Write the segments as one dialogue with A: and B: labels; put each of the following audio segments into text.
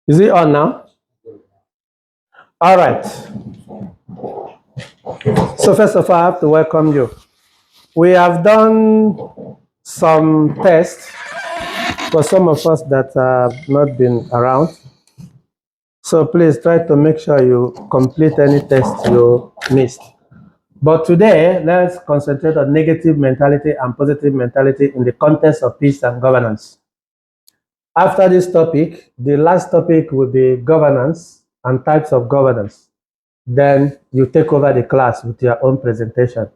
A: Is it on now? All right. So first of all, I have to welcome you. We have done some tests for some of us that have not been around. So please try to make sure you complete any test you missed. But today, let's concentrate on negative mentality and positive mentality in the context of peace and governance. After this topic, the last topic will be governance and types of governance. Then you take over the class with your own presentation.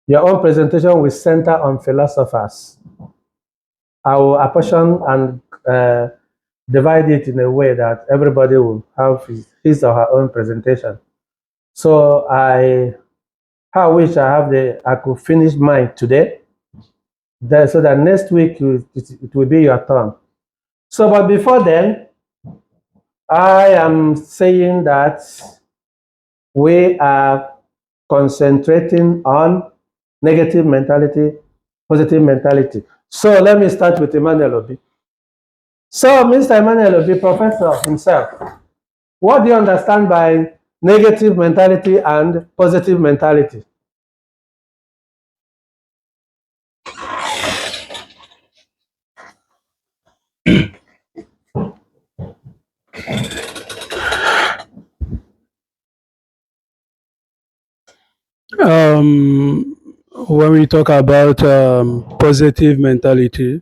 A: Your own presentation will center on philosophers. I will apportion and divide it in a way that everybody will have his or her own presentation. So I wish I could finish mine today, so that next week it will be your turn. So, but before then, I am saying that we are concentrating on negative mentality, positive mentality. So let me start with Emmanuel Obi. So Mr. Emmanuel Obi, professor himself, what do you understand by negative mentality and positive mentality?
B: When we talk about positive mentality,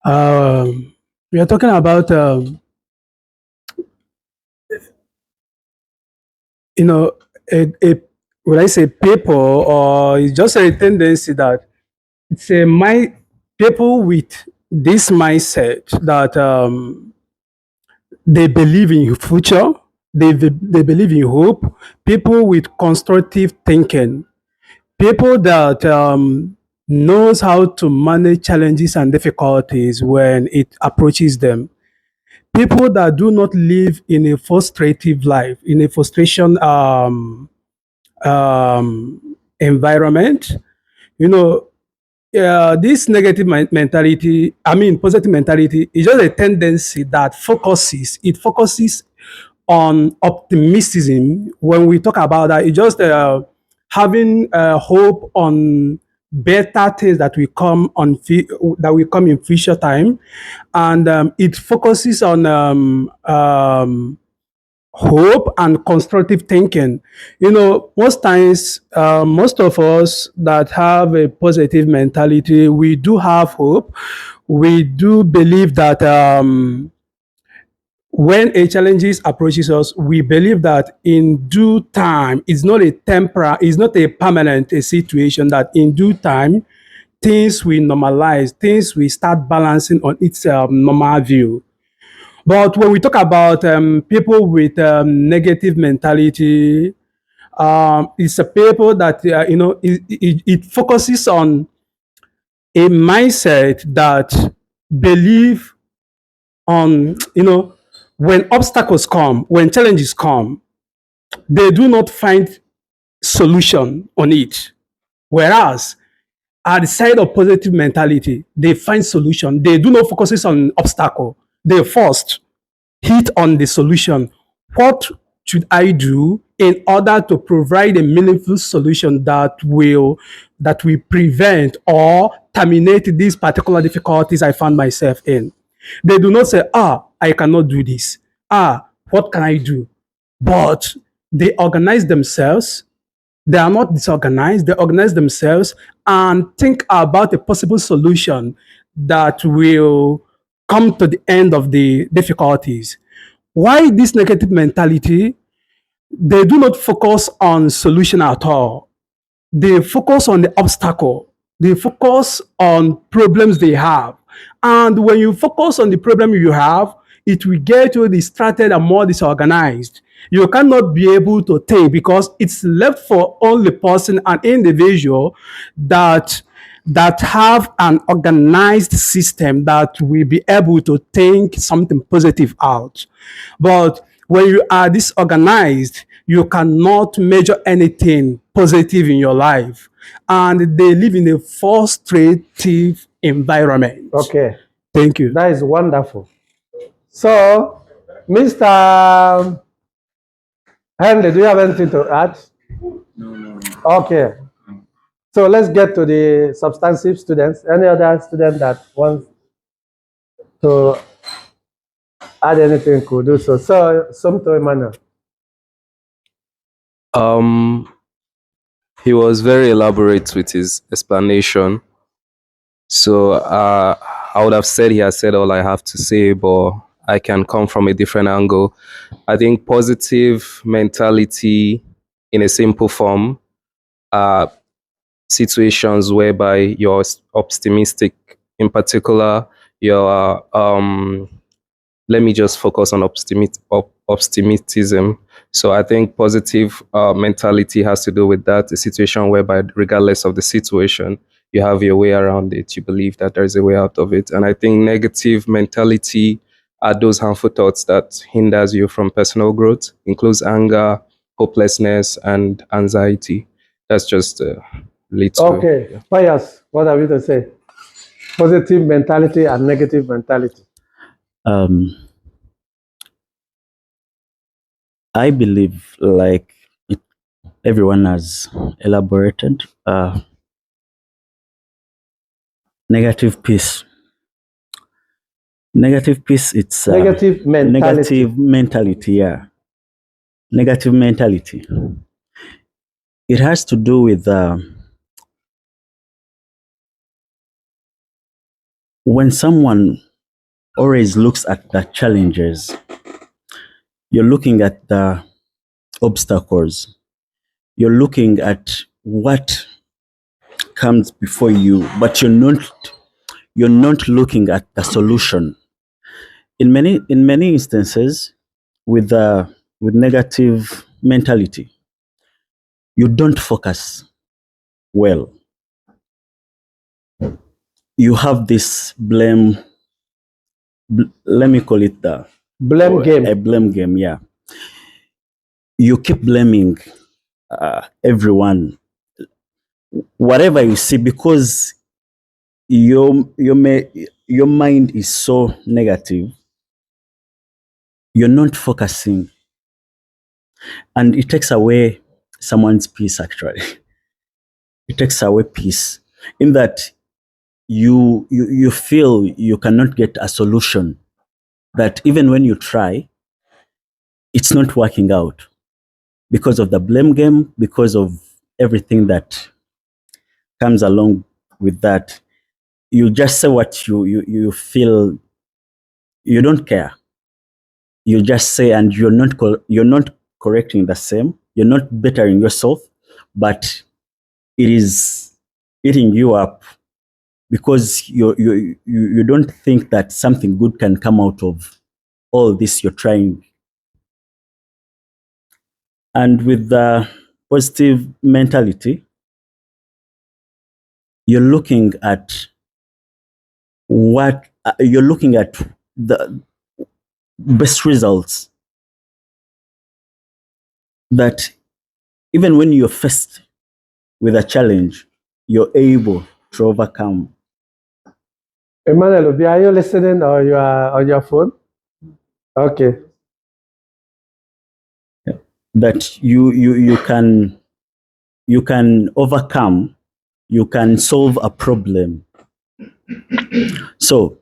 B: we are talking about you know a when I say people, or it's just a tendency that it's a mind people with this mindset that they believe in future, they believe in hope, people with constructive thinking, people that knows how to manage challenges and difficulties when it approaches them, people that do not live in a frustrative life, in a frustration environment. You know, this negative mentality, I mean positive mentality, is just a tendency that focuses on optimism. When we talk about that, it's just having hope on better things that will come that will come in future time, and it focuses on hope and constructive thinking. You know, most times, most of us that have a positive mentality, we do have hope. We do believe that when a challenges approaches us, we believe that in due time, it's not a permanent a situation, that in due time, things will normalize, things will start balancing on its normal view. But when we talk about people with negative mentality, it's a people that, it focuses on a mindset that believe on, when obstacles come, when challenges come, they do not find solution on it. Whereas at the side of positive mentality, they find solution. They do not focus on obstacle. They first hit on the solution. What should I do in order to provide a meaningful solution that will prevent or terminate these particular difficulties I found myself in? They do not say, I cannot do this. What can I do? But they organize themselves. They are not disorganized. They organize themselves and think about a possible solution that will come to the end of the difficulties. Why this negative mentality? They do not focus on solution at all. They focus on the obstacle. They focus on problems they have. And when you focus on the problem you have, it will get you distracted and more disorganized. You cannot be able to think because it's left for only person and individual that have an organized system that will be able to think something positive out. But when you are disorganized, you cannot measure anything positive in your life. And they live in a frustrative environment.
A: Okay,
B: Thank you.
A: that is wonderful. So, Mr. Henry, do you have anything to add? No. Okay. So let's get to the substantive students. Any other student that wants to add anything could do so. So, Sumto Emmanuel.
C: He was very elaborate with his explanation. So I would have said he has said all I have to say, but I can come from a different angle. I think positive mentality in a simple form are situations whereby you're optimistic. In particular, you're let me just focus on optimism. So I think positive mentality has to do with that, a situation whereby regardless of the situation, you have your way around it. You believe that there's a way out of it. And I think negative mentality are those harmful thoughts that hinders you from personal growth, includes anger, hopelessness, and anxiety. That's just little.
A: Okay. Pius, what have you to say? Positive mentality and negative mentality.
D: I believe, like everyone has elaborated, negative peace. Negative peace, it's
A: Negative mentality.
D: negative mentality, yeah. Negative mentality. It has to do with when someone always looks at the challenges, you're looking at the obstacles, you're looking at what comes before you, but you're not looking at the solution. In many instances, with negative mentality, you don't focus well. You have this let me call it the
A: Blame game.
D: a blame game, yeah. You keep blaming everyone, whatever you see, because your mind is so negative. You're not focusing, and it takes away someone's peace. Actually, it takes away peace in that you feel you cannot get a solution, that even when you try, it's not working out because of the blame game, because of everything that comes along with that. You just say what you feel. You don't care. You just say, and you're not correcting the same. You're not bettering yourself, but it is eating you up because you don't think that something good can come out of all this you're trying. And with the positive mentality, you're looking at the best results, that even when you're faced with a challenge, you're able to overcome.
A: Emmanuel Obi, are you listening or you are on your phone? Okay.
D: That you can overcome, you can solve a problem. So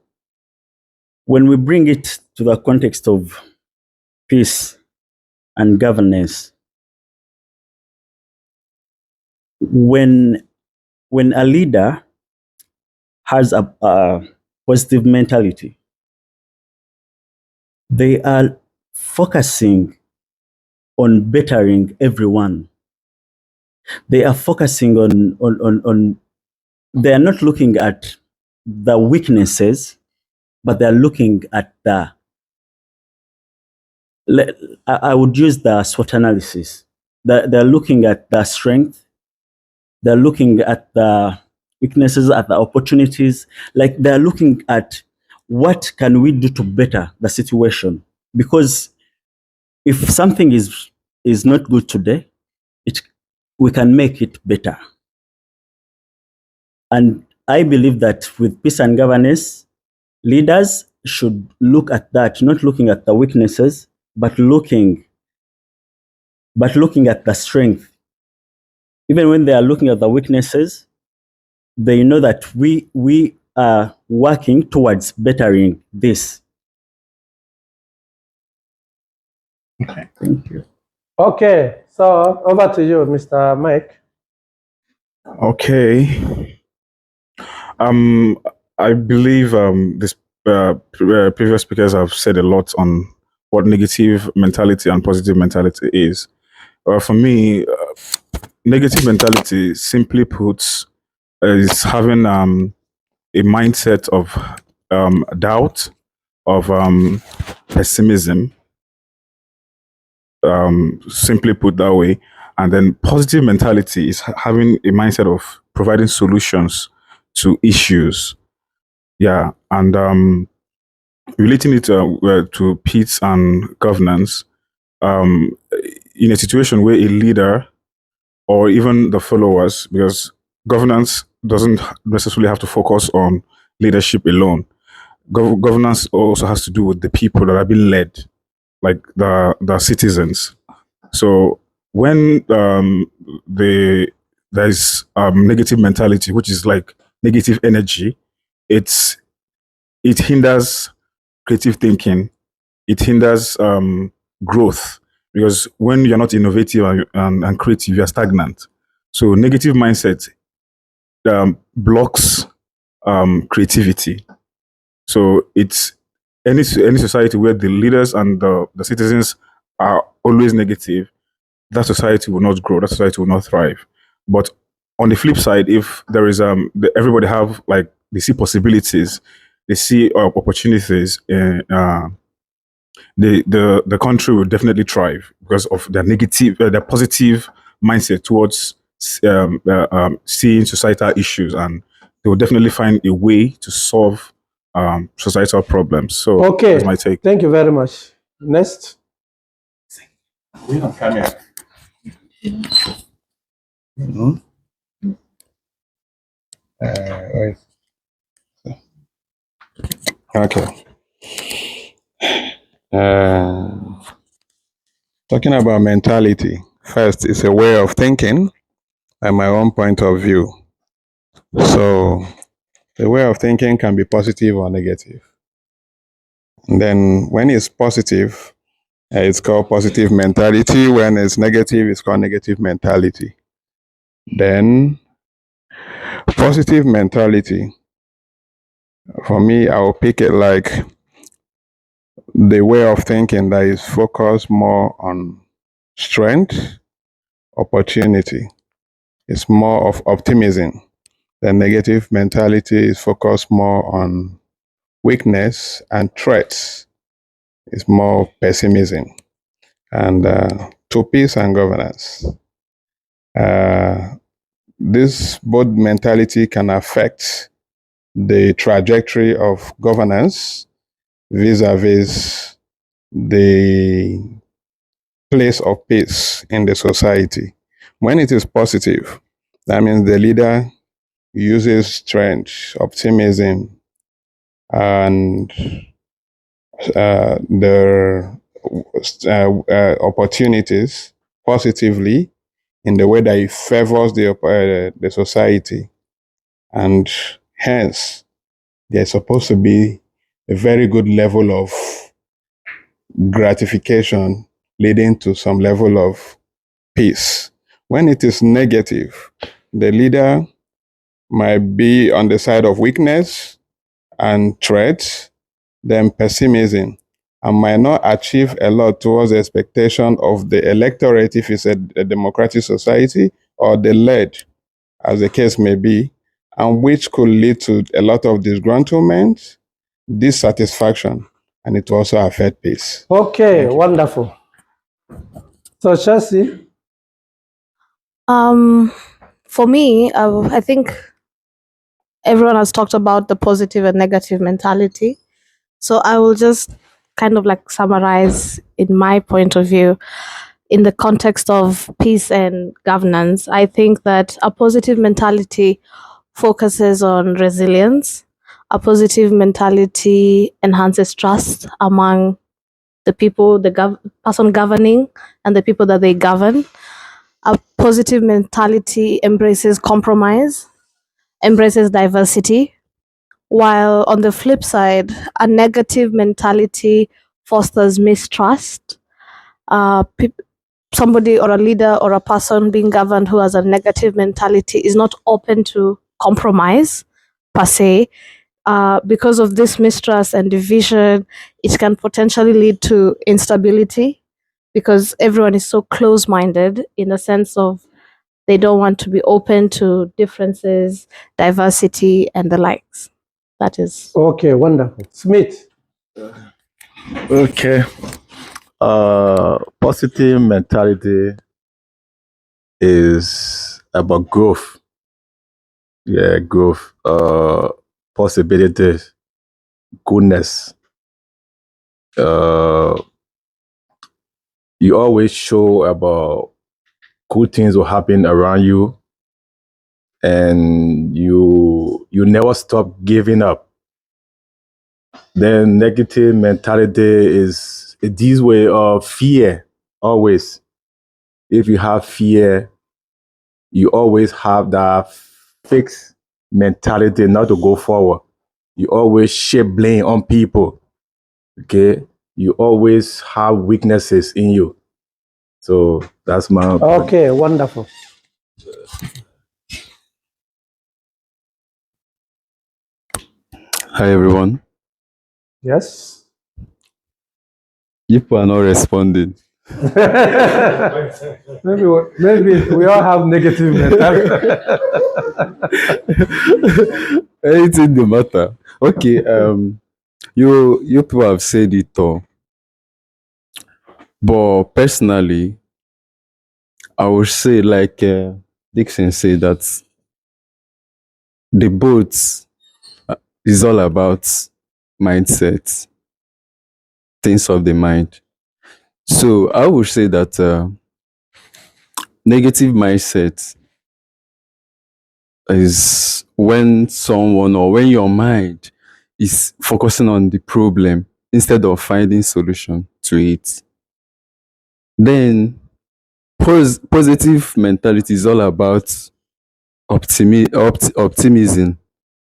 D: when we bring it to the context of peace and governance, when a leader has a positive mentality, they are focusing on bettering everyone. They are focusing on they are not looking at the weaknesses, but they are looking at I would use the SWOT analysis. They're looking at the strength, they're looking at the weaknesses, at the opportunities. Like they're looking at what can we do to better the situation. Because if something is not good today, we can make it better. And I believe that with peace and governance, leaders should look at that, not looking at the weaknesses, but looking at the strength. Even when they are looking at the weaknesses, they know that we are working towards bettering this. Thank you.
A: Okay, so over to you, Mr. Mike.
E: Okay. I believe this previous speakers have said a lot on what negative mentality and positive mentality is. For me, negative mentality, simply put, is having a mindset of doubt, of pessimism, simply put that way. And then positive mentality is having a mindset of providing solutions to issues. Yeah, and relating it to peace and governance, in a situation where a leader or even the followers, because governance doesn't necessarily have to focus on leadership alone. Governance also has to do with the people that are being led, like the citizens. So when there's negative mentality, which is like negative energy, it hinders creative thinking. It hinders growth, because when you're not innovative and creative, you're stagnant. So negative mindset blocks creativity. So it's any society where the leaders and the citizens are always negative, that society will not grow, that society will not thrive. But on the flip side, if there is everybody have, like, they see possibilities, they see opportunities, the country will definitely thrive because of their positive mindset towards seeing societal issues, and they will definitely find a way to solve societal problems. So
A: Okay,
E: that's my take.
A: thank you very much. Next.
E: We have camera. Okay. Talking about mentality, first, it's a way of thinking and my own point of view. So the way of thinking can be positive or negative. And then when it's positive, it's called positive mentality. When it's negative, it's called negative mentality. Then positive mentality, for me, I'll pick it like the way of thinking that is focused more on strength, opportunity. It's more of optimism. The negative mentality is focused more on weakness and threats. It's more pessimism. And to peace and governance. This both mentality can affect the trajectory of governance vis-a-vis the place of peace in the society. When it is positive, that means the leader uses strength, optimism, and the opportunities positively in the way that it favors the society. And hence, there's supposed to be a very good level of gratification leading to some level of peace. When it is negative, the leader might be on the side of weakness and threat, then pessimism, and might not achieve a lot towards the expectation of the electorate if it's a democratic society, or the led, as the case may be, and which could lead to a lot of disgruntlement, dissatisfaction, and it will also affect peace.
A: Okay, wonderful. So Chelsea.
F: For me, I think everyone has talked about the positive and negative mentality. So I will just kind of like summarize in my point of view in the context of peace and governance. I think that a positive mentality focuses on resilience, A positive mentality enhances trust among the people, the person governing, and the people that they govern. A positive mentality embraces compromise, embraces diversity, while on the flip side, a negative mentality fosters mistrust. Uh, peop Somebody or a leader or a person being governed who has a negative mentality is not open to compromise per se. Because of this mistrust and division, it can potentially lead to instability because everyone is so close minded in the sense of they don't want to be open to differences, diversity, and the likes. That is.
A: Okay, wonderful. Smith.
G: Okay. Positive mentality is about growth. Yeah, growth. Possibilities, goodness. You always show about good things will happen around you, and you never stop giving up. Then negative mentality is this way of fear. Always, if you have fear, you always have that fixed mentality not to go forward. You always share blame on people. Okay, you always have weaknesses in you. So that's my opinion.
A: Okay, wonderful.
H: Hi everyone.
A: Yes.
H: You people are not responding.
A: maybe we all have negative mentality.
H: Anything no matter. Okay, you people have said it all. But personally, I would say like Dixon said that the boat is all about mindset, things of the mind. So I would say that negative mindset is when someone or when your mind is focusing on the problem instead of finding solution to it. Then positive mentality is all about optimism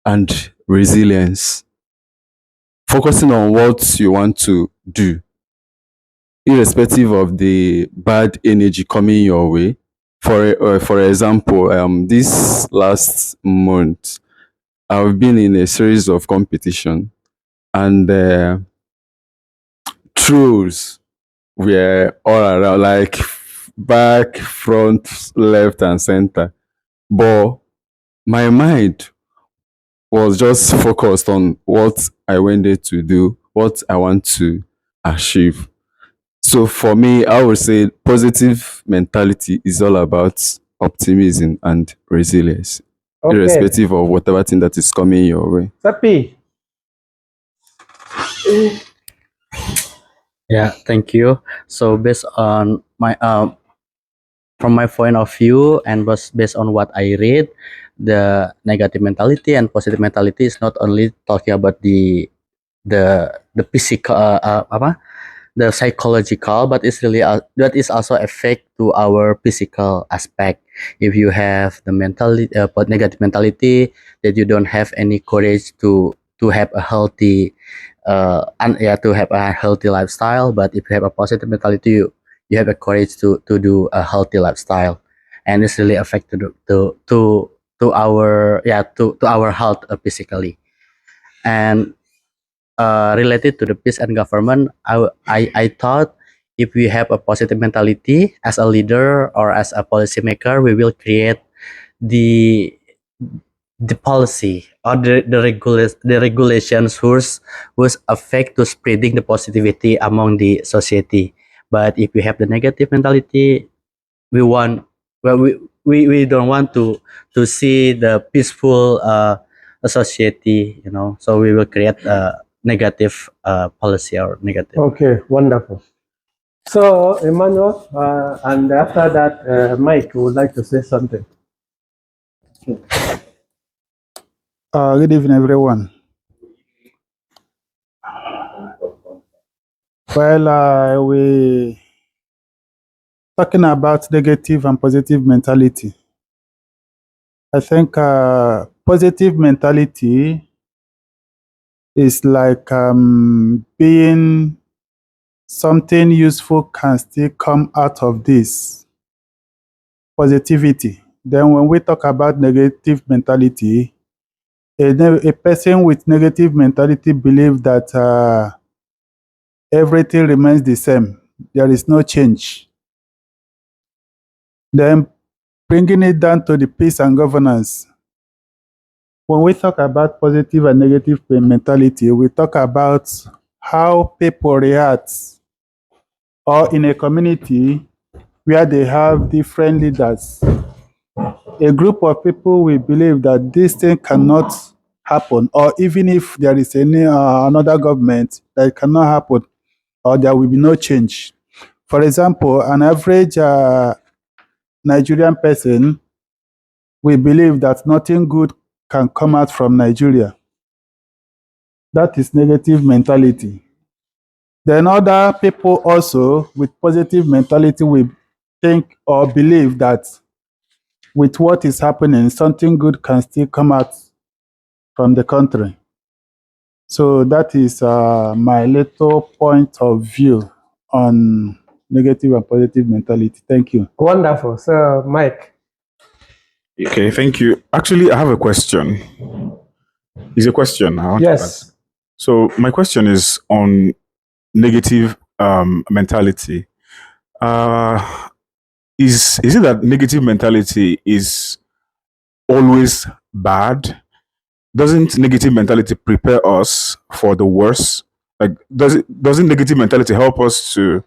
H: and resilience, focusing on what you want to do irrespective of the bad energy coming your way. For example, this last month I've been in a series of competition, and trolls were all around, like back, front, left, and center. But my mind was just focused on what I went there to do, what I want to achieve. So for me, I would say positive mentality is all about optimism and resilience,
A: Okay.
H: irrespective of whatever thing that is coming your way.
A: Sapi.
I: Yeah, thank you. So based on my from my point of view and based on what I read, the negative mentality and positive mentality is not only talking about the physical the psychological, but it's really that is also affect to our physical aspect. If you have the mentality negative mentality, that you don't have any courage to have a healthy to have a healthy lifestyle. But if you have a positive mentality, you have a courage to do a healthy lifestyle, and it's really affected to our to our health physically. And related to the peace and government, I thought if we have a positive mentality as a leader or as a policymaker, we will create the policy or the regulations whose affect to spreading the positivity among the society. But if we have the negative mentality, we want well we don't want to see the peaceful society, you know. So we will create a negative policy or negative.
A: Okay, wonderful. So, Emmanuel, and after that, Mike would like to say something.
J: Good evening, everyone. Well, we talking about negative and positive mentality. I think positive mentality is like being something useful can still come out of this positivity. Then when we talk about negative mentality, a person with negative mentality believes that everything remains the same. There is no change. Then bringing it down to the peace and governance. When we talk about positive and negative mentality, we talk about how people react, or in a community where they have different leaders. A group of people will believe that this thing cannot happen, or even if there is any another government, that it cannot happen, or there will be no change. For example, an average Nigerian person will believe that nothing good can come out from Nigeria. That is negative mentality. Then other people also with positive mentality will think or believe that with what is happening, something good can still come out from the country. So that is my little point of view on negative and positive mentality. Thank you.
A: Wonderful. So, Mike.
K: Okay, thank you. Actually, I have a question. It's a question. I want to ask.
A: Yes.
K: So my question is on negative mentality. Is it that negative mentality is always bad? Doesn't negative mentality prepare us for the worst? Like, doesn't negative mentality help us to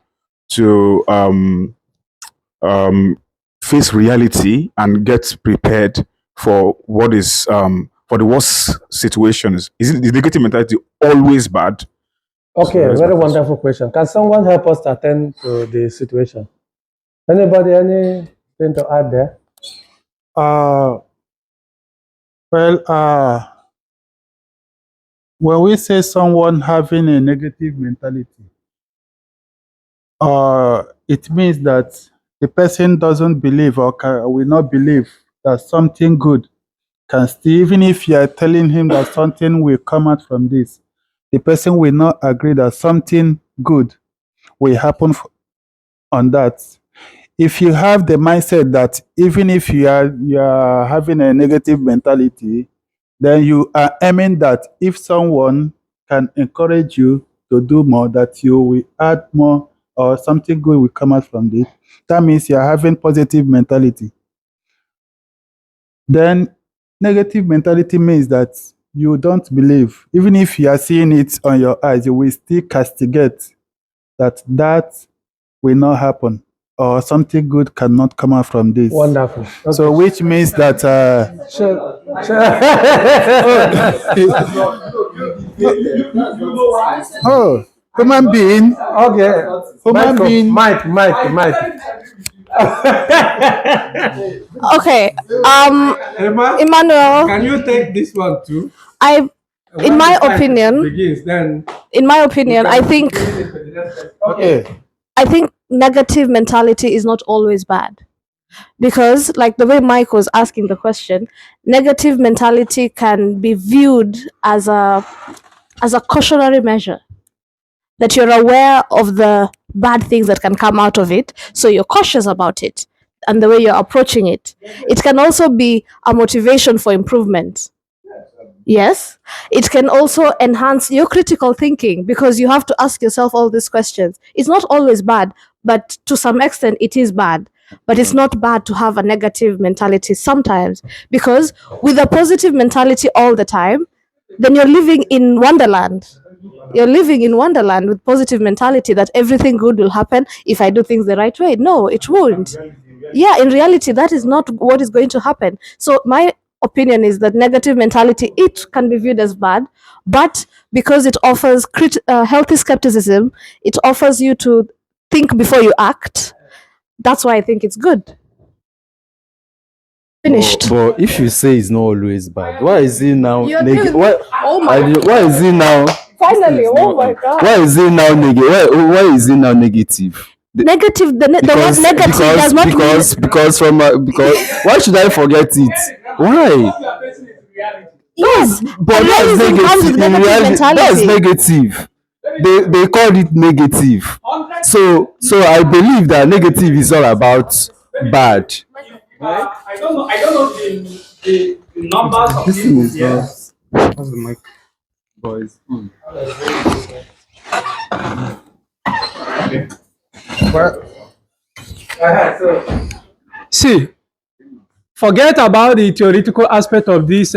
K: face reality and get prepared for what is for the worst situations? Is negative mentality always bad?
A: Okay,
K: that's
A: very
K: my question.
A: wonderful question. Can someone help us to attend to the situation? Anybody, anything to add there?
J: Well, when we say someone having a negative mentality, it means that the person doesn't believe or will not believe that something good can still, even if you are telling him that something will come out from this, the person will not agree that something good will happen on that. If you have the mindset that even if you are having a negative mentality, then you are aiming that if someone can encourage you to do more, that you will add more or something good will come out from this. That means you are having positive mentality. Then negative mentality means that you don't believe. Even if you are seeing it on your eyes, you will still castigate that will not happen, or something good cannot come out from this.
A: Wonderful. Okay.
J: So which means that oh, human being.
A: Okay.
J: Human being.
A: Mike.
F: Okay. Emmanuel,
A: Can you take this one too?
F: in my opinion,
A: Begins, then
F: I think
J: Okay.
F: negative mentality is not always bad. Because, like the way Mike was asking the question, negative mentality can be viewed as a cautionary measure, that you're aware of the bad things that can come out of it, so you're cautious about it and the way you're approaching it. It can also be a motivation for improvement. Yes, it can also enhance your critical thinking because you have to ask yourself all these questions. It's not always bad, but to some extent it is bad. But it's not bad to have a negative mentality sometimes, because with a positive mentality all the time, then you're living in wonderland. You're living in wonderland with positive mentality that everything good will happen if I do things the right way. No, it won't. Yeah, in reality, that is not what is going to happen. So my opinion is that negative mentality, it can be viewed as bad, but because it offers healthy skepticism, it offers you to think before you act. That's why I think it's good. Finished.
H: But if you say it's not always bad, why is it now?
F: You agree with me?
H: Why,
F: Oh my
H: why is it now
F: Finally, oh my God.
H: Why is it now negative? Why is it now negative?
F: Negative, the word negative does not
H: because why should I forget it? Why?
F: yes.
H: But that's
F: Realism comes with
H: negative. In
F: negative
H: reality, that's
F: mentality.
H: negative. They called it negative. So I believe that negative is all about bad.
B: I don't know the numbers of
H: This thing is not. What's the mic, boys?
B: See, forget about the theoretical aspect of this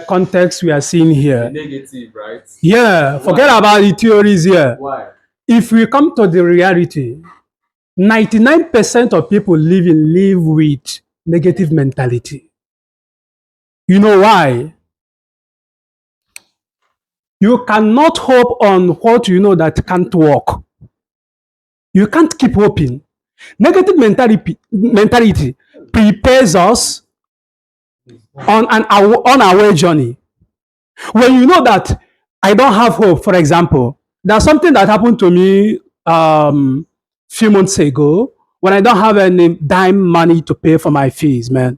B: context we are seeing here.
H: Negative, right?
B: Yeah, forget about the theories here.
H: Why?
B: If we come to the reality, 99% of people live with negative mentality. You know why? You cannot hope on what you know that can't work. You can't keep hoping. Negative mentality prepares us on our way journey. When you know that I don't have hope, for example, there's something that happened to me few months ago when I don't have any dime money to pay for my fees, man.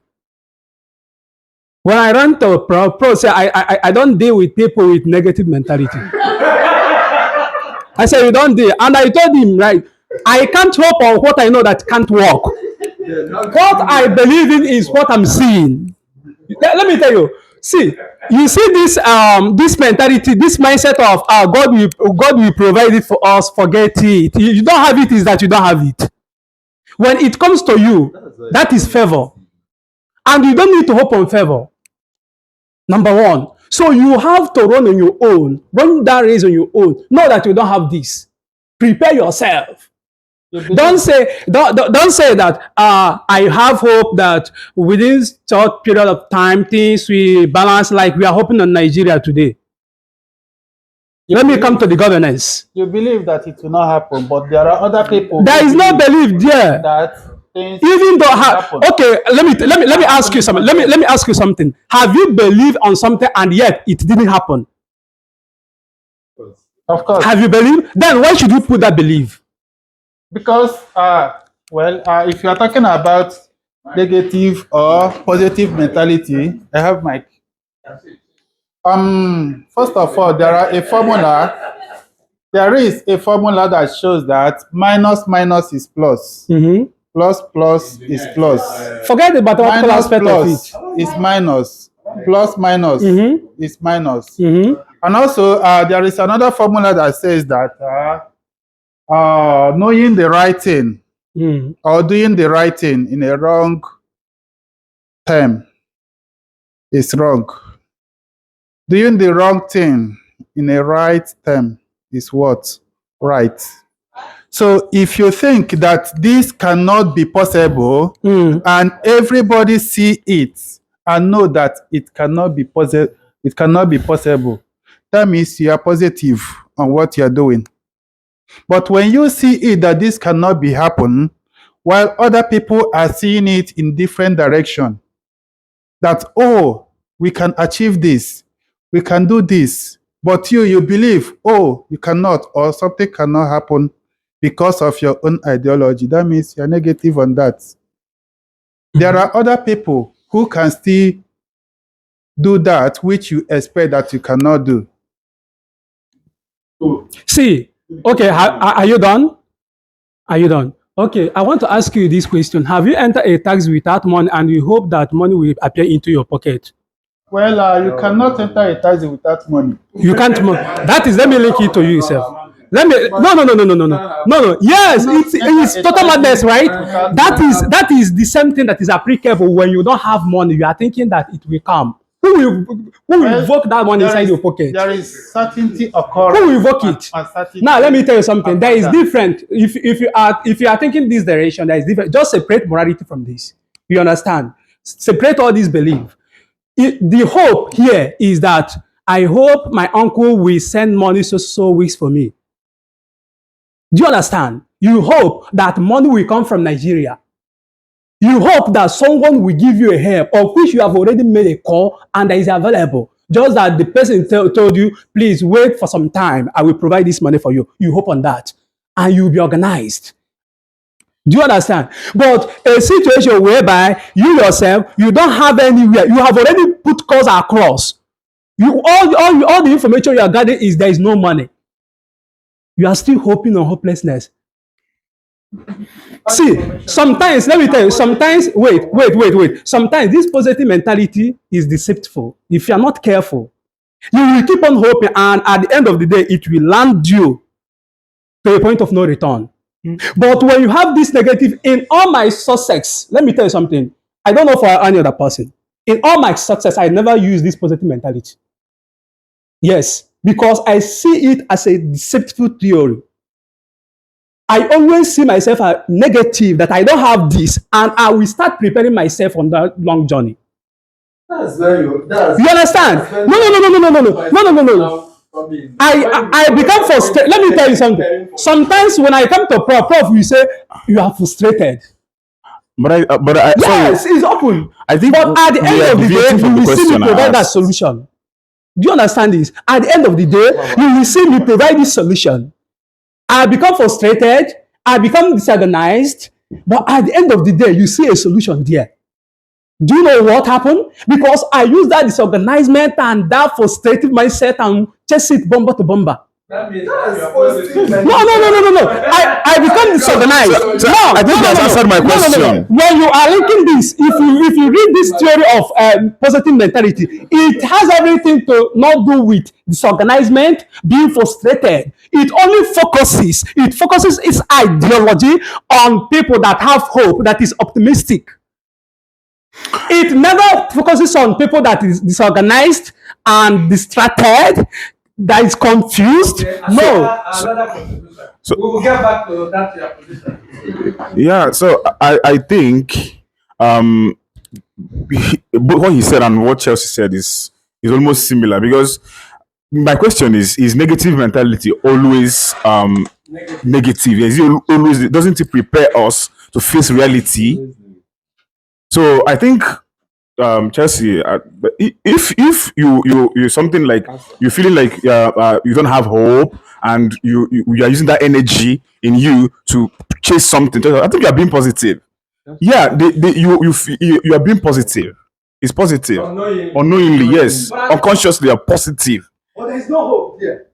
B: When I run to a pro say I don't deal with people with negative mentality. I said, you don't deal. And I told him, right, I can't hope on what I know that can't work. What I believe in is what I'm seeing. Let me tell you. See, you see this mentality, this mindset of God will provide it for us, forget it. You don't have it, is that you don't have it. When it comes to you, that is favor. And you don't need to hope on favor. Number one. So you have to run on your own. Run that race on your own. Know that you don't have this. Prepare yourself. Don't say that I have hope that within short period of time things will balance like we are hoping on Nigeria today. Let me come to the governance.
J: You believe that it will not happen, but there are other people.
B: There is no belief there.
J: That things
B: Even though
J: happen.
B: okay, let me ask you something. Let me ask you something. Have you believed on something and yet it didn't happen?
J: Of course.
B: Have you believed? Then why should you put that belief?
J: Because, if you are talking about negative or positive mentality, I have my. First of all, there is a formula that shows that minus is plus.
B: Mm-hmm.
J: Plus is plus.
B: Forget the mathematical aspect of it.
J: Is minus. Plus minus is minus.
B: Mm-hmm.
J: And also, there is another formula that says that knowing the right thing or doing the right thing in a wrong term is wrong. Doing the wrong thing in a right term is what? Right. So if you think that this cannot be possible and everybody see it and know that it cannot be possible, that means you are positive on what you are doing. But when you see it that this cannot be happen, while other people are seeing it in different direction, that, oh, we can achieve this, we can do this, but you believe, oh, you cannot, or something cannot happen because of your own ideology, that means you're negative on that. There are other people who can still do that which you expect that you cannot do.
B: See, okay, are you done? Are you done? Okay, I want to ask you this question. Have you entered a tax without money and you hope that money will appear into your pocket?
J: Well, you cannot enter a taxi without money.
B: You can't. That is, let me link it to you yourself. Let me. No. Yes, it's total madness, right? That is the same thing that is applicable when you don't have money. You are thinking that it will come. Who will invoke that money inside your pocket?
J: There is certainty occurring.
B: Who will invoke it? Now let me tell you something. There is different. If you are thinking this direction, there is different. Just separate morality from this. You understand? Separate all these belief. The hope here is that I hope my uncle will send money so weeks for me. Do you understand? You hope that money will come from Nigeria. You hope that someone will give you a help of which you have already made a call and that is available. Just that the person told you, please wait for some time. I will provide this money for you. You hope on that. And you'll be organized. Do you understand? But a situation whereby you yourself, you don't have anywhere, you have already put calls across. All the information you are gathering is there is no money. You are still hoping on hopelessness. See, sometimes, let me tell you, sometimes, wait. Sometimes this positive mentality is deceitful. If you are not careful, you will keep on hoping, and at the end of the day, it will land you to a point of no return. But when you have this negative, in all my success, let me tell you something. I don't know for any other person. In all my success, I never use this positive mentality. Yes, because I see it as a deceitful theory. I always see myself as negative, that I don't have this, and I will start preparing myself on that long journey.
A: That's very that's
B: You understand? No. I become frustrated. Let me tell you something. Sometimes when I come to prof will say, you are frustrated. Yes, it's open.
K: I think
B: But at the end of the day,
K: deviating from
B: you
K: the
B: will see me
K: question I
B: provide that
K: asked.
B: solution. Do you understand this? At the end of the day, you will see me provide this solution. I become frustrated, I become disorganized, but at the end of the day, you see a solution there. Do you know what happened? Because I use that disorganizement and that frustrated mindset and chase it bomber to bomber.
A: that means that's positive.
B: No. I become disorganized.
K: I think that's answered my question.
B: When you are linking this, if you read this theory of positive mentality, it has everything to not do with disorganizement, being frustrated. It only focuses its ideology on people that have hope, that is optimistic. It never focuses on people that is disorganized and distracted, that is confused. No.
K: So-
A: we will get back to that your position.
K: Yeah, so I think what he said and what Chelsea said is almost similar, because my question is negative mentality always negative? Is it always, doesn't it prepare us to face reality? So I think Chelsea, if you something like you're feeling like you don't have hope and you are using that energy in you to chase something, I think you are being positive. Yeah, you are being positive. It's positive. Unknowingly, yes. Unconsciously, you are positive.
A: But there is no hope there.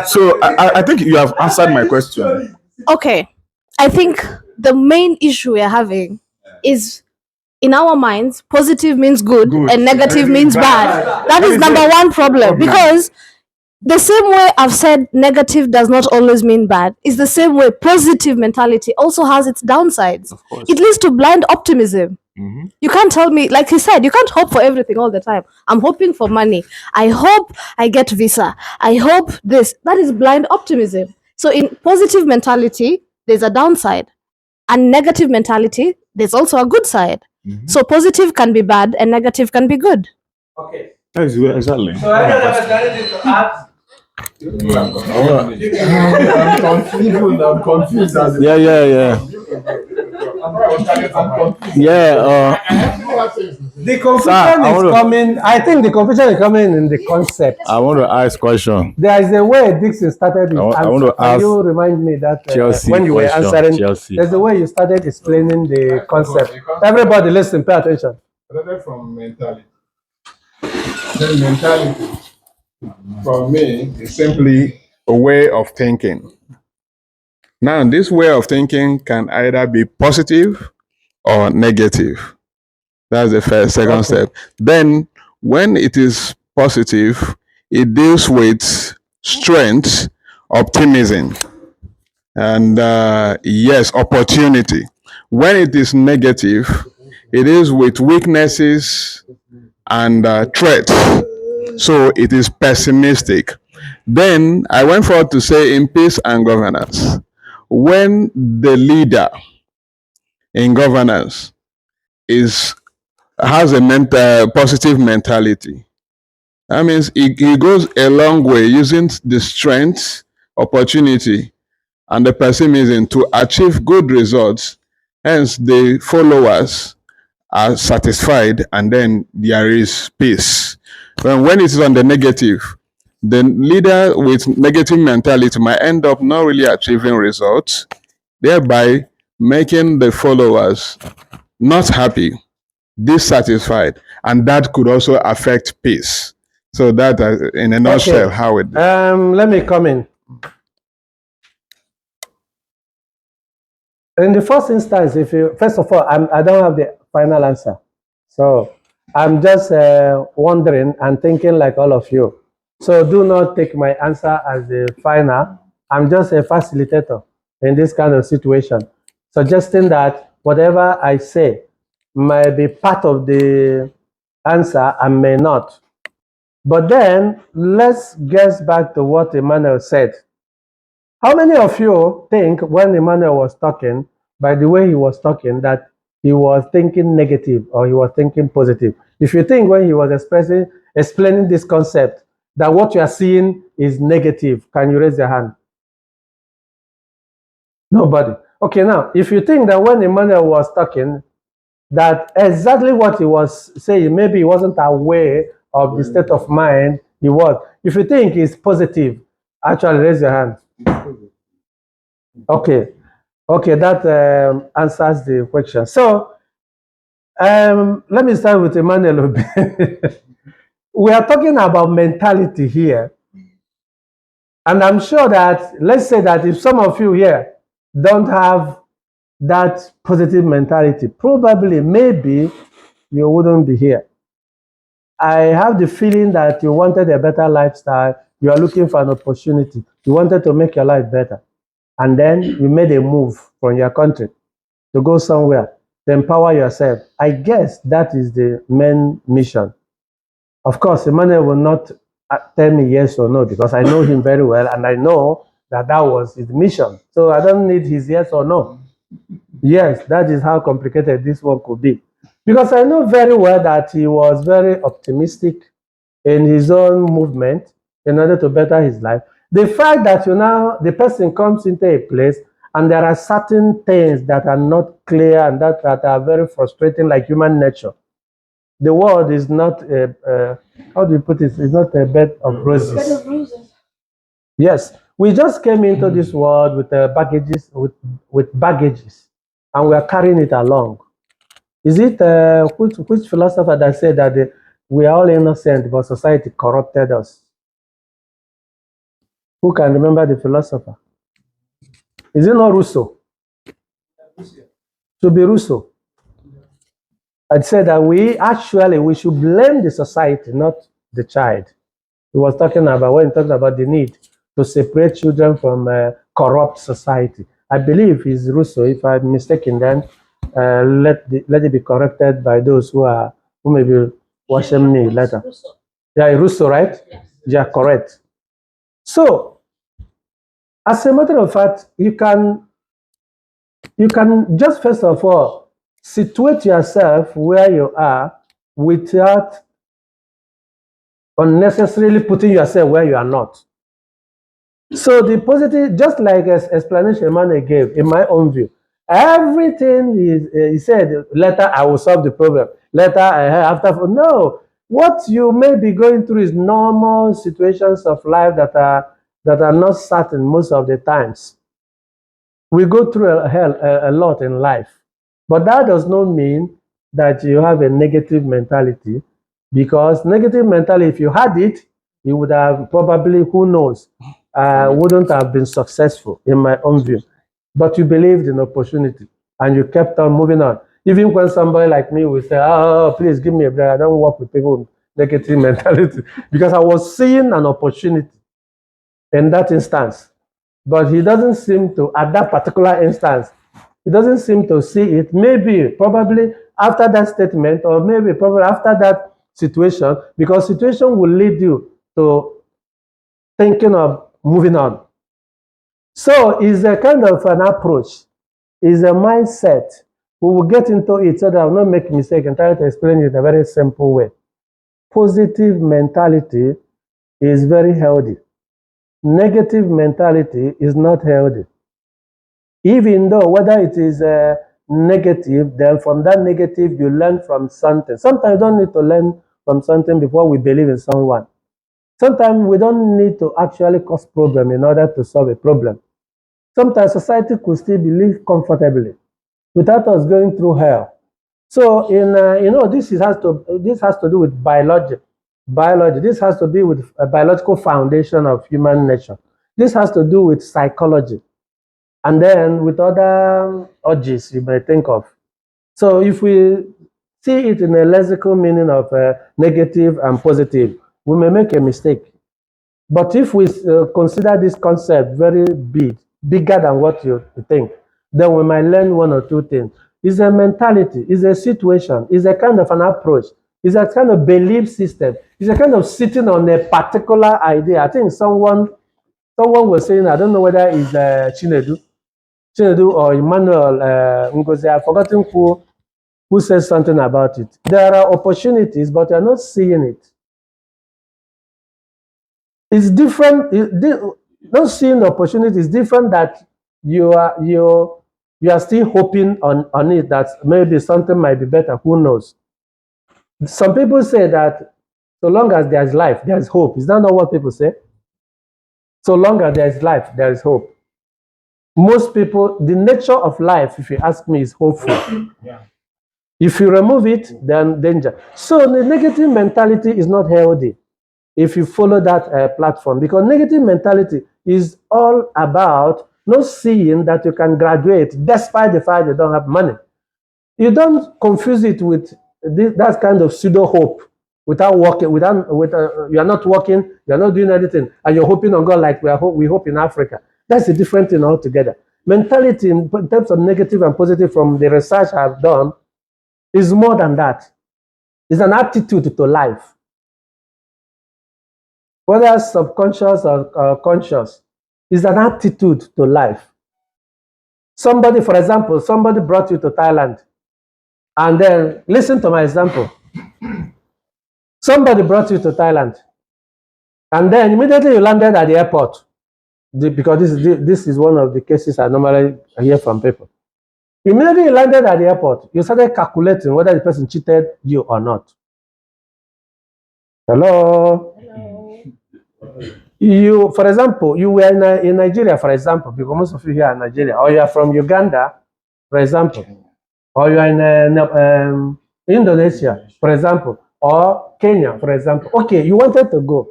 K: So I think you have answered my question.
F: Okay, I think the main issue we're having is, in our minds, positive means good, and negative means bad. That is number one problem, because the same way I've said negative does not always mean bad, is the same way positive mentality also has its downsides. It leads to blind optimism. You can't tell me, like he said, you can't hope for everything all the time. I'm hoping for money. I hope I get visa. I hope this. That is blind optimism. So in positive mentality, there's a downside. And negative mentality, there's also a good side. So positive can be bad and negative can be good.
A: Okay.
K: Exactly.
A: So I don't have anything to add.
G: I'm confused.
K: Yeah.
A: The confusion is coming. I think the confusion is coming in the concept.
G: I want to ask question.
A: There is a way Dixon started his
G: I want
A: answer.
G: to
A: Can
G: ask
A: you remind me that
G: Chelsea
A: when you were
G: question,
A: answering,
G: Chelsea.
A: there's a way you started explaining the concept. Everybody listen, pay attention.
E: Started from mentality. Then mentality, for me, is simply a way of thinking. Now, this way of thinking can either be positive or negative. That's the second step. Then, when it is positive, it deals with strength, optimism, and yes, opportunity. When it is negative, it is with weaknesses and threats. So it is pessimistic. Then I went forward to say in peace and governance, when the leader in governance has a positive mentality, that means he goes a long way using the strength, opportunity, and the pessimism to achieve good results. Hence, the followers are satisfied, and then there is peace. When it is on the negative, the leader with negative mentality might end up not really achieving results, thereby making the followers not happy, dissatisfied, and that could also affect peace. So that, in a nutshell,
A: Okay.
E: how it.
A: Let me come in. In the first instance, first of all, I don't have the final answer. So I'm just wondering and thinking like all of you. So do not take my answer as the final. I'm just a facilitator in this kind of situation, suggesting that whatever I say may be part of the answer and may not. But then let's get back to what Emmanuel said. How many of you think when Emmanuel was talking, by the way he was talking, that he was thinking negative or he was thinking positive? If you think when he was explaining this concept, that what you are seeing is negative, can you raise your hand? Nobody. Okay, now, if you think that when Emmanuel was talking, that exactly what he was saying, maybe he wasn't aware of the state of mind he was. If you think it's positive, actually raise your hand. Okay, that answers the question. So let me start with Emmanuel. We are talking about mentality here, and I'm sure that, let's say that if some of you here don't have that positive mentality, probably, maybe you wouldn't be here. I have the feeling that you wanted a better lifestyle. You are looking for an opportunity. You wanted to make your life better. And then you made a move from your country to go somewhere to empower yourself. I guess that is the main mission. Of course, Emmanuel will not tell me yes or no, because I know him very well and I know that that was his mission. So I don't need his yes or no. Yes, that is how complicated this one could be. Because I know very well that he was very optimistic in his own movement in order to better his life. The fact that the person comes into a place and there are certain things that are not clear and that are very frustrating, like human nature. The world is not how do you put it? It's not a bed of roses. Yes, we just came into this world with baggages, with baggages, and we are carrying it along. Is it which philosopher that said that we are all innocent, but society corrupted us? Who can remember the philosopher? Is it not Rousseau? Should be Rousseau. I'd say that we should blame the society, not the child. He was talking about, when he talked about the need to separate children from a corrupt society. I believe it's Rousseau. If I'm mistaken, then let it be corrected by those who may be watching me later. Yeah, Rousseau, right? Yes. Yeah, correct. So, as a matter of fact, you can just first of all situate yourself where you are without unnecessarily putting yourself where you are not. So the positive, just like as explanation Emmanuel gave, in my own view, everything he said, later I will solve the problem. Later, no. What you may be going through is normal situations of life that are not certain most of the times. We go through a lot in life, but that does not mean that you have a negative mentality, because negative mentality, if you had it, you would have probably, who knows, wouldn't have been successful, in my own view. But you believed in opportunity and you kept on moving on. Even when somebody like me will say, oh, please give me a break, I don't work with people with negative mentality, because I was seeing an opportunity in that instance. But he doesn't seem to, at that particular instance, he doesn't seem to see it. Maybe, probably after that statement, or maybe probably after that situation, because situation will lead you to thinking of moving on. So it's a kind of an approach, it's a mindset. We will get into it so that I will not make a mistake and try to explain it in a very simple way. Positive mentality is very healthy. Negative mentality is not healthy. Even though whether it is negative, then from that negative, you learn from something. Sometimes you don't need to learn from something before we believe in someone. Sometimes we don't need to actually cause problem in order to solve a problem. Sometimes society could still live comfortably without us going through hell. So this has to do with biology. This has to do with a biological foundation of human nature. This has to do with psychology, and then with other urges you may think of. So if we see it in a lexical meaning of negative and positive, we may make a mistake. But if we consider this concept very bigger than what you think, then we might learn one or two things. It's a mentality, it's a situation, it's a kind of an approach, it's a kind of belief system, it's a kind of sitting on a particular idea. I think someone was saying, I don't know whether it's Chinedu or Emmanuel Ngozi, I've forgotten who says something about it. There are opportunities, but you're not seeing it. It's different. Not seeing opportunity is different. That you are still hoping on it, that maybe something might be better. Who knows? Some people say that so long as there's life, there's hope. Is that not what people say? So long as there's life, there is hope. Most people, the nature of life, if you ask me, is hopeful. Yeah. If you remove it, then danger. So the negative mentality is not healthy if you follow that platform, because negative mentality is all about not seeing that you can graduate despite the fact you don't have money. You don't confuse it with that kind of pseudo hope without working, you are not working, you are not doing anything, and you're hoping on God like we hope in Africa. That's a different thing altogether. Mentality in terms of negative and positive, from the research I've done, is more than that. It's an attitude to life. Whether subconscious or conscious, is an attitude to life. Somebody, for example, somebody brought you to Thailand, and then, listen to my example. Somebody brought you to Thailand, and then immediately you landed at the airport, because this is one of the cases I normally hear from people. Immediately you landed at the airport, you started calculating whether the person cheated you or not. Hello? You, for example, you were in Nigeria, for example, because most of you here are in Nigeria, or you are from Uganda, for example, or you are in Indonesia, for example, or Kenya, for example. Okay, you wanted to go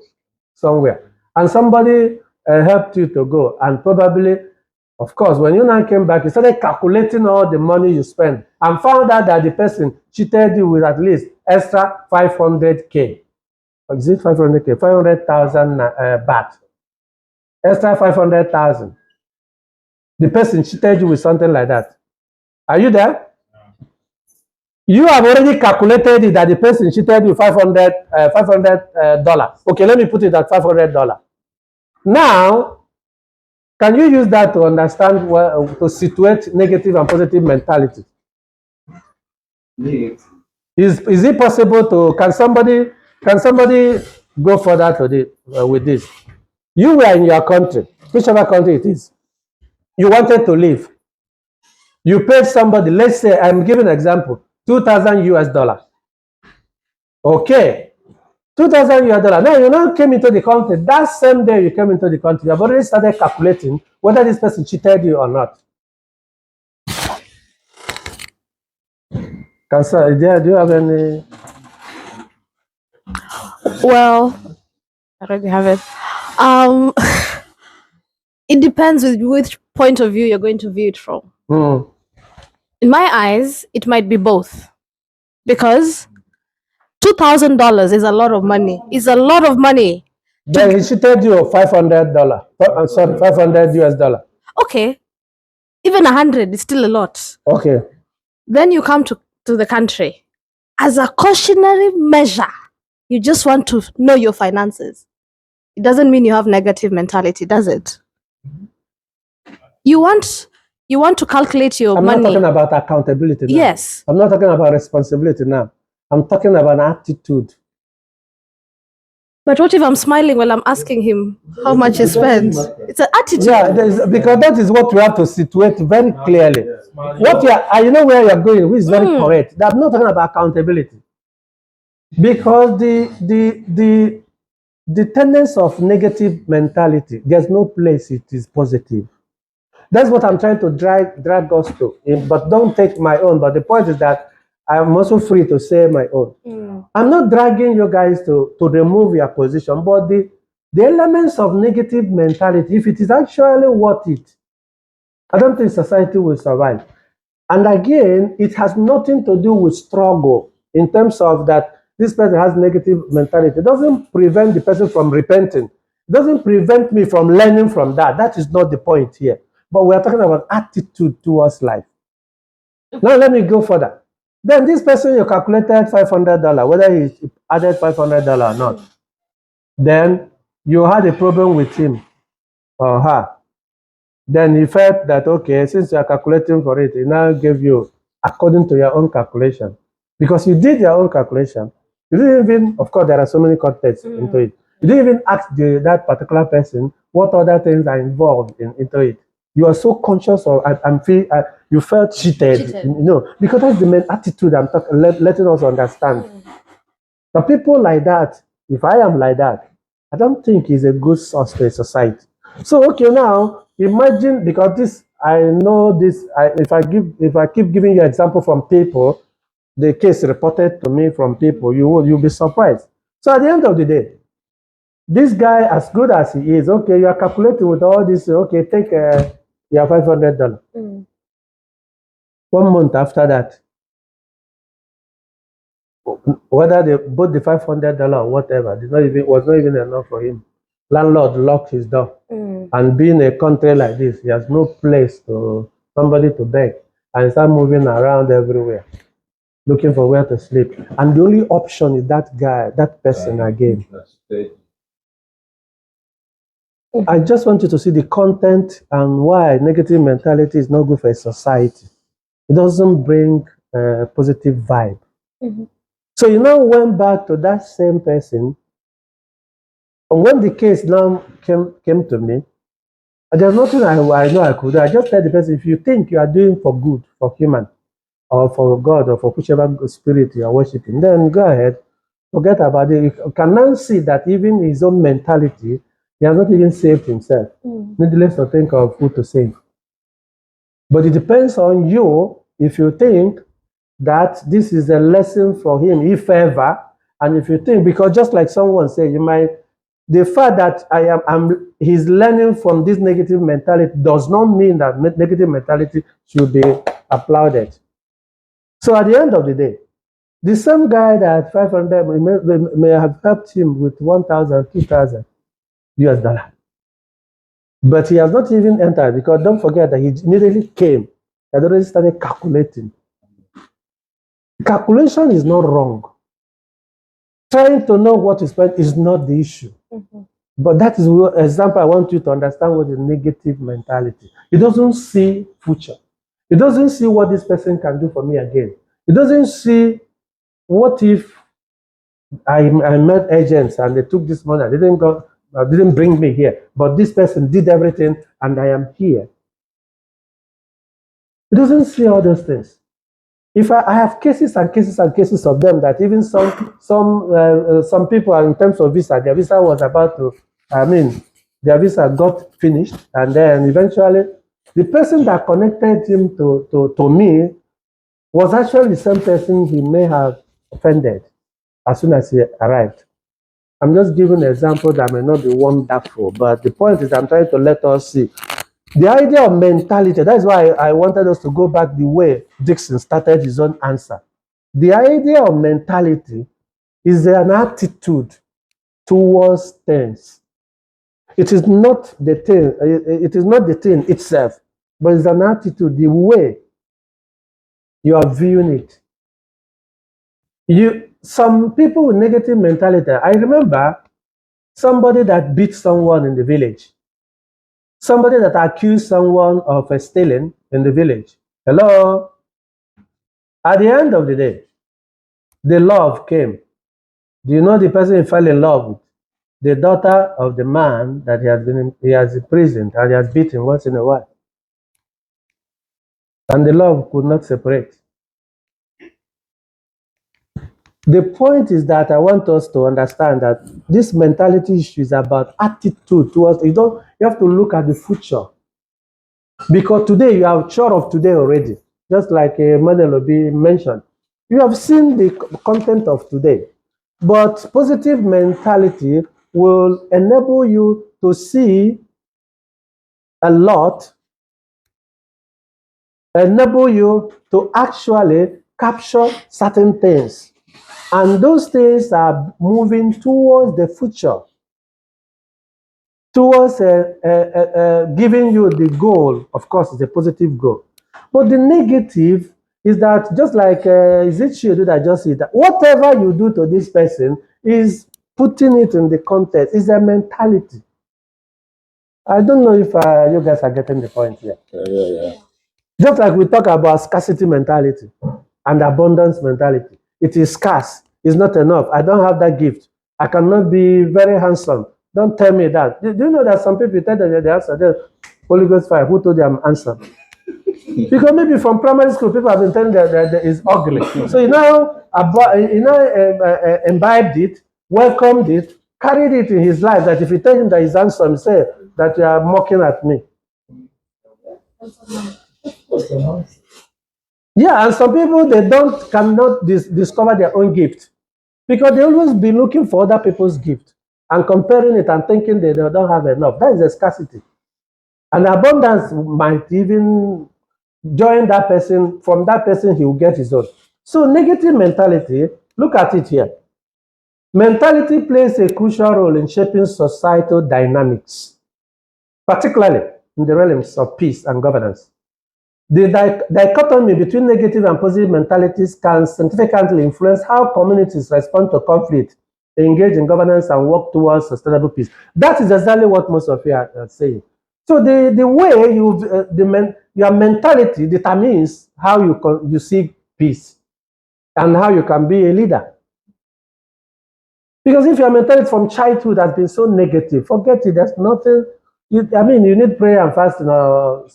A: somewhere, and somebody helped you to go, and probably, of course, when you now came back, you started calculating all the money you spent, and found out that the person cheated you with at least extra 500K. Is it 500K? 500,000 baht. Extra 500,000. The person cheated you with something like that. Are you there? You have already calculated it that the person cheated you $500. Okay, let me put it at $500. Now, can you use that to understand to situate negative and positive mentality? Yes. Is it possible to? Can somebody go further with this? You were in your country, whichever country it is. You wanted to leave. You paid somebody, let's say, I'm giving an example, $2,000. Okay, $2,000. Now you now came into the country. That same day you came into the country, you have already started calculating whether this person cheated you or not. Do you have any?
F: Well, I already have it. It depends with which point of view you're going to view it from. In my eyes, it might be both, because $2,000 is a lot of money. It's a lot of money.
A: Then he cheated you $500. Sorry, $500.
F: Okay, even 100 is still a lot.
A: Okay.
F: Then you come to the country as a cautionary measure. You just want to know your finances. It doesn't mean you have negative mentality, does it? You want to calculate your money.
A: I'm not talking about accountability now.
F: Yes.
A: I'm not talking about responsibility now. I'm talking about an attitude.
F: But what if I'm smiling while I'm asking him how much he spends? It's an attitude.
A: Yeah, because that is what we have to situate very clearly. What you are, you know where you're going, which is very correct. I'm not talking about accountability. Because the tendency of negative mentality, there's no place it is positive. That's what I'm trying to drag us to. But don't take my own. But the point is that I'm also free to say my own. I'm not dragging you guys to remove your position, but the elements of negative mentality, if it is actually worth it, I don't think society will survive. And again, it has nothing to do with struggle in terms of that this person has negative mentality. It doesn't prevent the person from repenting. It doesn't prevent me from learning from that. That is not the point here. But we're talking about attitude towards life. Now let me go further. Then this person, you calculated $500, whether he added $500 or not. Then you had a problem with him or her. Then he felt that, okay, since you are calculating for it, he now gave you according to your own calculation. Because you did your own calculation. You didn't even, of course, there are so many contexts into it. You didn't even ask that particular person what other things are involved into it. You are so conscious of and feel you felt cheated. You know, because that's the main attitude I'm letting us understand. The people like that, if I am like that, I don't think it's a good source to a society. So okay, now imagine, because this I know this. If I keep giving you example from people, the case reported to me from people, you'll be surprised. So at the end of the day, this guy, as good as he is, okay, you are calculating with all this. Okay, take your $500. 1 month after that, whether both the $500 or whatever, was not even enough for him. Landlord locked his door. And being a country like this, he has no place to somebody to beg, and start moving around everywhere, looking for where to sleep. And the only option is that guy, that person again. I just want you to see the content and why negative mentality is not good for a society. It doesn't bring a positive vibe. So you now went back to that same person, and when the case now came to me, there's nothing I know I could do. I just tell the person, if you think you are doing for good, for human, or for God, or for whichever spirit you are worshiping, then go ahead, forget about it. You can now see that even his own mentality, he has not even saved himself. Needless to think of who to save. But it depends on you if you think that this is a lesson for him, if ever, and if you think, because just like someone said, the fact that he's learning from this negative mentality does not mean that negative mentality should be applauded. So at the end of the day, the same guy that 500 may have helped him with 1,000, 2,000 US dollar. But he has not even entered, because don't forget that he immediately came. He had already started calculating. Calculation is not wrong. Trying to know what is spent is not the issue. But that is the example I want you to understand what is negative mentality. It doesn't see future. It doesn't see what this person can do for me again. It doesn't see what if I met agents and they took this money, didn't bring me here, but this person did everything and I am here. It doesn't see all those things. If I have cases and cases and cases of them, that even some people are in terms of visa, their visa was about to, their visa got finished, and then eventually the person that connected him to me was actually the same person he may have offended as soon as he arrived. I'm just giving an example that may not be wonderful, but the point is I'm trying to let us see the idea of mentality. That's why I wanted us to go back the way Dixon started his own answer. The idea of mentality is an attitude towards things. It is not the thing. It is not the thing itself, but it's an attitude, the way you are viewing it. Some people with negative mentality. I remember somebody that beat someone in the village. Somebody that accused someone of stealing in the village. Hello? At the end of the day, the love came. Do you know the person he fell in love with? the daughter of the man that he has imprisoned and he has beaten once in a while. And the love could not separate. The point is that I want us to understand that this mentality issue is about attitude towards you have to look at the future. Because today you are sure of today already, just like Manelobi mentioned. You have seen the content of today. But positive mentality will enable you to see a lot, enable you to actually capture certain things. And those things are moving towards the future, towards giving you the goal. Of course, it's a positive goal. But the negative is that, just like is it true that I just see that whatever you do to this person is putting it in the context, is a mentality. I don't know if you guys are getting the point here. Just like we talk about scarcity mentality and abundance mentality. It is scarce. It's not enough. I don't have that gift. I cannot be very handsome. Don't tell me that. Do you know that some people tell them the answer? The Holy Ghost fire. Who told them answer? Because maybe from primary school, people have been telling that it's ugly. So imbibed it, welcomed it, carried it in his life. That if you tell him that he's handsome, say that you are mocking at me. Yeah, and some people cannot discover their own gift because they always be looking for other people's gift and comparing it and thinking they don't have enough. That is a scarcity. And abundance might even join that person. From that person, he will get his own. So negative mentality, look at it here. Mentality plays a crucial role in shaping societal dynamics, particularly in the realms of peace and governance. The dichotomy between negative and positive mentalities can significantly influence how communities respond to conflict, engage in governance, and work towards sustainable peace. That is exactly what most of you are saying. So the way your mentality determines how you see peace and how you can be a leader. Because if your mentality from childhood has been so negative, forget it. There's nothing. You need prayer and fasting or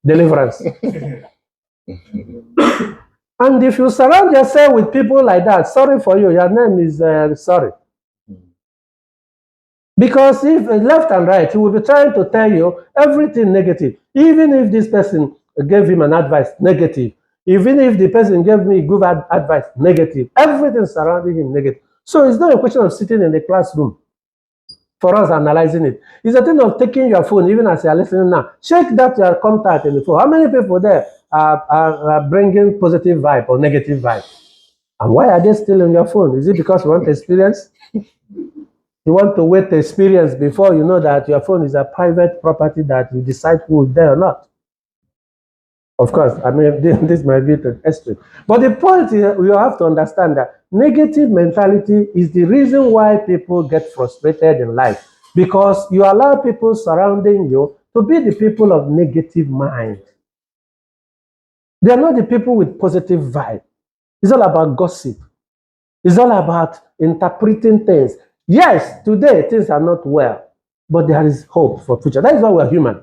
A: deliverance. And if you surround yourself with people like that, sorry for you. Your name is sorry. Because if left and right, he will be trying to tell you everything negative. Even if this person gave him an advice, negative. Even if the person gave me good advice, negative. Everything surrounding him, negative. So it's not a question of sitting in the classroom for us analyzing it. It's a thing of taking your phone, even as you are listening now. Check that your contact in the phone. How many people there are bringing positive vibe or negative vibe? And why are they still on your phone? Is it because you want experience? You want to wait to experience before you know that your phone is a private property that you decide who is there or not. Of course, this might be the extreme. But the point is, you have to understand that negative mentality is the reason why people get frustrated in life. Because you allow people surrounding you to be the people of negative mind. They are not the people with positive vibe. It's all about gossip. It's all about interpreting things. Yes, today things are not well, but there is hope for future. That is why we're human.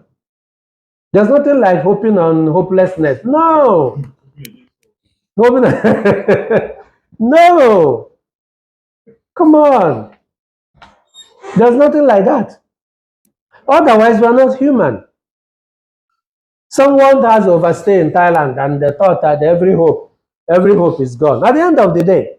A: There's nothing like hoping on hopelessness. No. No. Come on. There's nothing like that. Otherwise, we're not human. Someone has overstayed in Thailand and they thought that every hope is gone. At the end of the day,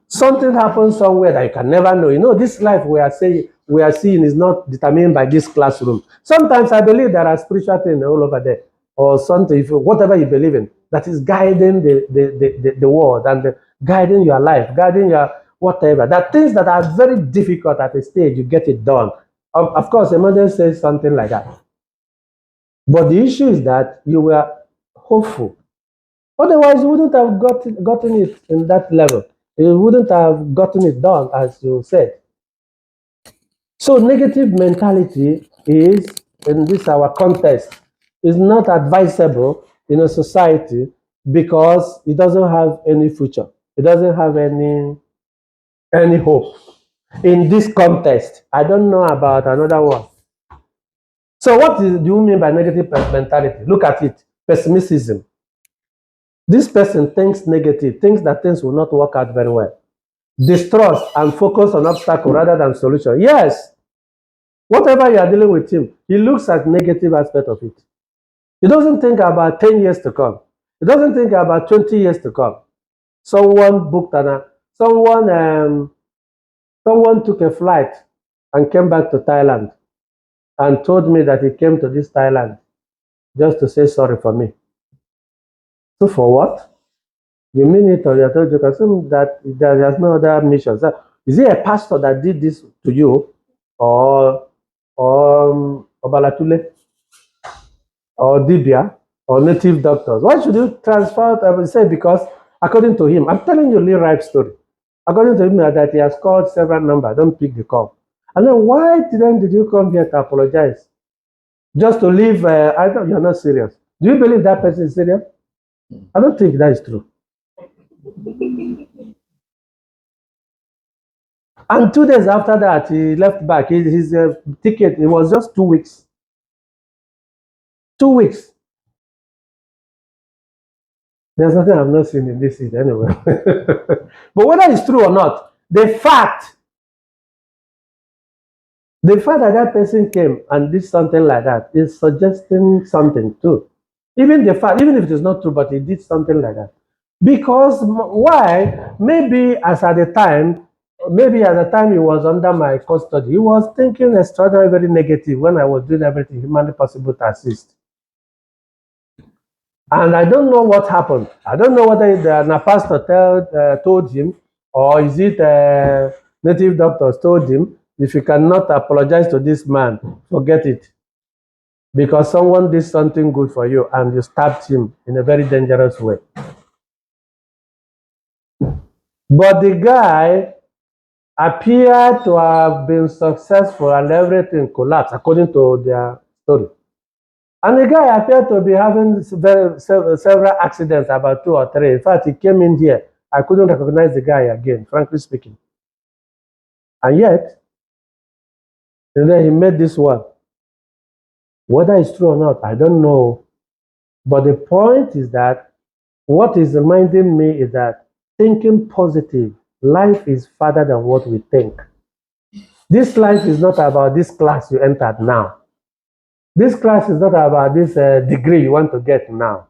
A: something happens somewhere that you can never know. You know, this life we are seeing is not determined by this classroom. Sometimes I believe there are spiritual things all over there, or something, whatever you believe in, that is guiding the world and guiding your life, guiding your whatever. That things that are very difficult at a stage, you get it done. Of course, Emmanuel says something like that. But the issue is that you were hopeful. Otherwise, you wouldn't have gotten it in that level. You wouldn't have gotten it done, as you said. So negative mentality is, in this our context, is not advisable in a society because it doesn't have any future. It doesn't have any hope. in this context. I don't know about another one. So what do you mean by negative mentality? Look at it. Pessimism. This person thinks negative, thinks that things will not work out very well. Distrust and focus on obstacle rather than solution. Yes. Whatever you are dealing with him, he looks at negative aspect of it. He doesn't think about 10 years to come. He doesn't think about 20 years to come. Someone booked someone took a flight and came back to Thailand and told me that he came to this Thailand just to say sorry for me. So for what? You mean it, or you told you assume that there's no other mission? So is it a pastor that did this to you, or Obalatule, or Dibia, or native doctors? Why should you transfer? I would say because according to him, I'm telling you a real life story. According to him, that he has called several numbers, don't pick the call. And then why did you come here to apologize? Just to leave? I thought you're not serious. Do you believe that person is serious? I don't think that is true. And 2 days after that, he left back. His ticket, it was just 2 weeks. 2 weeks. There's nothing I've not seen in this city anyway. But whether it's true or not, the fact that that person came and did something like that is suggesting something too. Even if it is not true, but he did something like that. Because why? Maybe at the time he was under my custody, he was thinking extraordinarily very negative when I was doing everything humanly possible to assist. And I don't know what happened. I don't know whether the pastor told him, or is it native doctors told him, if you cannot apologize to this man, forget it. Because someone did something good for you and you stabbed him in a very dangerous way. But the guy appeared to have been successful and everything collapsed according to their story. And the guy appeared to be having several accidents, about 2 or 3. In fact, he came in here. I couldn't recognize the guy again, frankly speaking. And yet, and then he made this one. Whether it's true or not, I don't know. But the point is that what is reminding me is that thinking positive, life is farther than what we think. This life is not about this class you entered now. This class is not about this degree you want to get now.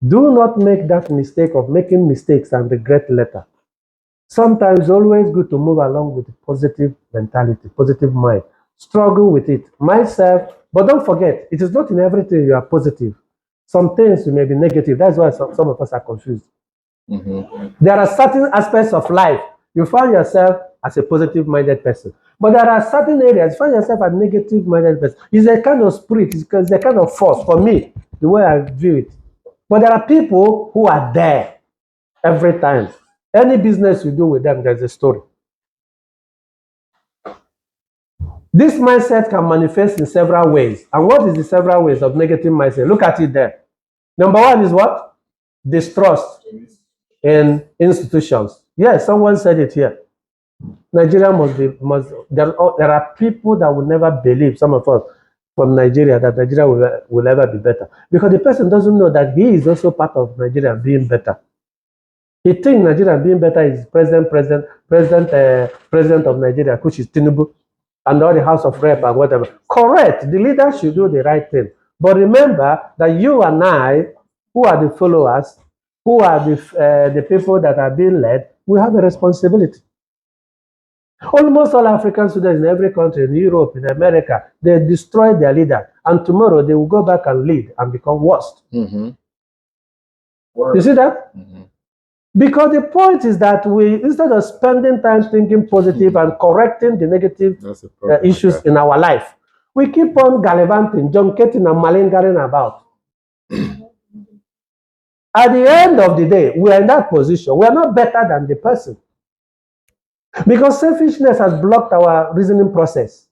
A: Do not make that mistake of making mistakes and regret later. Sometimes it's always good to move along with a positive mentality, positive mind. Struggle with it. Myself, but don't forget, it is not in everything you are positive. Some things you may be negative. That's why some of us are confused. There are certain aspects of life you find yourself as a positive-minded person. But there are certain areas you find yourself a negative-minded person. It's a kind of spirit, it's a kind of force for me, the way I view it. But there are people who are there every time. Any business you do with them, there's a story. This mindset can manifest in several ways. And what is the several ways of negative mindset? Look at it there. Number one is what? Distrust in institutions. Yes, someone said it here. Nigeria there are people that will never believe, some of us from Nigeria, that Nigeria will ever be better. Because the person doesn't know that he is also part of Nigeria being better. He thinks Nigeria being better is president of Nigeria, which is Tinubu, and all the House of Rep and whatever. Correct. The leader should do the right thing. But remember that you and I, who are the followers, who are the people that are being led, we have a responsibility. Almost all African students in every country, in Europe, in America, they destroy their leader. And tomorrow they will go back and lead and become worst. You see that? Because the point is that we, instead of spending time thinking positive and correcting the negative issues in our life, we keep on gallivanting, junketing, and malingering about. At the end of the day, we are in that position. We are not better than the person. Because selfishness has blocked our reasoning process.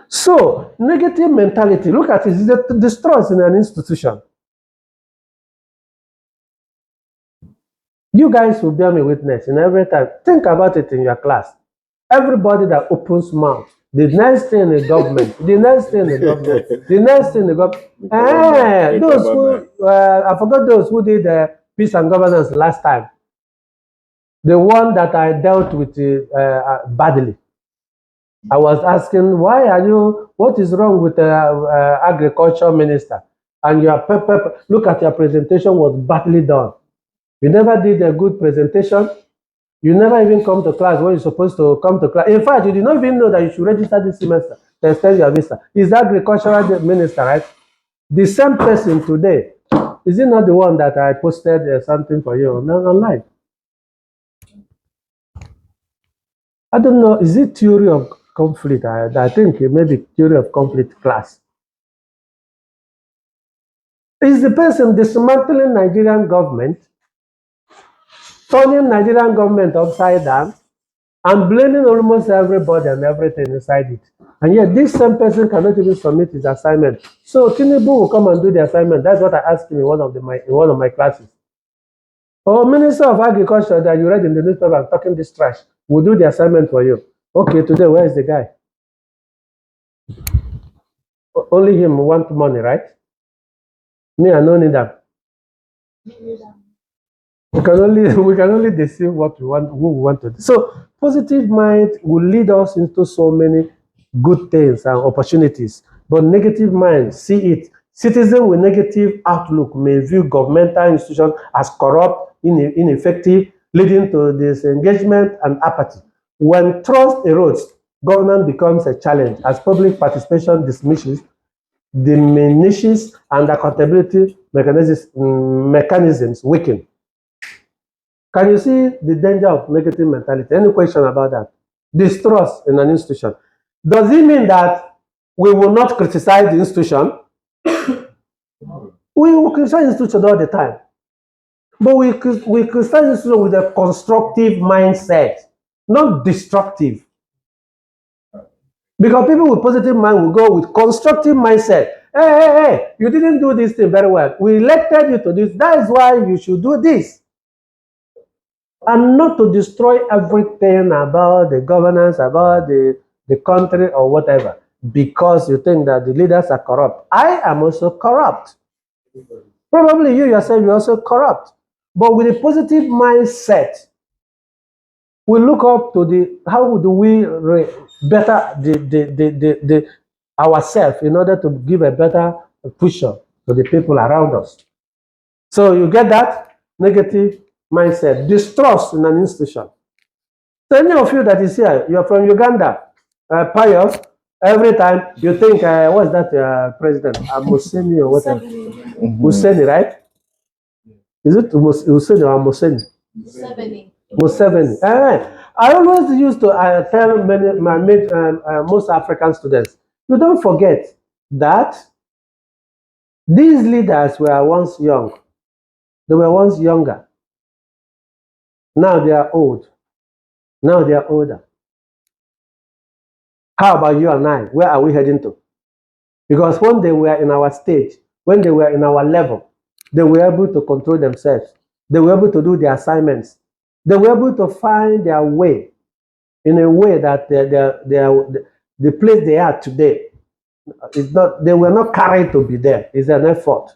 A: So, negative mentality, look at it, it destroys in an institution. You guys will bear me witness in every time. Think about it in your class. Everybody that opens mouth, the next thing in the government, the next thing in the government, the next thing in the government. Those who, I forgot those who did peace and governance last time. The one that I dealt with badly. I was asking, why are you, what is wrong with the agriculture minister? And your look at your presentation was badly done. You never did a good presentation. You never even come to class when you're supposed to come to class. In fact, you did not even know that you should register this semester to extend your visa. Is the agricultural minister, right? The same person today, is it not the one that I posted something for you online? I don't know, is it theory of conflict? I think it may be theory of conflict class. Is the person dismantling Nigerian government, turning Nigerian government upside down, and blaming almost everybody and everything inside it. And yet this same person cannot even submit his assignment. So Tinubu will come and do the assignment. That's what I asked him in one of my classes. Or Minister of Agriculture that you read in the newspaper and talking this trash will do the assignment for you. Okay, today where is the guy? Only him want money, right? Me, I don't need that. We can only deceive what we want, who we want to do. So positive mind will lead us into so many good things and opportunities. But negative mind, see it. Citizens with negative outlook may view governmental institutions as corrupt, ineffective, leading to disengagement and apathy. When trust erodes, government becomes a challenge as public participation diminishes and accountability mechanisms weaken. Can you see the danger of negative mentality? Any question about that? Distrust in an institution. Does it mean that we will not criticize the institution? We will criticize the institution all the time. But we criticize the institution with a constructive mindset, not destructive. Because people with positive mind will go with constructive mindset. Hey, you didn't do this thing very well. We elected you to do this. That is why you should do this. And not to destroy everything about the governance, about the country or whatever, because you think that the leaders are corrupt. I am also corrupt. Probably you yourself, you're also corrupt. But with a positive mindset, we look up to how do we better ourselves in order to give a better push to the people around us. So you get that negative mindset, distrust in an institution. So any of you that is here, you're from Uganda, pious, every time you think, what's that president? Museni or whatever? Museni, right? Is it Museni or Museni? Museveni. I always used to tell most African students, you don't forget that these leaders were once young. They were once younger. Now they are old. Now they are older. How about you and I? Where are we heading to? Because when they were in our stage, when they were in our level, they were able to control themselves. They were able to do their assignments. They were able to find their way in a way that the place they are today is not, they were not carried to be there. It's an effort.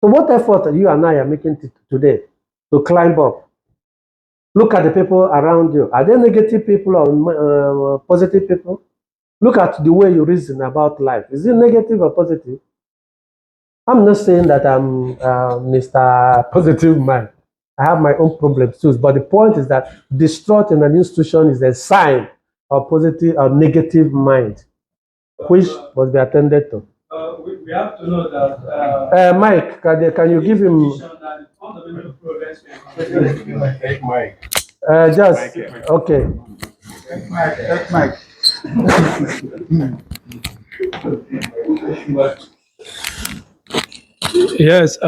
A: So what effort you and I are making today to climb up? Look at the people around you. Are they negative people or positive people? Look at the way you reason about life. Is it negative or positive? I'm not saying that I'm Mr. Positive Mind. I have my own problems too. But the point is that distrust in an institution is a sign of positive or negative mind, which must be attended to.
B: We have to know that.
A: Mike, can you give him?
E: Mike.
A: Just okay.
J: Mike.
B: Yes.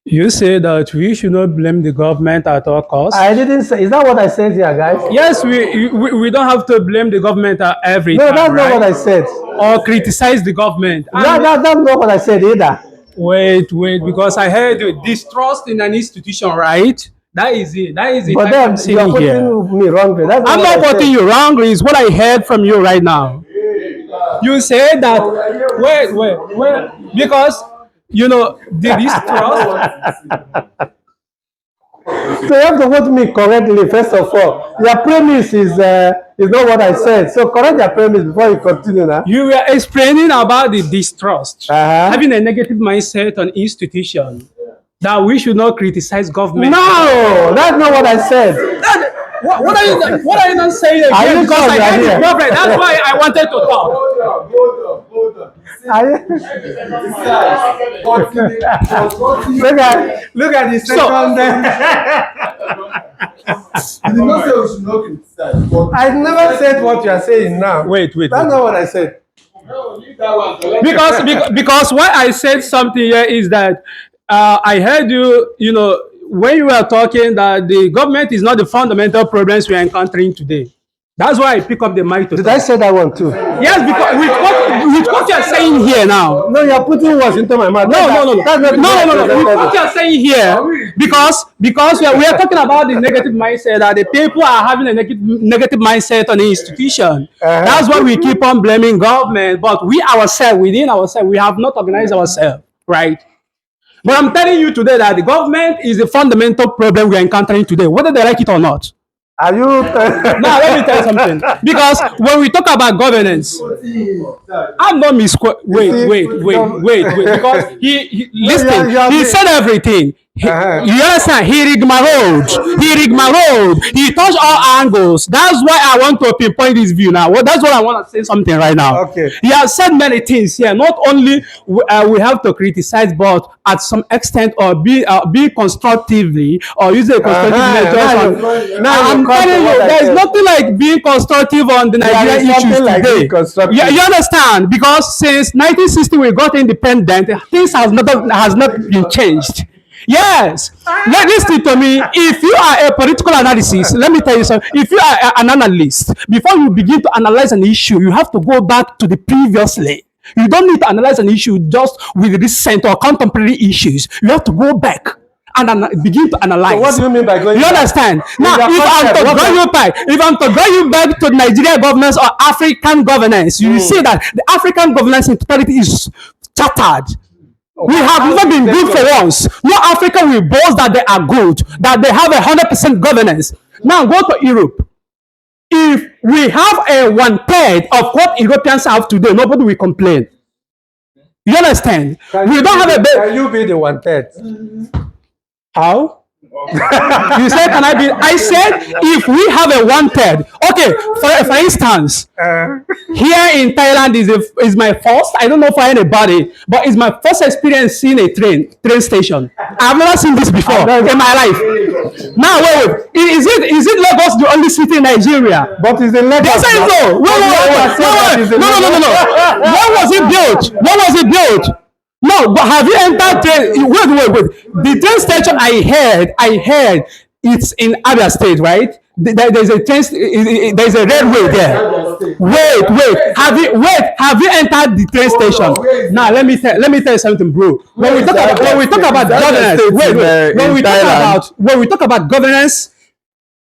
B: You say that we should not blame the government at all costs.
A: I didn't say. Is that what I said here, guys?
B: Yes, we don't have to blame the government at every time.
A: No, that's
B: right?
A: not what I said.
B: Or criticize the government.
A: That's not what I said either.
B: Wait, because I heard distrust in an institution, right? That is it. That is it.
A: But
B: I'm
A: then
B: saying
A: you're
B: here.
A: putting me wrongly. That's
B: I'm
A: what
B: not
A: I said.
B: quoting you wrongly. It's what I heard from you right now. You said that. Wait. Because you know the distrust.
A: So you have to quote me correctly, first of all. Your premise is not what I said. So correct your premise before you continue now.
B: You were explaining about the distrust,
A: Uh-huh.
B: having a negative mindset on institution, that we should not criticize government.
A: No, that's not what I said.
B: What are you not saying
A: Are
B: again?
A: you
B: Because
A: sure
B: I
A: you are
B: had the
A: here?
B: problem. That's why I wanted to talk.
A: Look at the second. I never said what you are saying now.
B: Wait.
A: That's not what I said.
B: Because why I said something here is that I heard you know, when you were talking that the government is not the fundamental problems we are encountering today. That's why I pick up the mic to
A: Did
B: talk.
A: I say that one too?
B: Yes, because with what you are saying here now.
A: No, you are putting words into my mouth.
B: No.
A: That's not
B: With what you are saying here, because we are talking about the negative mindset that the people are having a negative mindset on the institution. That's why we keep on blaming government, but we ourselves, within ourselves, we have not organized ourselves, right? But I'm telling you today that the government is the fundamental problem we are encountering today, whether they like it or not.
A: Are you?
B: Now let me tell you something. Because when we talk about governance, I'm not wait. Because he listen. He said everything. You understand? He rigmaroled. He touched all angles. That's why I want to pinpoint this view now. Well, that's what I want to say something right now.
A: Okay.
B: He has said many things here. Not only we have to criticize, but at some extent, or be constructively, or use a constructive method. I'm telling you, there is nothing like being constructive on the Nigerian issues today. You understand? Because since 1960 we got independent, things has not been changed. Yes. Listen to me. If you are a political analysis, let me tell you something. If you are an analyst, before you begin to analyze an issue, you have to go back to the previously. You don't need to analyze an issue just with recent or contemporary issues. You have to go back and begin to analyze.
A: So what do you mean by going
B: You
A: back?
B: understand? Now, if I'm to draw you back to Nigerian governance or African governance, you will see that the African governance in totality is shattered. We have never been good for once. No African will boast that they are good, that they have 100% governance. Now go to Europe. If we have a 1/3 of what Europeans have today, nobody will complain. You understand? We don't have a
A: Can you be the 1/3?
B: How? You said, can I be? I said, if we have a 1/3. Okay, for instance, here in Thailand is my first. I don't know for anybody, but it's my first experience seeing a train station. I've never seen this before in my life. Now, wait. Is it Lagos the only city in Nigeria?
A: But it's in Lagos.
B: They say so. Wait. No. When was it built? No, but have you entered train? Wait. The train station I heard it's in Abia State, right? There's a train, there's a railway there. Wait. Have you entered the train station? Now let me tell you something, bro. When we talk about governance, when we talk about governance,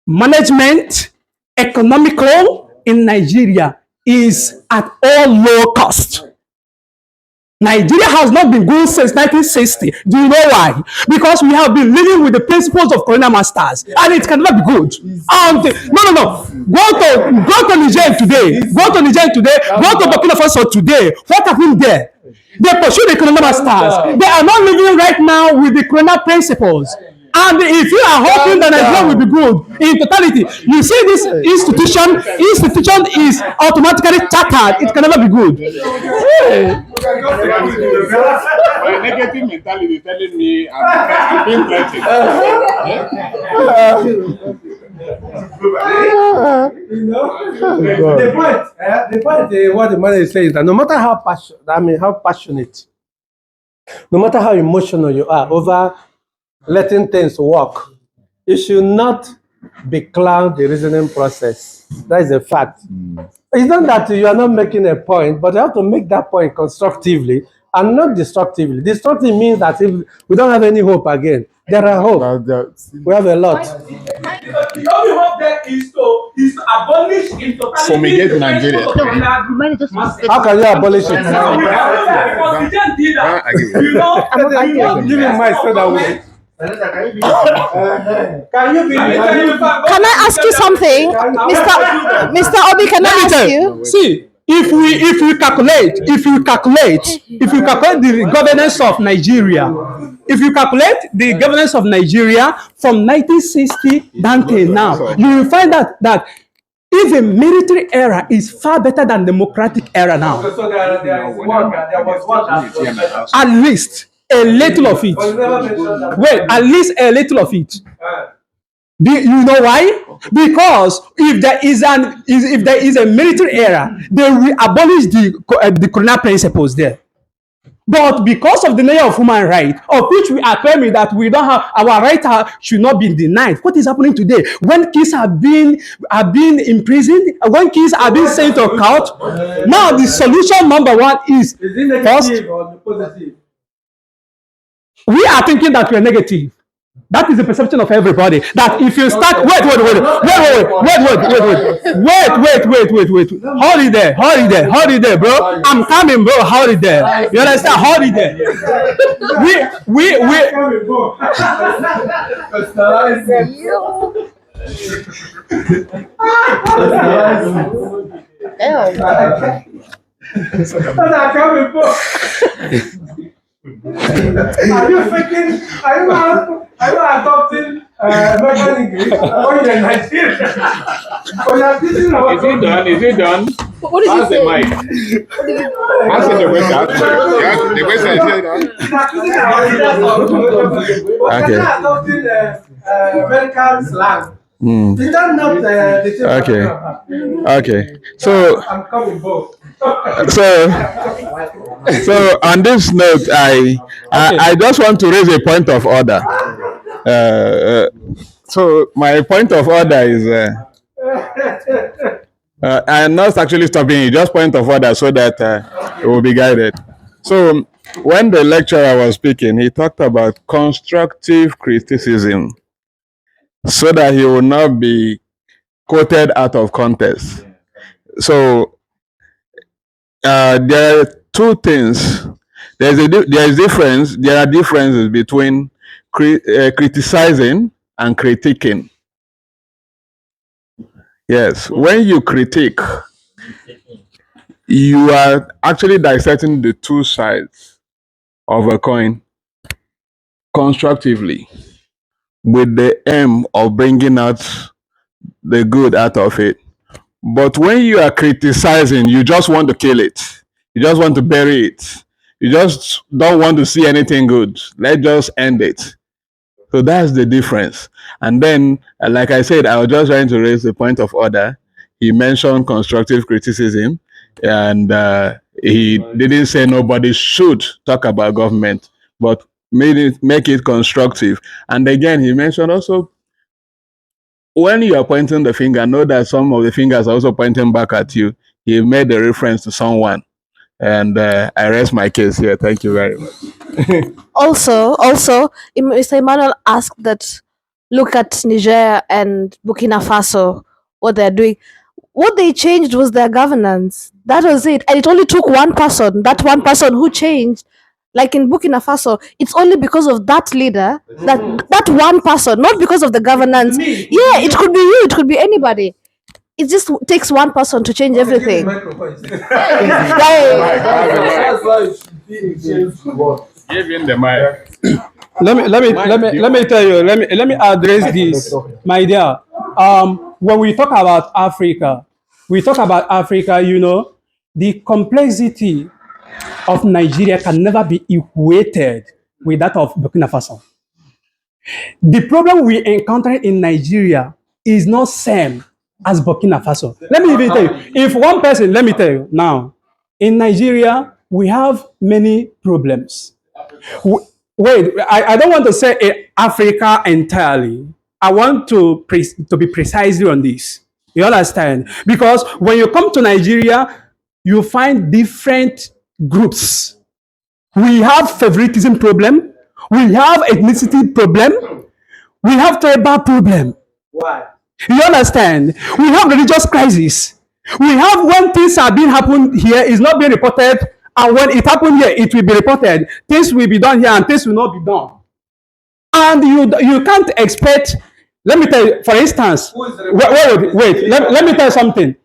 B: management, economical in Nigeria is at all low cost. Nigeria has not been good since 1960. Do you know why? Because we have been living with the principles of colonial masters, and it cannot be good. No. Go to Niger today. Go to Burkina Faso today. What happened there? They pursue the colonial masters. They are not living right now with the colonial principles. And if you are hoping that Nigeria will be good in totality, you see this institution is automatically chartered. It can never be good.
K: My negative mentality telling me I'm being threatened.
A: The point, what the man is saying is that no matter how passionate, no matter how emotional you are over letting things work, you should not becloud the reasoning process. That is a fact. It's not that you are not making a point, but you have to make that point constructively and not destructively. Destructive means that if we don't have any hope again, there are hope. We have a lot.
B: The only hope there is to abolish in totality.
E: Fumigate Nigeria.
A: How can you abolish it?
B: No, we cannot, because we just did that. You know,
A: Give me my so that we. Can you believe?
F: Can I ask you something, Mr. Obi? Can I ask you?
B: See, if you calculate the governance of Nigeria, from 1960 down till now, you will find that even military era is far better than democratic era now.
A: So there was what?
B: At least a little of it. Wait, at least a little of it. Do you know why? Because if there is a military era, they will abolish the colonial principles there. But because of the nature of human rights, of which we are claiming that we don't have our rights should not be denied. What is happening today? When kids are being imprisoned, when kids are being sent to court, now the solution number one is first, we are thinking that we are negative. That is the perception of everybody. That if you start, wait. Hold it there, bro. I'm coming, bro. Hold it there. You understand? Hold it there.
A: Are you adopting American English or you're Nigerian?
E: Is it done?
F: What did you
E: Pass the
F: say?
E: mic. Answer the question. The question is
A: Okay. Adopting American slang. Is that not the same?
E: Okay. So
A: I'm coming both.
E: So on this note, I just want to raise a point of order. So my point of order is I'm not actually stopping you, just point of order so that it will be guided. So when the lecturer was speaking, he talked about constructive criticism so that he will not be quoted out of context. So there are two things. There are differences between criticizing and critiquing. Yes, when you critique, you are actually dissecting the two sides of a coin constructively with the aim of bringing out the good out of it. But when you are criticizing, you just want to kill it. You just want to bury it. You just don't want to see anything good. Let's just end it. So that's the difference. And then, like I said, I was just trying to raise the point of order. He mentioned constructive criticism, and he didn't say nobody should talk about government, but make it constructive. And again, he mentioned also, when you are pointing the finger, know that some of the fingers are also pointing back at you. He made a reference to someone. And I rest my case here. Thank you very much.
F: Also, Mr. Emmanuel asked that look at Niger and Burkina Faso, what they're doing. What they changed was their governance. That was it. And it only took one person, that one person who changed. Like in Burkina Faso, it's only because of that leader, that one person, not because of the governance. Yeah, it could be you, it could be anybody. It just takes one person to change everything.
E: Give him the mic.
B: Let me tell you. Let me address this, my dear. When we talk about Africa, you know, the complexity of Nigeria can never be equated with that of Burkina Faso. The problem we encounter in Nigeria is not same as Burkina Faso. Let me even tell you. If one person, let me tell you now, in Nigeria, we have many problems. Wait, I don't want to say Africa entirely. I want to be precisely on this. You understand? Because when you come to Nigeria, you find different groups We have favoritism problem. We have ethnicity problem. We have tribal problem.
A: Why?
B: You understand? We have religious crisis. We have when things are being happen here, is not being reported, and when it happen here, it will be reported. Things will be done here, and things will not be done. And you can't expect. Let me tell you, for instance, wait. Let me tell you something.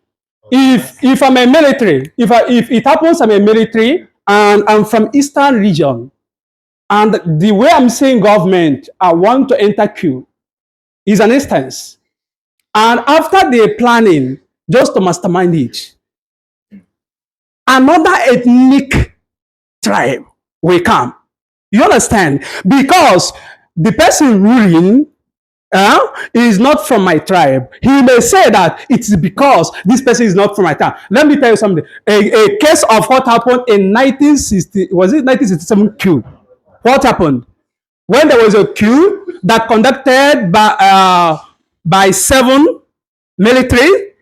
B: If I'm a military, if it happens, I'm a military, and I'm from Eastern region, and the way I'm saying government, I want to enter queue, is an instance. And after the planning, just to mastermind it, another ethnic tribe will come. You understand? Because the person ruling is not from my tribe. He may say that it's because this person is not from my tribe. Let me tell you something. A case of what happened in 1960, was it 1967 coup? What happened? When there was a coup that conducted by 7 military,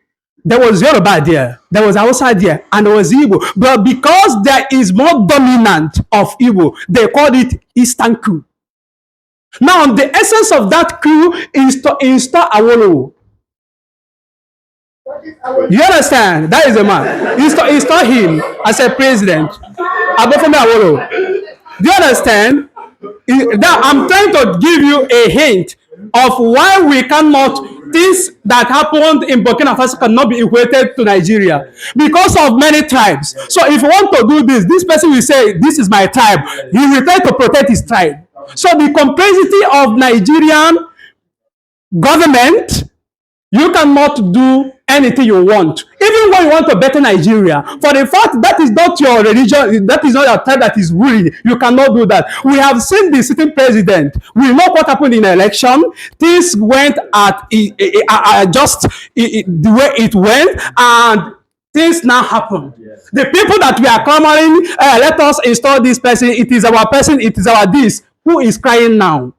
B: there was Yoruba there, there was Hausa there, and there was Igbo. But because there is more dominant of Igbo, they called it Eastern coup. Now, the essence of that coup is to install Awolowo. You understand? That is a man. Install him as a president. Abofemi Awolowo. Do you understand? Now, I'm trying to give you a hint of why we cannot, things that happened in Burkina Faso cannot be equated to Nigeria because of many tribes. So if you want to do this person will say, this is my tribe. He will try to protect his tribe. So the complexity of Nigerian government, you cannot do anything you want. Even when you want to better Nigeria, for the fact that is not your religion, that is not your tribe that is ruling, you cannot do that. We have seen the sitting president. We know what happened in the election. Things went just the way it went, and things now happen. The people that we are clamoring, let us install this person, it is our person, it is our this. Who is crying now?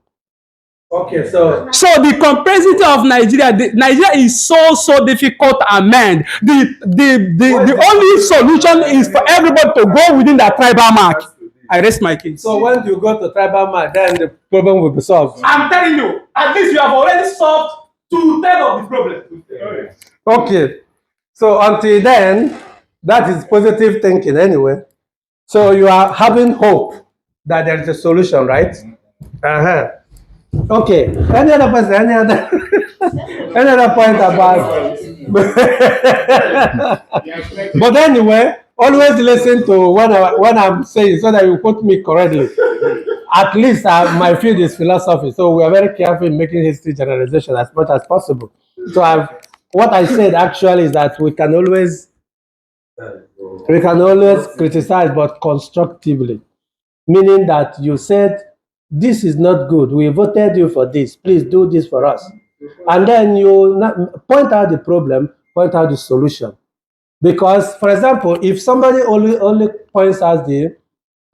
A: Okay, so
B: the complexity of Nigeria is so difficult to amend. The only solution is for everybody to go within that tribal mark. I rest my case.
A: so when you go to tribal mark, then the problem will be solved.
B: I'm telling you, at least you have already solved 2/3 of the problem.
A: Okay, so until then, that is positive thinking anyway. So you are having hope that there is a solution, right? Okay. Any other person? Any other? Any other point about? But anyway, always listen to what I'm saying so that you quote me correctly. At least my field is philosophy, so we are very careful in making history generalization as much as possible. So what I said actually is that we can always criticize, but constructively, meaning that you said this is not good. We voted you for this. Please do this for us. And then you point out the problem, point out the solution. Because, for example, if somebody only points out the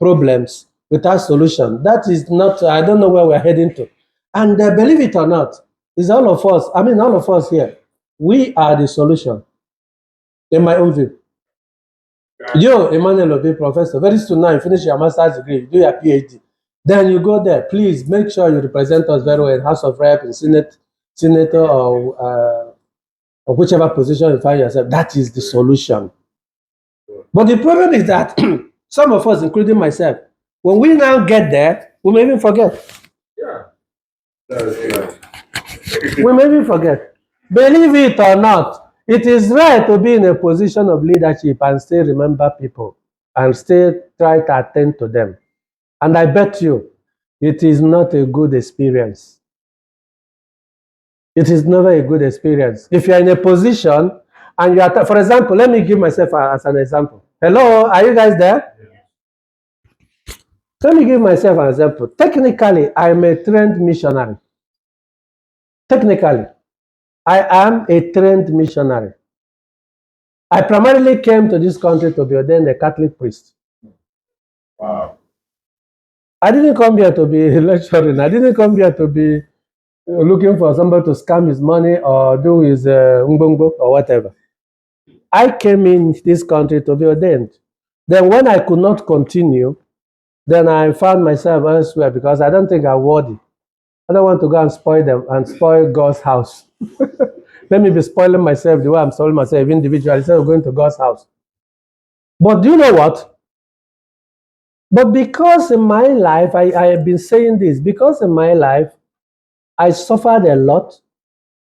A: problems without solution, that is not, I don't know where we're heading to. And believe it or not, it's all of us, all of us here, we are the solution, in my own view. You, Emmanuel Obi, professor, very soon now you finish your master's degree, do your PhD. Then you go there. Please make sure you represent us very well in House of Rep, in Senator, or whichever position you find yourself. That is the solution. But the problem is that some of us, including myself, when we now get there, we may even forget. We may even forget. Believe it or not, it is rare to be in a position of leadership and still remember people and still try to attend to them. And I bet you, it is not a good experience. It is never a good experience. If you are in a position and you are, for example, let me give myself as an example. Hello, are you guys there? Let me give myself an example. Technically, I am a trained missionary. Technically, I am a trained missionary. I primarily came to this country to be ordained a Catholic priest.
G: Wow.
A: I didn't come here to be lecturing. I didn't come here to be looking for somebody to scam his money or do his umbongo or whatever. I came in this country to be ordained. Then when I could not continue, then I found myself elsewhere because I don't think I'm worthy. I don't want to go and spoil them and spoil God's house. Let me be spoiling myself the way I'm spoiling myself individually instead of going to God's house. But do you know what? But because in my life, I have been saying this, because in my life, I suffered a lot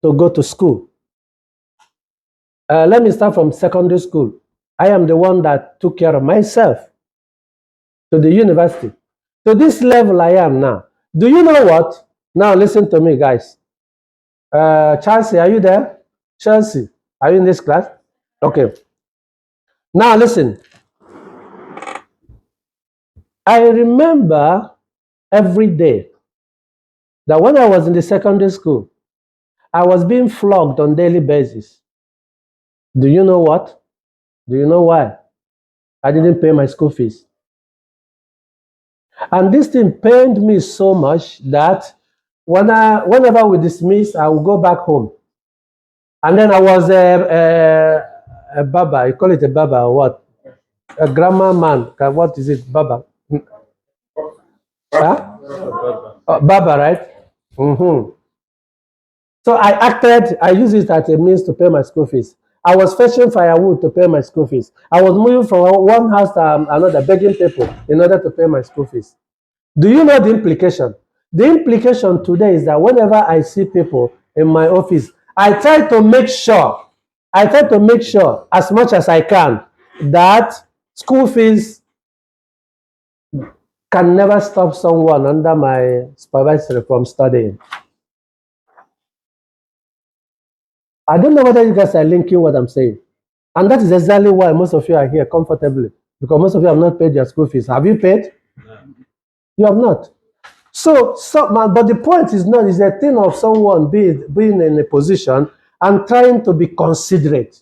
A: to go to school. Let me start from secondary school. I am the one that took care of myself to the university. To this level I am now. Do you know what? Now listen to me, guys. Chelsea, are you there? Chelsea, are you in this class? Okay. Now listen. I remember every day that when I was in the secondary school, I was being flogged on daily basis. Do you know what? Do you know why? I didn't pay my school fees. And this thing pained me so much that whenever we dismiss, I would go back home. And then I was a baba. You call it a baba or what? A grammar man. What is it? Baba. Huh? Baba, right? So I used it as a means to pay my school fees. I was fetching firewood to pay my school fees. I was moving from one house to another, begging people in order to pay my school fees. Do you know the implication? The implication today is that whenever I see people in my office, I try to make sure as much as I can that school fees can never stop someone under my supervisory from studying. I don't know whether you guys are linking what I'm saying. And that is exactly why most of you are here comfortably, because most of you have not paid your school fees. Have you paid? No. You have not. But the point is not, it's a thing of someone being in a position and trying to be considerate.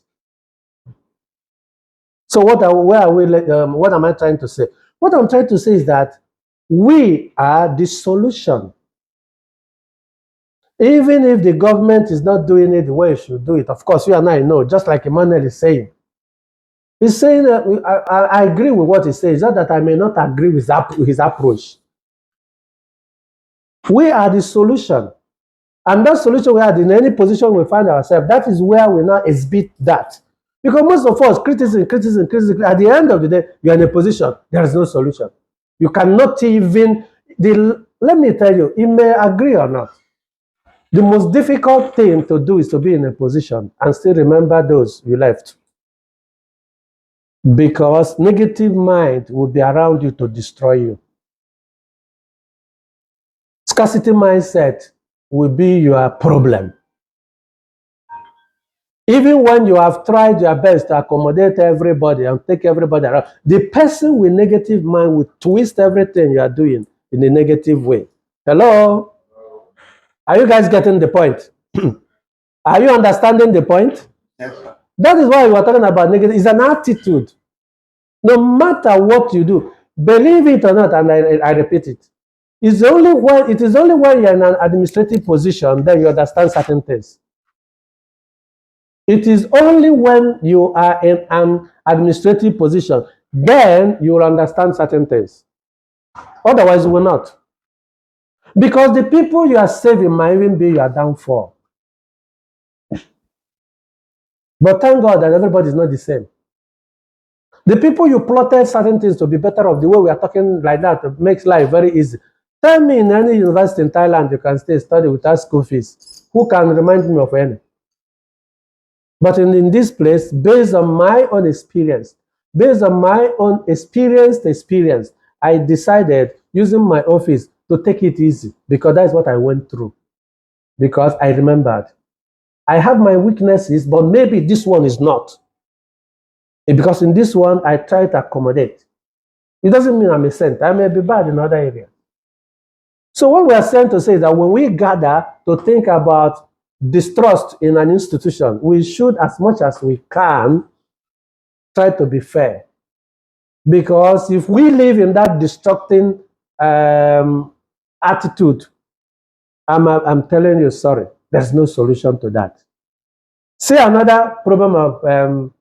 A: So what am I trying to say? What I'm trying to say is that we are the solution. Even if the government is not doing it the way it should do it, of course, you and I know, just like Emmanuel is saying. He's saying that I agree with what he says, not that I may not agree with his approach. We are the solution. And that solution we are in any position we find ourselves, that is where we now exhibit that. Because most of us, criticism, at the end of the day, you're in a position, there is no solution. You cannot even, let me tell you, you may agree or not. The most difficult thing to do is to be in a position and still remember those you left. Because negative mind will be around you to destroy you. Scarcity mindset will be your problem. Even when you have tried your best to accommodate everybody and take everybody around, the person with negative mind will twist everything you are doing in a negative way. Hello? Are you guys getting the point? Are you understanding the point? Yes. That is why we are talking about negative. It's an attitude. No matter what you do, believe it or not, and I repeat it, it is only when you're in an administrative position that you understand certain things. It is only when you are in an administrative position, then you will understand certain things. Otherwise, you will not. Because the people you are saving might even be your downfall. But thank God that everybody is not the same. The people you plotted certain things to be better off, the way we are talking like that, makes life very easy. Tell me in any university in Thailand you can stay study without school fees. Who can remind me of any? But in this place, based on my own experience, experience, I decided using my office to take it easy because that's what I went through. Because I remembered. I have my weaknesses, but maybe this one is not. Because in this one, I try to accommodate. It doesn't mean I'm a saint. I may be bad in other areas. So what we are saying to say is that when we gather to think about distrust in an institution, we should, as much as we can, try to be fair. Because if we live in that destructing attitude, I'm telling you, sorry, there's no solution to that. See another problem of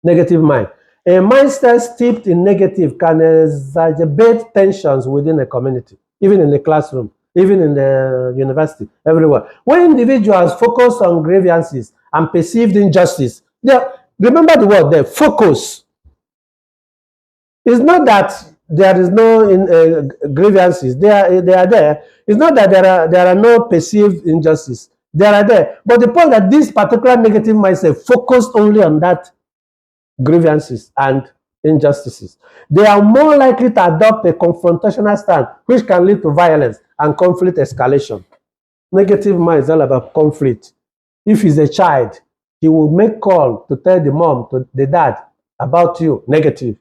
A: negative mind. A mindset steeped in negative can exacerbate tensions within a community, even in the classroom, even in the university, everywhere. When individuals focus on grievances and perceived injustice, remember the word there, focus. It's not that there is no grievances. They are there. It's not that there are no perceived injustice. They are there. But the point that this particular negative mindset focused only on that grievances and injustices, they are more likely to adopt a confrontational stand, which can lead to violence and conflict escalation. Negative mind is all about conflict. If he's a child, he will make call to tell the mom, to the dad about you, negative.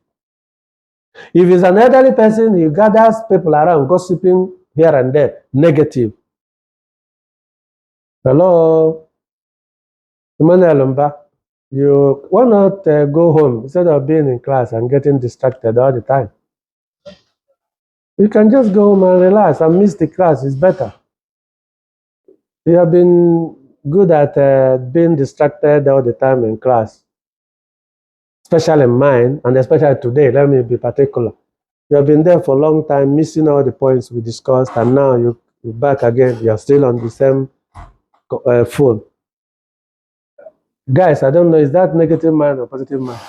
A: If he's an elderly person, he gathers people around gossiping here and there, negative. Hello, Emmanuel Mba, you why not go home instead of being in class and getting distracted all the time? You can just go home and relax and miss the class. It's better. You have been good at being distracted all the time in class, especially mine, and especially today. Let me be particular. You have been there for a long time, missing all the points we discussed, and now you're back again. You're still on the same phone. Guys, I don't know, is that negative mind or positive mind?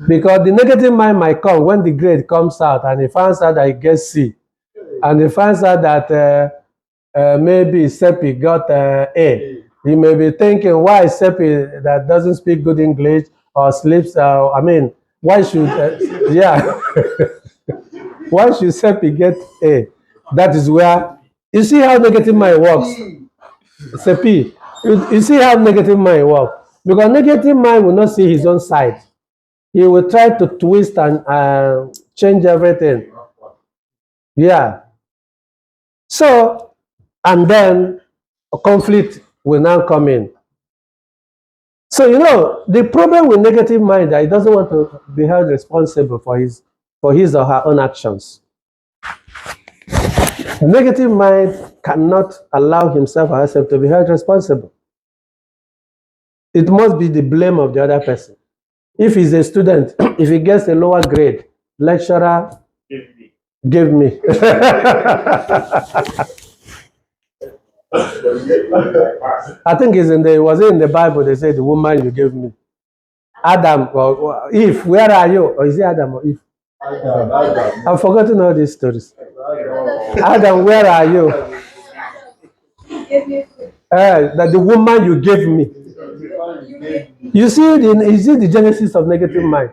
A: Because the negative mind might come when the grade comes out and he finds out that he gets C. And he finds out that maybe Seppi got A. He may be thinking, why is Seppi that doesn't speak good English or sleeps, why should, why should Seppi get A? That is where, you see how negative mind works? Seppi, you see how negative mind works? Because negative mind will not see his own side. He will try to twist and change everything. Yeah. So, and then a conflict will now come in. So, the problem with negative mind that he doesn't want to be held responsible for his or her own actions. A negative mind cannot allow himself or herself to be held responsible. It must be the blame of the other person. If he's a student, if he gets a lower grade, lecturer, give me. I think was it in the Bible? They said, the woman you gave me. Adam or Eve, where are you? Or is it Adam or Eve? I've forgotten all these stories. Adam, where are you? That the woman you gave me. You see, is it the genesis of negative mind?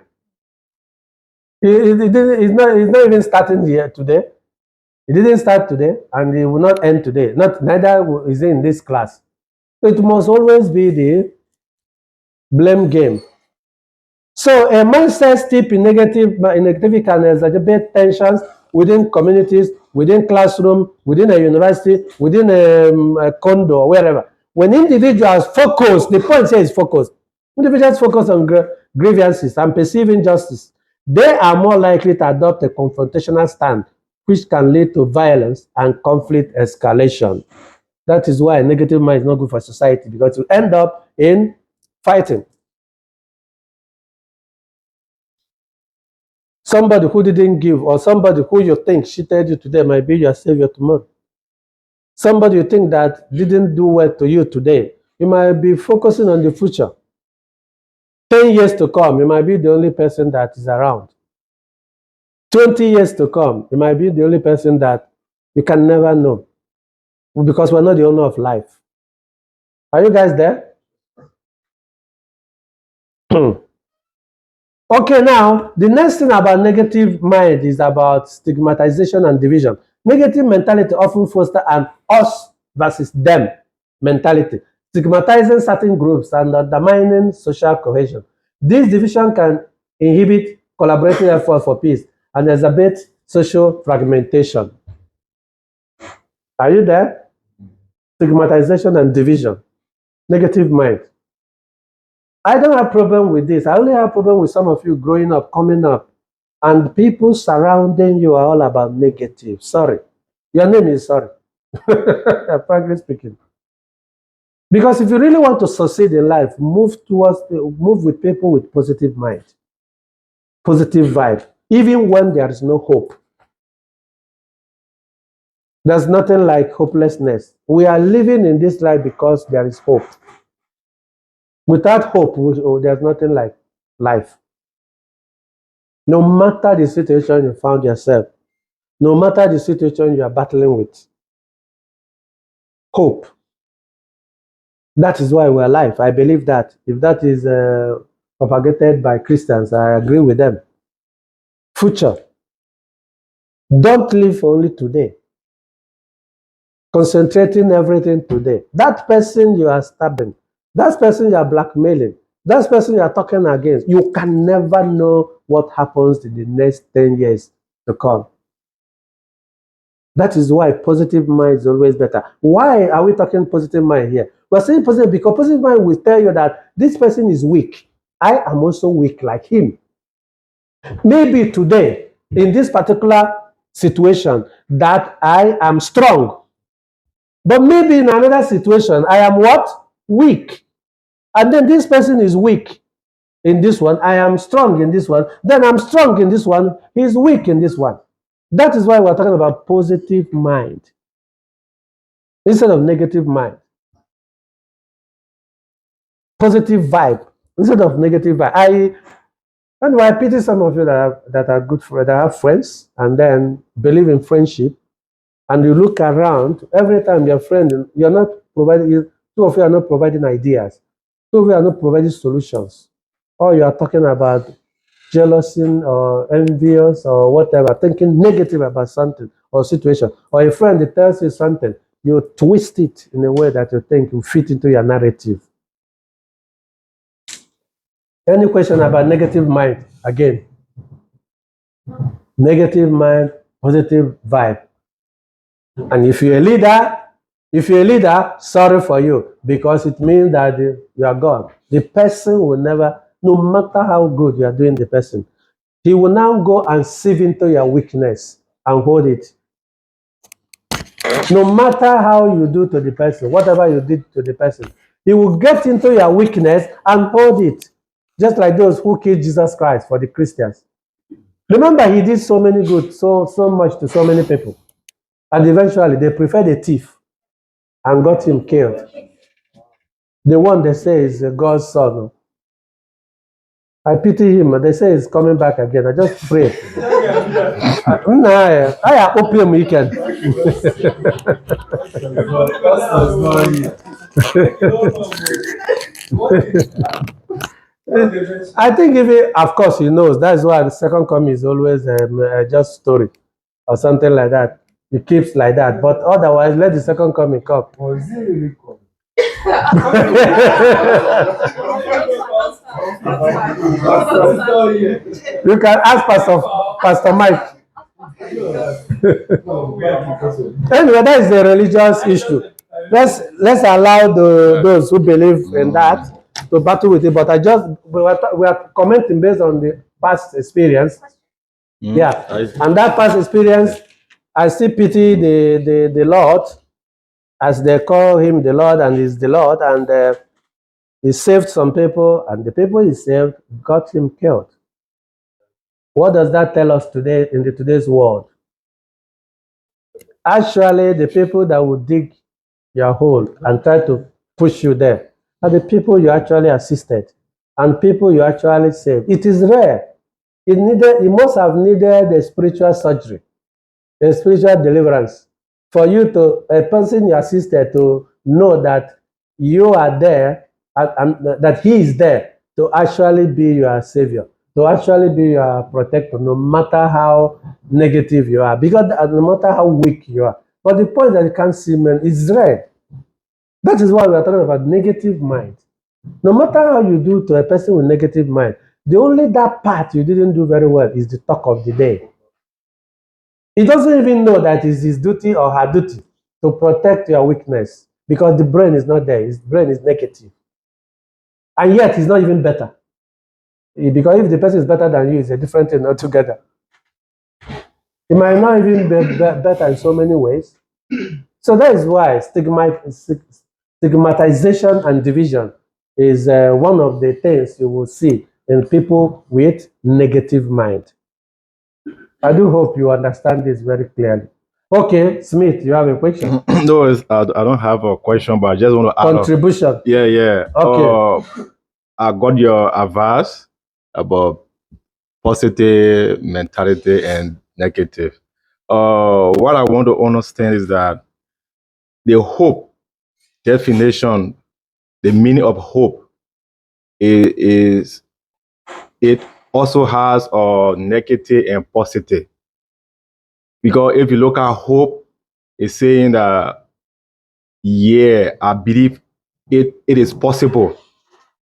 A: It's not even starting here today. It didn't start today, and it will not end today. Neither is it in this class. It must always be the blame game. So a mindset steeped in negativity can exacerbate tensions within communities, within classroom, within a university, within a condo, or wherever. When individuals focus, the point here is focus. Individuals focus on grievances and perceive injustice. They are more likely to adopt a confrontational stand, which can lead to violence and conflict escalation. That is why negative mind is not good for society, because you end up in fighting. Somebody who didn't give, or somebody who you think cheated you today might be your savior tomorrow. Somebody you think that didn't do well to you today, you might be focusing on the future. 10 years to come, you might be the only person that is around. 20 years to come, you might be the only person that you can never know, because we're not the owner of life. Are you guys there? Okay, now, the next thing about negative mind is about stigmatization and division. Negative mentality often fosters an us versus them mentality, stigmatizing certain groups and undermining social cohesion. This division can inhibit collaborative efforts for peace and exacerbate social fragmentation. Are you there? Stigmatization and division. Negative mind. I don't have problem with this. I only have problem with some of you growing up, coming up, and people surrounding you are all about negative. Sorry. Your name is sorry. Frankly speaking. Because if you really want to succeed in life, move with people with positive mind, positive vibe, even when there is no hope. There's nothing like hopelessness. We are living in this life because there is hope. Without hope, there's nothing like life. No matter the situation you found yourself, no matter the situation you are battling with, hope. That is why we're alive. I believe that. If that is propagated by Christians, I agree with them. Future. Don't live only today. Concentrating everything today. That person you are stabbing, that person you are blackmailing, that person you are talking against, you can never know what happens in the next 10 years to come. That is why positive mind is always better. Why are we talking positive mind here? We're saying positive because positive mind will tell you that this person is weak. I am also weak like him. Maybe today, in this particular situation, that I am strong. But maybe in another situation, I am what? Weak. And then this person is weak in this one. I am strong in this one. Then I'm strong in this one. He's weak in this one. That is why we're talking about positive mind instead of negative mind. Positive vibe instead of negative vibe. I pity some of you that are good friends, that have friends, and then believe in friendship. And you look around every time your friend, you're not providing. Two of you are not providing ideas. Two of you are not providing solutions. Or you are talking about jealousy or envious or whatever, thinking negative about something or situation. Or a friend that tells you something, you twist it in a way that you think will fit into your narrative. Any question about negative mind? Again, negative mind, positive vibe. And if you're a leader, sorry for you, because it means that you are gone. The person will never, no matter how good you are doing the person, he will now go and sieve into your weakness and hold it. No matter how you do to the person, whatever you did to the person, he will get into your weakness and hold it. Just like those who killed Jesus Christ for the Christians. Remember, he did so many good, so much to so many people. And eventually, they preferred a thief and got him killed. The one they say is God's son. I pity him. They say he's coming back again. I just pray. I opium weekend. I think of course, he knows. That's why the second coming is always just story or something like that. He keeps like that. But otherwise, let the second coming come. You can ask Pastor Mike. Anyway, that is a religious issue. Let's allow those who believe in that to battle with it. But we are commenting based on the past experience. Yeah, and that past experience, I still pity the Lord, as they call him the Lord, and he's the Lord, and he saved some people, and the people he saved got him killed. What does that tell us today in today's world? Actually, the people that would dig your hole and try to push you there are the people you actually assisted and people you actually saved. It is rare. It must have needed a spiritual surgery, a spiritual deliverance, for you a person you assisted to know that you are there and that he is there to actually be your savior, to actually be your protector, no matter how negative you are, because no matter how weak you are. But the point that you can't see, man, is rare. That is why we are talking about negative mind. No matter how you do to a person with negative mind, the only that part you didn't do very well is the talk of the day. He doesn't even know that it's his duty or her duty to protect your weakness because the brain is not there. His brain is negative. And yet, he's not even better. Because if the person is better than you, it's a different thing altogether. He might not even be better in so many ways. So that is why stigmatization and division is one of the things you will see in people with negative mind. I do hope you understand this very clearly. Okay, Smith, you have a question?
G: No, I don't have a question, but I just want to add.
A: Contribution.
G: Yeah.
A: Okay.
G: I got your advice about positive mentality and negative. What I want to understand is that the hope definition, the meaning of hope is it also has a negative and positive. Because if you look at hope, it's saying that, yeah, I believe it is possible,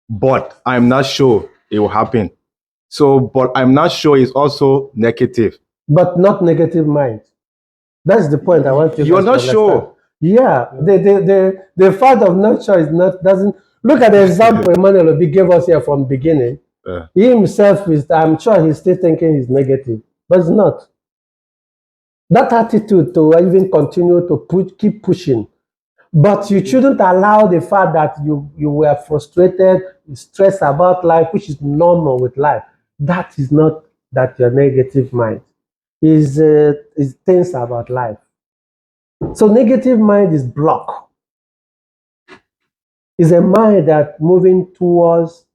G: but I'm not sure it will happen. So, but I'm not sure is also negative.
A: But not negative mind. That's the point I want you
G: You're
A: guys to
G: not
A: understand.
G: sure.
A: Yeah, the fact of not sure is not doesn't look at the example Emmanuel Obi gave us here from beginning. He himself is, I'm sure he's still thinking he's negative, but it's not. That attitude to even continue to keep pushing. But you shouldn't allow the fact that you were frustrated, stressed about life, which is normal with life. That is not that your negative mind is tense about life. So negative mind is block. Is a mind that moving towards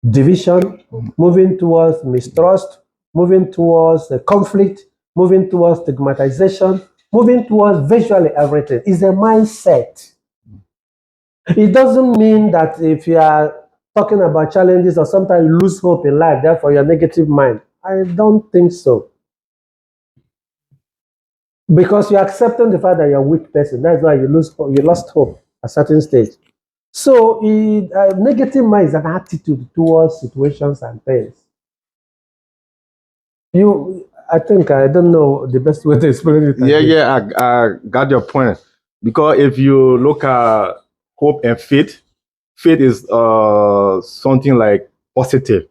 A: division, moving towards mistrust, moving towards conflict, moving towards stigmatization, moving towards virtually everything. Is a mindset. It doesn't mean that if you are talking about challenges or sometimes you lose hope in life, therefore your negative mind. I don't think so. Because you're accepting the fact that you're a weak person. That's why you lost hope at a certain stage. So negative mind is an attitude towards situations and things. I think I don't know the best way to explain it.
G: Yeah, I got your point. Because if you look at hope and faith is something like positive.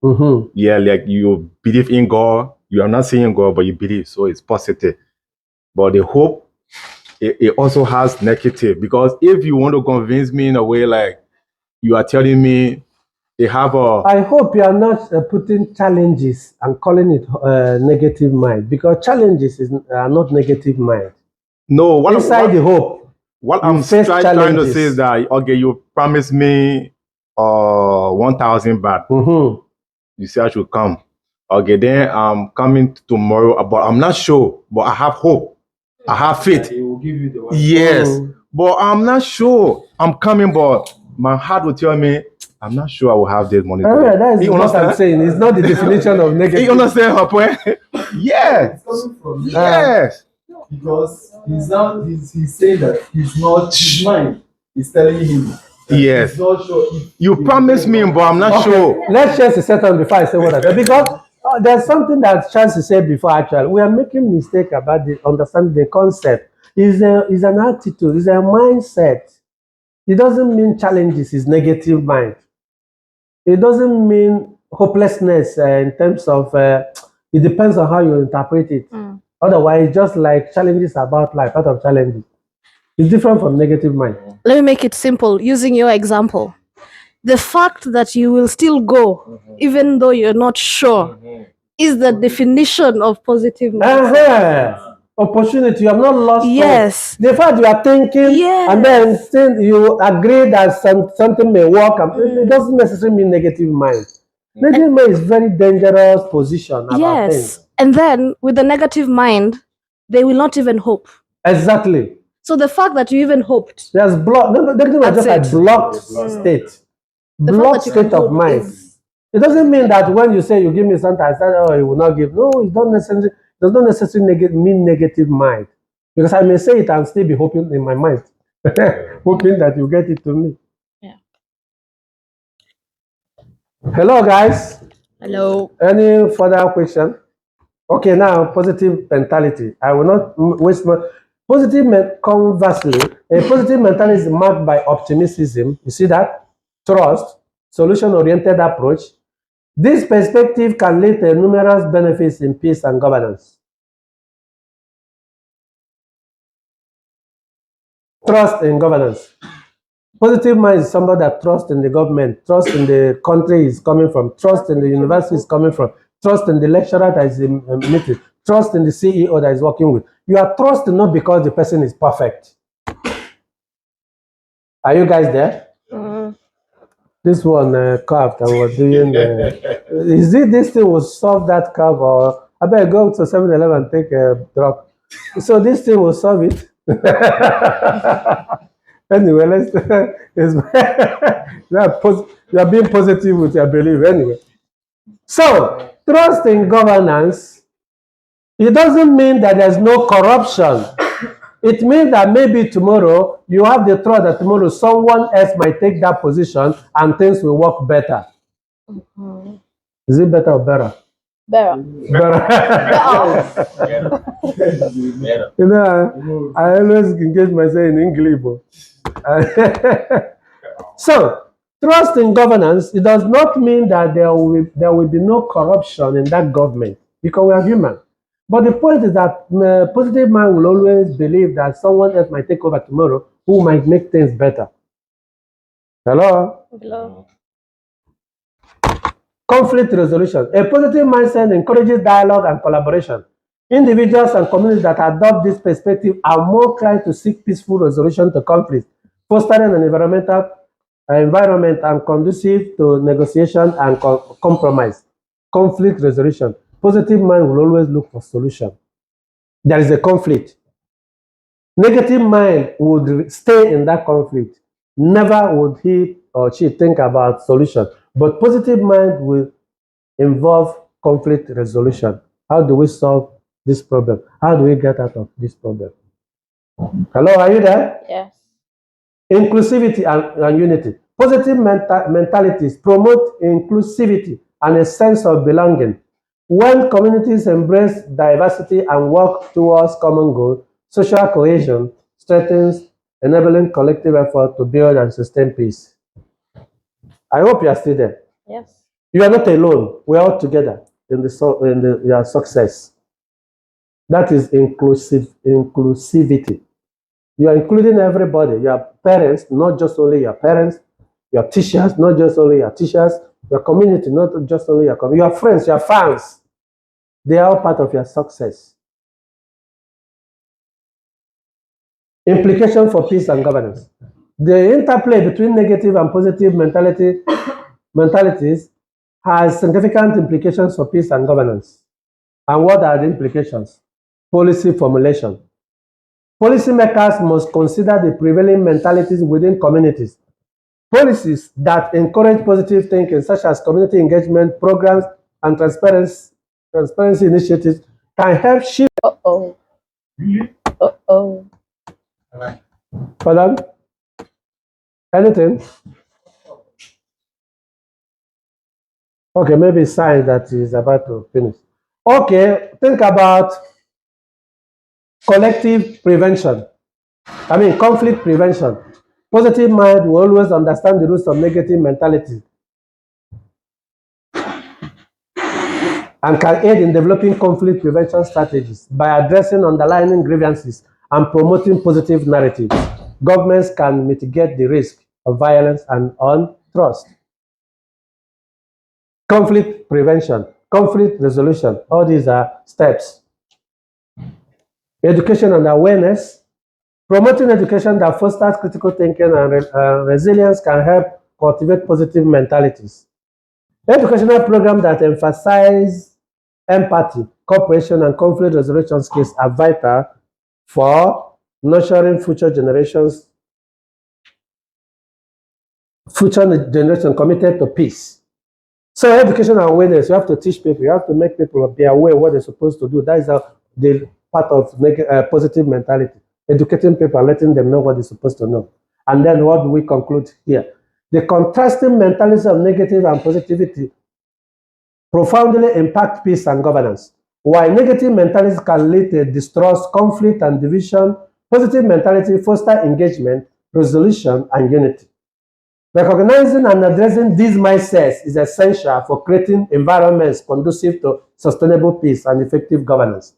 A: Mm-hmm.
G: Yeah, like you believe in God. You are not seeing God, but you believe, so it's positive. But the hope, it also has negative. Because if you want to convince me in a way like you are telling me they have a...
A: I hope you are not putting challenges and calling it negative mind, because challenges are not negative mind.
G: No,
A: the hope.
G: What I'm trying to say is that, okay, you promised me 1,000 baht.
A: Mm-hmm.
G: You say I should come. Okay, then I'm coming tomorrow, but I'm not sure, but I have hope. I have faith.
B: He will give you the one.
G: Yes, but I'm not sure. I'm coming, but my heart will tell me, I'm not sure I will have this money.
A: That is what I'm saying. It's not the definition of negative.
G: You understand her point? Yeah. Yes.
L: Because he's saying that he's not, his mind is telling him.
G: Yes.
L: He's not sure
G: You promised me, but I'm not sure.
A: Let's just settle on before I say what I said. Because there's something that Chance said before, actually. We are making mistake about understanding the concept. Is an attitude, is a mindset. It doesn't mean challenges is negative mind. It doesn't mean hopelessness in terms of, it depends on how you interpret it. Otherwise, just like challenges about life, out of challenges. It's different from negative mind.
F: Let me make it simple using your example. The fact that you will still go, even though you're not sure, is the definition of positive mindset.
A: Opportunity, you have not lost
F: Yes.
A: hope. The fact you are thinking and then still you agree that something may work, it doesn't necessarily mean negative mind. Negative mind is very dangerous position about things.
F: And then with the negative mind, they will not even hope.
A: Exactly.
F: So the fact that you even hoped.
A: There's blocked. Negative mind just like blocked state. Blocked state of mind. It doesn't mean that when you say you give me something, I said, oh, you will not give. No, it does not necessarily mean negative mind. Because I may say it and still be hoping in my mind, hoping that you get it to me.
F: Yeah.
A: Hello, guys.
F: Hello.
A: Any further question? Okay, now positive mentality. I will not waste my conversely, a positive mentality is marked by optimism. You see that? Trust, solution-oriented approach. This perspective can lead to numerous benefits in peace and governance. Trust in governance. Positive mind is somebody that trusts in the government, trust in the country is coming from, trust in the university is coming from, trust in the lecturer that is in meeting, trust in the CEO that is working with. You are trusting not because the person is perfect. Are you guys there? This one curve that was doing. Is it this thing will solve that curve, or I better go to 7-Eleven and take a drug? So this thing will solve it. Anyway, let's. You are being positive with your belief anyway. So trust in governance. It doesn't mean that there's no corruption. It means that maybe tomorrow you have the trust that tomorrow someone else might take that position and things will work better. Is it better or better?
F: Better.
A: Better. You know, I always engage myself in English. So, trust in governance, it does not mean that there will be no corruption in that government, because we are human. But the point is that positive mind will always believe that someone else might take over tomorrow who might make things better. Hello?
F: Hello.
A: Conflict resolution. A positive mindset encourages dialogue and collaboration. Individuals and communities that adopt this perspective are more inclined to seek peaceful resolution to conflict, fostering an environment and conducive to negotiation and compromise. Conflict resolution. Positive mind will always look for solution. There is a conflict. Negative mind would stay in that conflict. Never would he or she think about solution. But positive mind will involve conflict resolution. How do we solve this problem? How do we get out of this problem? Hello, are you there?
F: Yes.
A: Inclusivity and unity. Positive mentalities promote inclusivity and a sense of belonging. When communities embrace diversity and work towards common goals, social cohesion strengthens, enabling collective effort to build and sustain peace. I hope you are still there.
F: Yes.
A: You are not alone. We are all together in your success. That is inclusivity. You are including everybody. Your parents, not just only your parents. Your teachers, not just only your teachers. Your community, not just only your community. Your friends, your fans. They are all part of your success. Implication for peace and governance. The interplay between negative and positive mentalities has significant implications for peace and governance. And what are the implications? Policy formulation. Policymakers must consider the prevailing mentalities within communities. Policies that encourage positive thinking, such as community engagement programs and transparency initiatives, can help shift. Pardon? Anything? Okay, maybe it's sign that is about to finish. Okay, think about collective prevention. Conflict prevention. Positive mind will always understand the roots of negative mentality and can aid in developing conflict prevention strategies by addressing underlying grievances and promoting positive narratives. Governments can mitigate the risk of violence and untrust. Conflict prevention, conflict resolution, all these are steps. Education and awareness. Promoting education that fosters critical thinking and resilience can help cultivate positive mentalities. Educational programs that emphasize empathy, cooperation, and conflict resolution skills are vital for nurturing future generations committed to peace. So education and awareness, you have to teach people, you have to make people be aware of what they're supposed to do. That is the part of positive mentality. Educating people and letting them know what they're supposed to know. And then what do we conclude here? The contrasting mentalities of negative and positivity profoundly impact peace and governance. While negative mentalities can lead to distrust, conflict, and division, positive mentality fosters engagement, resolution, and unity. Recognizing and addressing these mindsets is essential for creating environments conducive to sustainable peace and effective governance.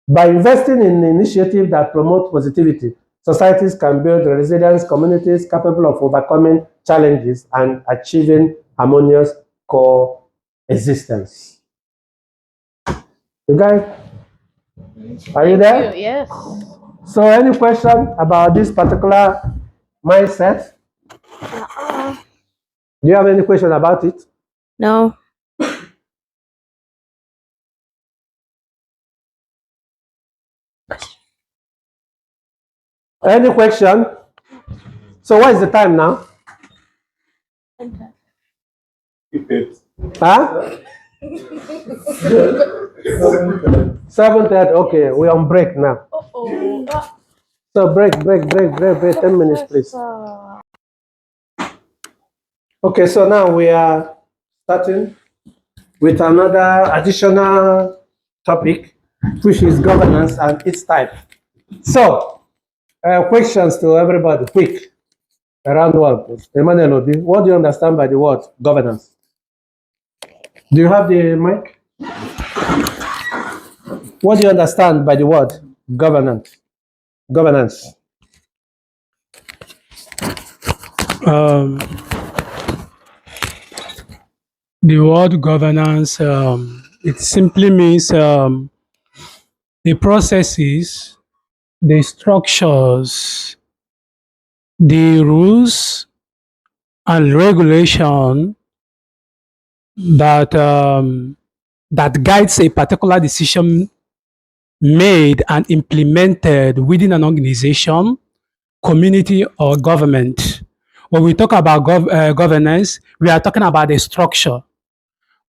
A: By investing in initiatives that promote positivity, societies can build resilient communities capable of overcoming challenges and achieving harmonious coexistence. You guys, are you there?
F: Yes.
A: So, any question about this particular mindset? Do you have any question about it?
F: No.
A: Any question? So, what is the time now? Huh? 7:30. Okay, we're on break now. So break, 10 minutes, please. Okay, so now we are starting with another additional topic, which is governance and its type. So, questions to everybody, quick. Around one. Emmanuel Obi, what do you understand by the word governance? Do you have the mic? What do you understand by the word governance? Governance.
B: The word governance, it simply means the processes, the structures, the rules and regulation that that guides a particular decision made and implemented within an organization, community, or government. When we talk about governance, we are talking about the structure.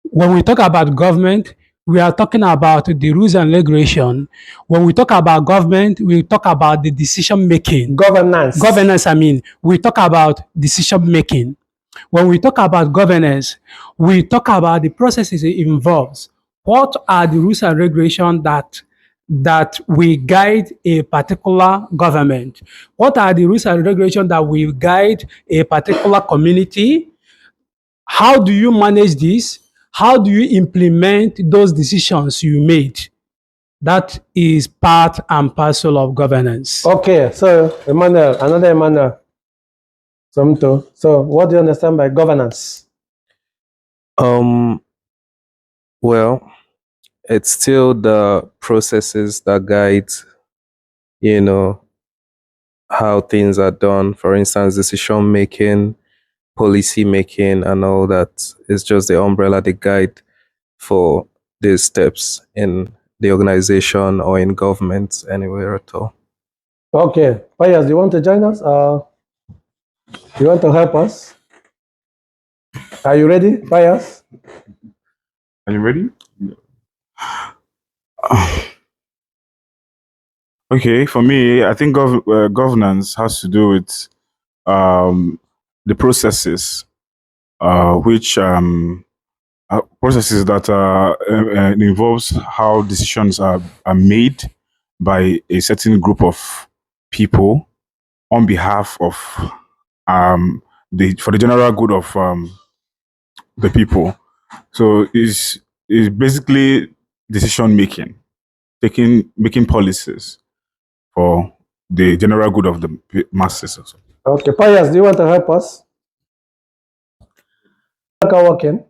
B: When we talk about government, we are talking about the rules and regulation. When we talk about government, we talk about the decision making.
A: Governance.
B: Governance, I mean, we talk about decision making. When we talk about governance, we talk about the processes it involves. What are the rules and regulations that will guide a particular government? What are the rules and regulations that will guide a particular community? How do you manage this? How do you implement those decisions you made? That is part and parcel of governance.
A: Okay, so Emmanuel, another Emmanuel. So what do you understand by governance?
C: Well, it's still the processes that guide, how things are done. For instance, decision making, policy making, and all that. It's just the umbrella, the guide for these steps in the organization or in government, anywhere at all.
A: Okay, Payas, do you want to join us? You want to help us? Are you ready, Payas?
K: Are you ready? Okay, for me, I think governance has to do with the processes, processes that involves how decisions are made by a certain group of people on behalf of for the general good of the people. So it's basically decision making, making policies for the general good of the masses. Also.
A: Okay, Payas, do you want to help us? Working?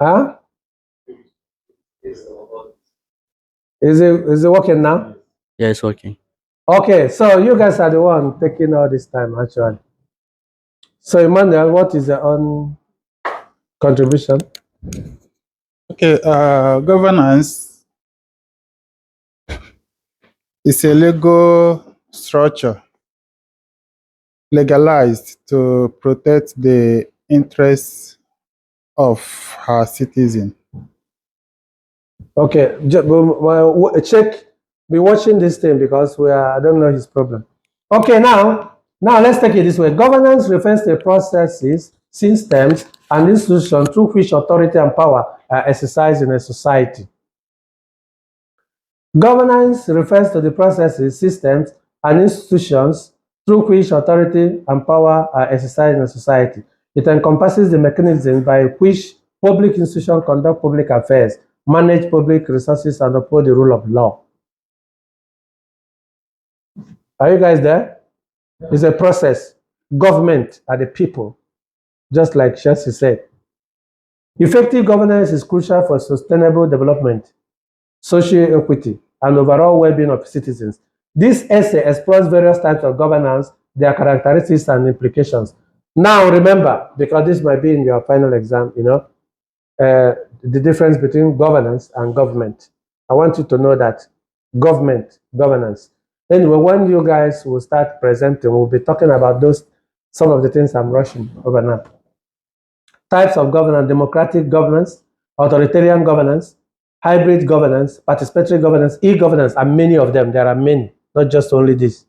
A: Huh? Is it working now?
I: Yeah, it's working.
A: Okay, so you guys are the one taking all this time, actually. So, Emmanuel, what is your own contribution?
J: Okay, governance is a legal structure legalized to protect the interests of her citizens.
A: Okay, check. Be watching this thing because I don't know his problem. Okay, now let's take it this way. Governance refers to processes, systems, and institutions through which authority and power are exercised in a society. Governance refers to the processes, systems, and institutions through which authority and power are exercised in a society. It encompasses the mechanisms by which public institutions conduct public affairs, manage public resources, and uphold the rule of law. Are you guys there? It's a process. Government are the people, just like Chelsea said. Effective governance is crucial for sustainable development, social equity, and overall well-being of citizens. This essay explores various types of governance, their characteristics and implications. Now, remember, because this might be in your final exam, the difference between governance and government. I want you to know that governance. Anyway, when you guys will start presenting, we'll be talking about some of the things I'm rushing over now. Types of governance: democratic governance, authoritarian governance, hybrid governance, participatory governance, e-governance, and many of them. There are many, not just only this.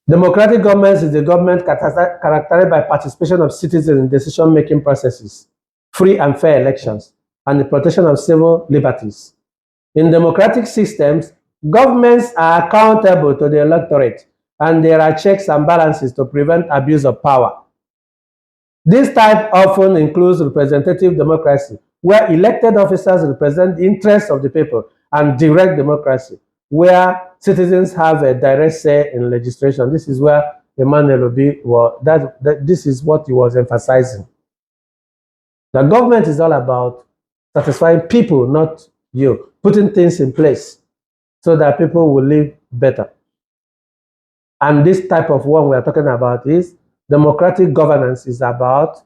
A: Democratic governance is the government characterized by participation of citizens in decision-making processes, free and fair elections, and the protection of civil liberties. In democratic systems, governments are accountable to the electorate, and there are checks and balances to prevent abuse of power. This type often includes representative democracy, where elected officers represent the interests of the people, and direct democracy, where citizens have a direct say in legislation. This is where Emmanuel Obi this is what he was emphasizing. The government is all about satisfying people, not you, putting things in place so that people will live better. And this type of one we are talking about is democratic governance is about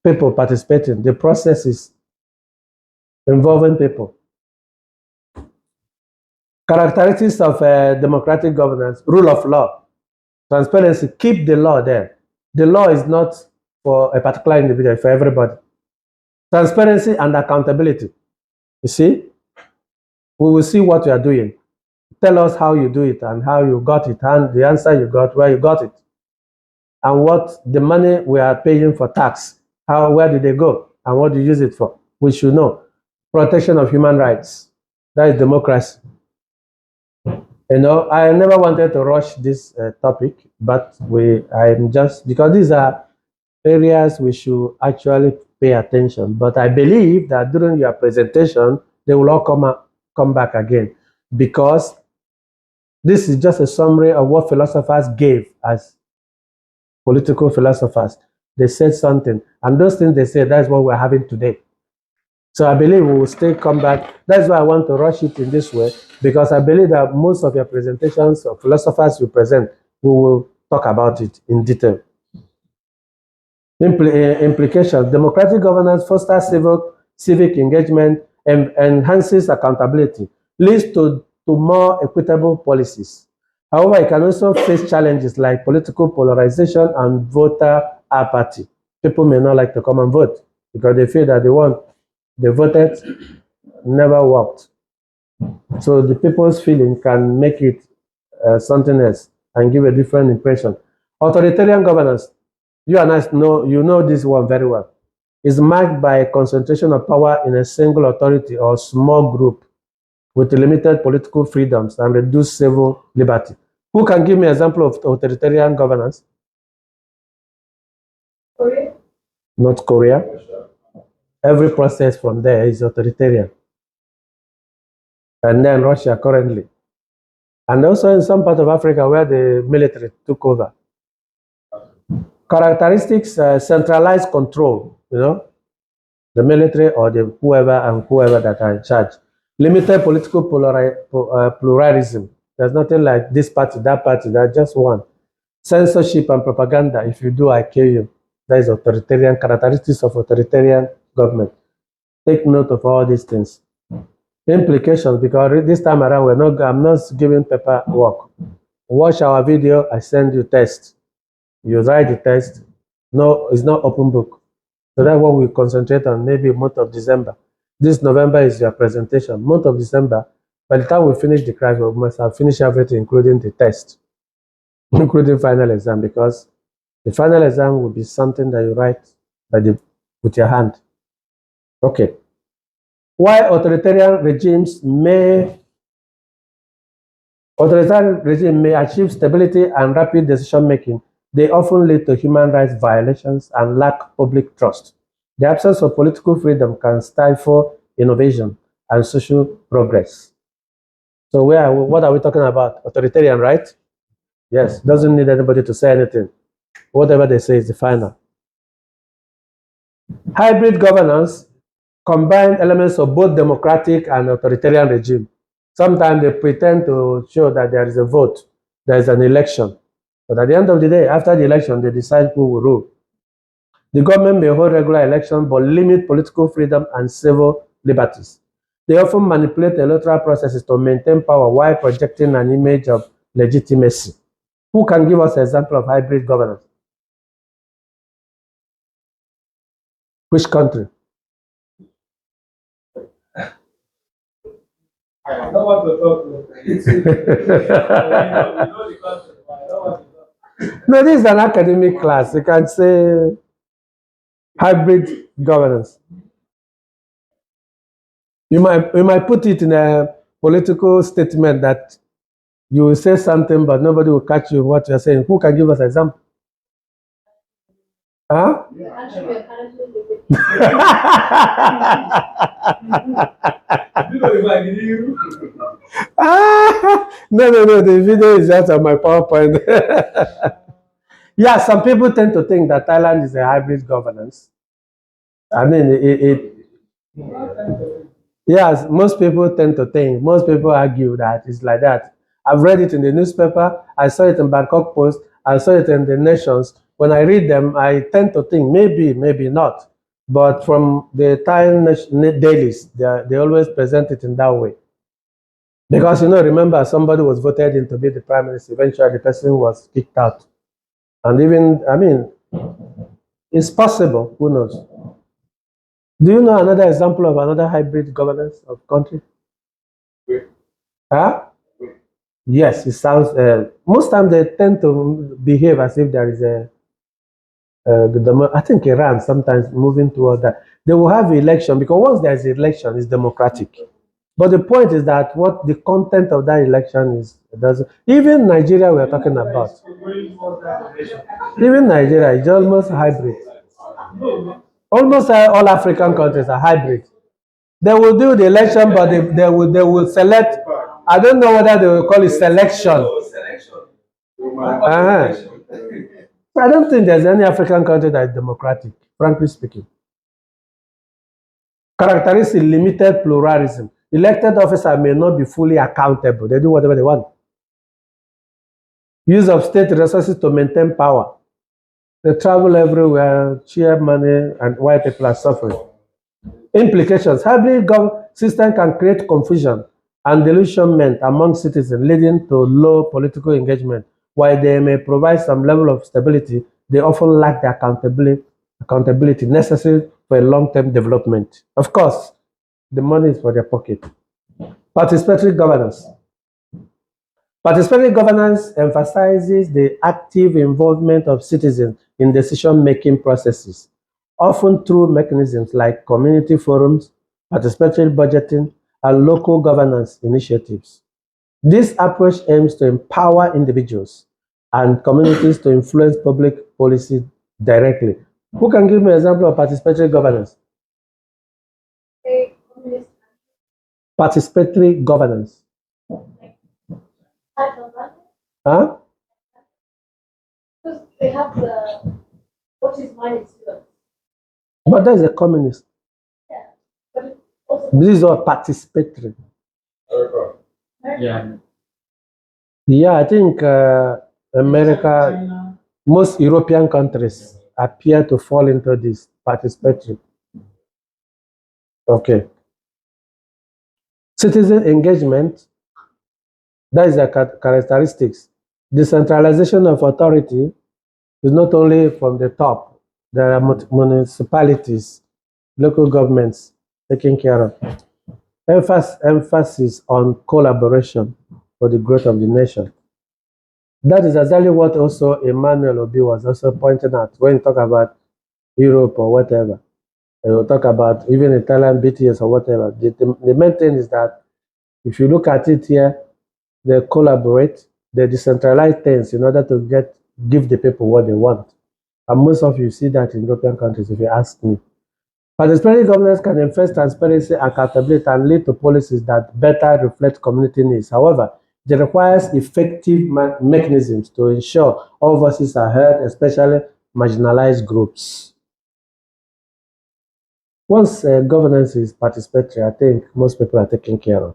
A: people participating. The process is involving people. Characteristics of democratic governance: rule of law, transparency, keep the law there. The law is not for a particular individual, for everybody. Transparency and accountability. You see, we will see what you are doing. Tell us how you do it and how you got it, and the answer you got, where you got it, and what the money we are paying for tax, where did they go, and what do you use it for? We should know. Protection of human rights. That is democracy. I never wanted to rush this topic, but I'm just, because these are areas we should actually pay attention. But I believe that during your presentation, they will all come back again, because this is just a summary of what philosophers gave as political philosophers. They said something, and those things they said, that's what we're having today. So I believe we will still come back. That's why I want to rush it in this way, because I believe that most of your presentations of philosophers you present, we will talk about it in detail. Implications: democratic governance fosters civic engagement and enhances accountability, leads to more equitable policies. However, it can also face challenges like political polarization and voter apathy. People may not like to come and vote because they feel that they voted never worked. So the people's feeling can make it something else and give a different impression. Authoritarian governance, you and I know this one very well, is marked by a concentration of power in a single authority or small group with limited political freedoms and reduced civil liberty. Who can give me an example of authoritarian governance? Korea. North Korea. Every process from there is authoritarian. And then Russia currently. And also in some part of Africa where the military took over. Characteristics: centralized control, the military or the whoever that are in charge. Limited political pluralism. There's nothing like this party, that just one. Censorship and propaganda. If you do, I kill you. That is authoritarian, characteristics of authoritarian government. Take note of all these things. Implications, because this time around I'm not giving paperwork. Watch our video, I send you test. You write the test. No, it's not open book. So that's what we concentrate on, maybe month of December. This November is your presentation. Month of December, by the time we finish the class, we must have finished everything, including the test, including final exam, because the final exam will be something that you write with your hand. Okay. Why authoritarian regimes may achieve stability and rapid decision making, they often lead to human rights violations and lack public trust. The absence of political freedom can stifle innovation and social progress. So what are we talking about? Authoritarian, right? Yes, doesn't need anybody to say anything. Whatever they say is the final. Hybrid governance combine elements of both democratic and authoritarian regime. Sometimes they pretend to show that there is a vote, there is an election. But at the end of the day, after the election, they decide who will rule. The government may hold regular elections but limit political freedom and civil liberties. They often manipulate electoral processes to maintain power while projecting an image of legitimacy. Who can give us an example of hybrid governance? Which country?
L: I don't want to talk.
A: No, this is an academic class. You can say hybrid governance. You might put it in a political statement that you will say something, but nobody will catch you what you're saying. Who can give us an example? Huh? No, the video is just on my PowerPoint. Yeah, some people tend to think that Thailand is a hybrid governance. I mean, yes, most people tend to think, most people argue that it's like that. I've read it in the newspaper, I saw it in Bangkok Post, I saw it in the Nations. When I read them, I tend to think maybe, maybe not. But from the Thai dailies, they always present it in that way. Because, remember, somebody was voted in to be the prime minister. Eventually, the person was kicked out. And even, I mean, it's possible. Who knows? Do you know another example of another hybrid governance of country? Huh? Yes, it sounds. Most times they tend to behave as if there is I think Iran sometimes moving toward that. They will have election because once there is election, it's democratic. But the point is that what the content of that election is doesn't. Even Nigeria, we are talking about. Even Nigeria is almost hybrid. Almost all African countries are hybrid. They will do the election, but they will select. I don't know whether they will call it selection. I don't think there's any African country that is democratic, frankly speaking. Characteristic limited pluralism. Elected officers may not be fully accountable. They do whatever they want. Use of state resources to maintain power. They travel everywhere, share money, and white people are suffering. Implications. Hybrid system can create confusion and delusionment among citizens, leading to low political engagement. While they may provide some level of stability, they often lack the accountability necessary for a long-term development. Of course, the money is for their pocket. Participatory governance. Participatory governance emphasizes the active involvement of citizens in decision-making processes, often through mechanisms like community forums, participatory budgeting, and local governance initiatives. This approach aims to empower individuals and communities to influence public policy directly. Who can give me an example of participatory governance? Participatory governance. Huh?
M: They have what is mine is yours.
A: But that's a communist.
M: Yeah. But also
A: This is all participatory.
I: Yeah.
A: Yeah, I think America, most European countries appear to fall into this participatory. Okay. Citizen engagement, that is the characteristics. Decentralization of authority is not only from the top. There are municipalities, local governments taking care of. Emphasis on collaboration for the growth of the nation. That is exactly what also Emmanuel Obi was also pointing out when he talk about Europe or whatever. And we'll talk about even Italian BTS or whatever. The main thing is that if you look at it here, they collaborate, they decentralize things in order to give the people what they want. And most of you see that in European countries, if you ask me. Participatory governance can enforce transparency, accountability, and lead to policies that better reflect community needs. However, it requires effective mechanisms to ensure all voices are heard, especially marginalized groups. Once governance is participatory, I think most people are taken care of.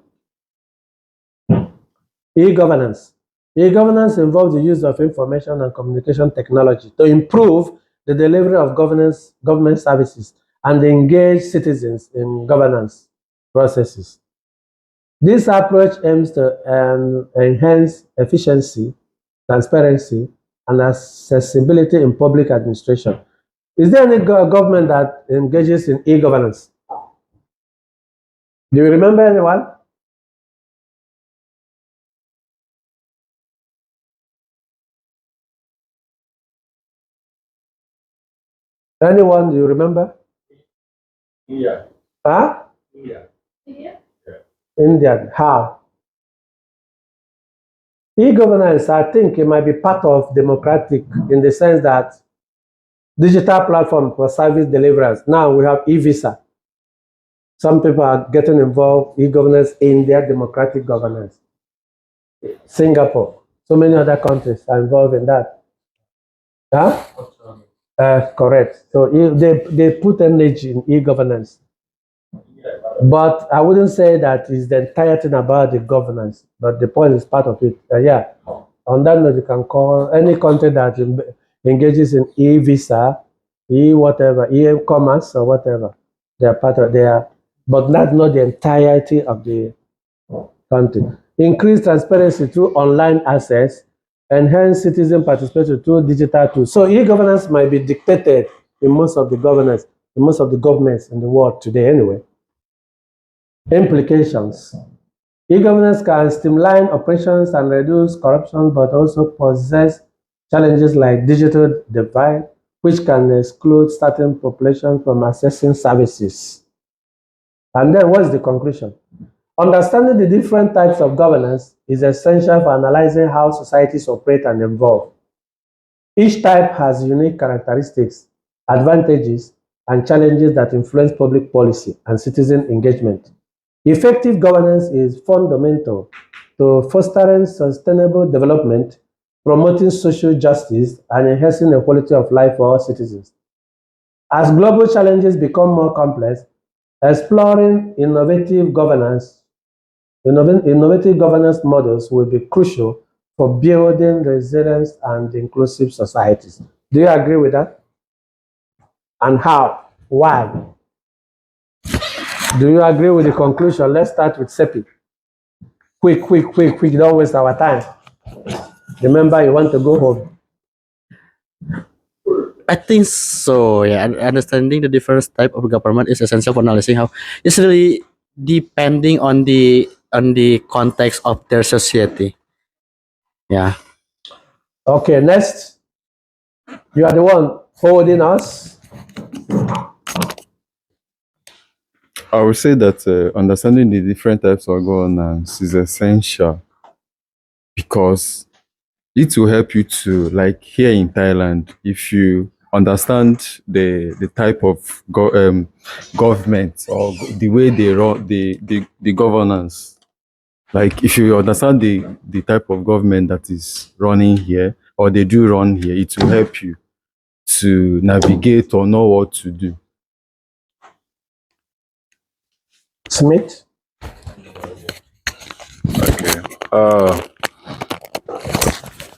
A: E-governance. E-governance involves the use of information and communication technology to improve the delivery of government services and engage citizens in governance processes. This approach aims to enhance efficiency, transparency, and accessibility in public administration. Is there any government that engages in e-governance? Do you remember anyone? Anyone, do you remember?
E: Yeah.
A: Huh?
E: Yeah.
A: India. How? E-governance, I think it might be part of democratic in the sense that digital platform for service deliverance. Now we have e-visa. Some people are getting involved e-governance in their democratic governance. Singapore, so many other countries are involved in that. Huh? Correct. So they put energy in e-governance. But I wouldn't say that is the entire thing about the governance, but the point is part of it. Yeah. On that note, you can call any country that engages in e-visa, e-whatever, e-commerce or whatever. They are part of there, but not the entirety of the country. Increase transparency through online access, enhance citizen participation through digital tools. So e-governance might be dictated in most of the governance, in most of the governments in the world today anyway. Implications. E-governance can streamline operations and reduce corruption, but also possess challenges like digital divide, which can exclude certain populations from accessing services. And then what's the conclusion? Understanding the different types of governance is essential for analyzing how societies operate and evolve. Each type has unique characteristics, advantages, and challenges that influence public policy and citizen engagement. Effective governance is fundamental to fostering sustainable development, promoting social justice, and enhancing the quality of life for all citizens. As global challenges become more complex, exploring innovative governance models will be crucial for building resilience and inclusive societies. Do you agree with that? And how? Why? Do you agree with the conclusion? Let's start with Sepi. Quick, don't waste our time. Remember, you want to go home.
I: I think so. Yeah, understanding the different type of government is essential for analyzing how it's really depending on the context of their society. Yeah.
A: Okay, next. You are the one holding us.
H: I would say that understanding the different types of governance is essential because it will help you to, like here in Thailand, if you understand the type of government or the way they run the governance, like if you understand the type of government that is running here or they do run here, it will help you to navigate or know what to do.
A: Smith?
G: Okay.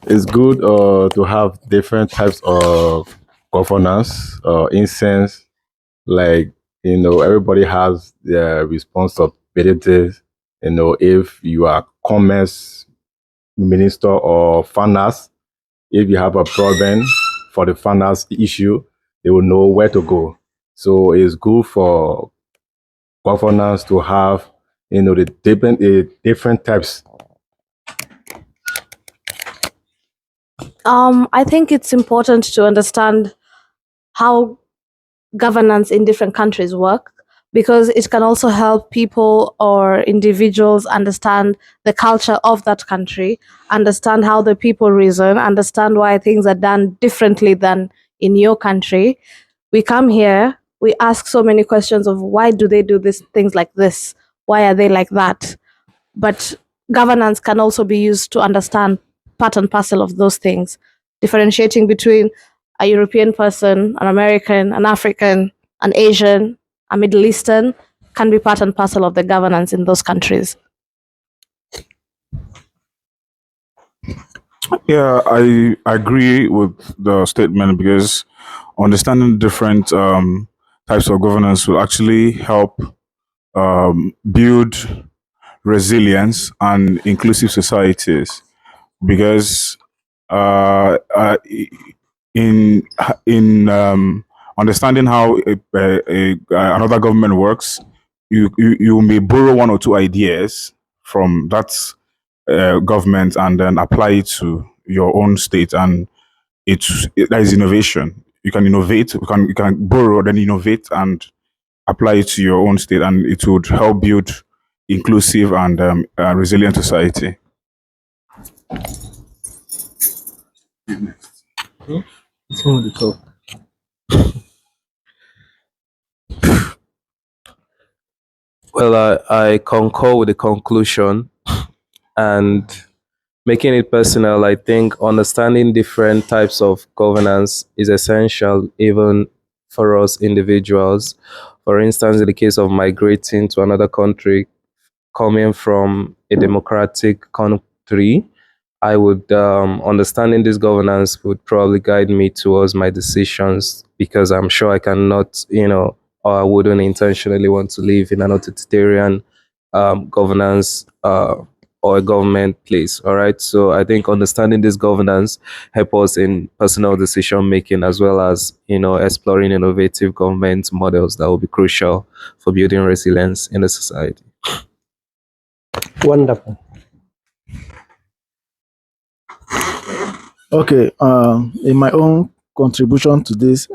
G: It's good to have different types of governance, instance, like, everybody has their responsibilities. If you are commerce minister or finance, if you have a problem for the finance issue, they will know where to go. So it's good for governance to have, the different types.
F: I think it's important to understand how governance in different countries work, because it can also help people or individuals understand the culture of that country, understand how the people reason, understand why things are done differently than in your country. We come here we ask so many questions of why do they do this things like this? Why are they like that? But governance can also be used to understand part and parcel of those things, differentiating between a European person, an American, an African, an Asian, a Middle Eastern can be part and parcel of the governance in those countries.
K: Yeah, I agree with the statement because understanding different types of governance will actually help build resilience and inclusive societies. Because in understanding how another government works, you may borrow one or two ideas from that government and then apply it to your own state, and that is innovation. You can innovate, you can borrow, then innovate and apply it to your own state, and it would help build inclusive and resilient society.
C: Well, I concur with the conclusion, and making it personal, I think understanding different types of governance is essential even for us individuals. For instance, in the case of migrating to another country, coming from a democratic country, I would understanding this governance would probably guide me towards my decisions, because I'm sure I cannot, or I wouldn't intentionally want to live in an authoritarian governance or a government place. All right. So I think understanding this governance help us in personal decision making, as well as exploring innovative government models that will be crucial for building resilience in the society.
A: Wonderful.
L: Okay, in my own contribution to this,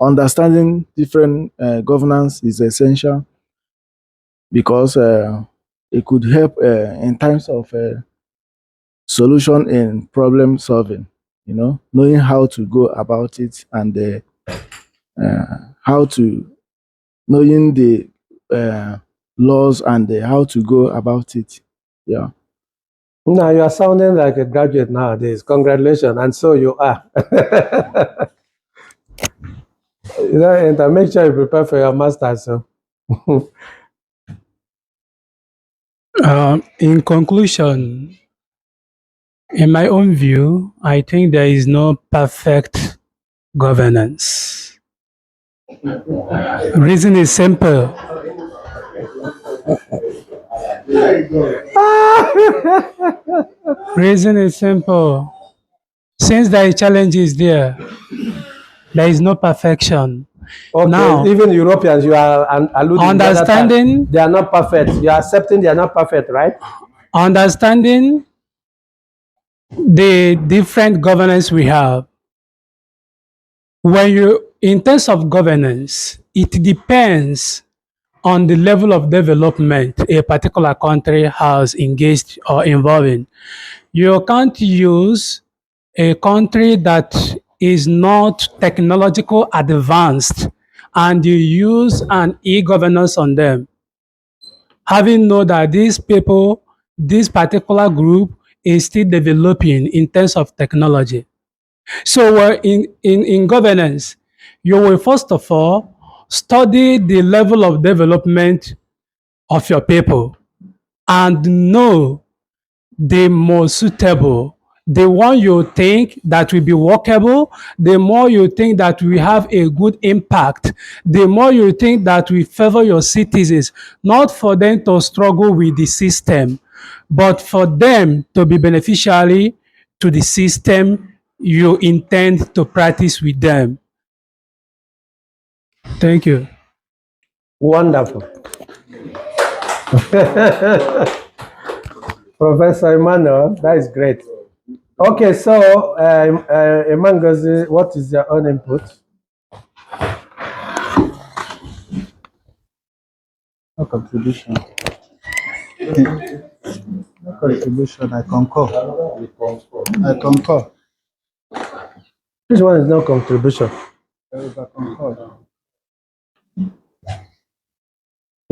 L: understanding different governance is essential because it could help in times of solution in problem solving. Knowing how to go about it and how to knowing the laws and how to go about it. Yeah.
A: Now you are sounding like a graduate nowadays. Congratulations, and so you are. And make sure you prepare for your master's. So.
B: In conclusion, in my own view, I think there is no perfect governance. Reason is simple. Reason is simple. Since the challenge is there is no perfection.
A: Okay,
B: Now,
A: even Europeans, you are alluding
B: understanding,
A: they are not perfect. You are accepting they are not perfect, right?
B: understanding the different governance we have. In terms of governance, it depends on the level of development a particular country has engaged or involved in. You can't use a country that is not technological advanced and you use an e-governance on them, having known that these people, this particular group is still developing in terms of technology. So in governance, you will first of all study the level of development of your people and know the most suitable, the one you think that will be workable, the more you think that will have a good impact, the more you think that will favor your citizens, not for them to struggle with the system, but for them to be beneficiary to the system you intend to practice with them. Thank you.
A: Wonderful. Professor Emmanuel, that is great. Okay, so Emangozi, what is your own input?
J: No contribution. No contribution. I concur. I concur.
A: This one is no contribution.
J: I concur.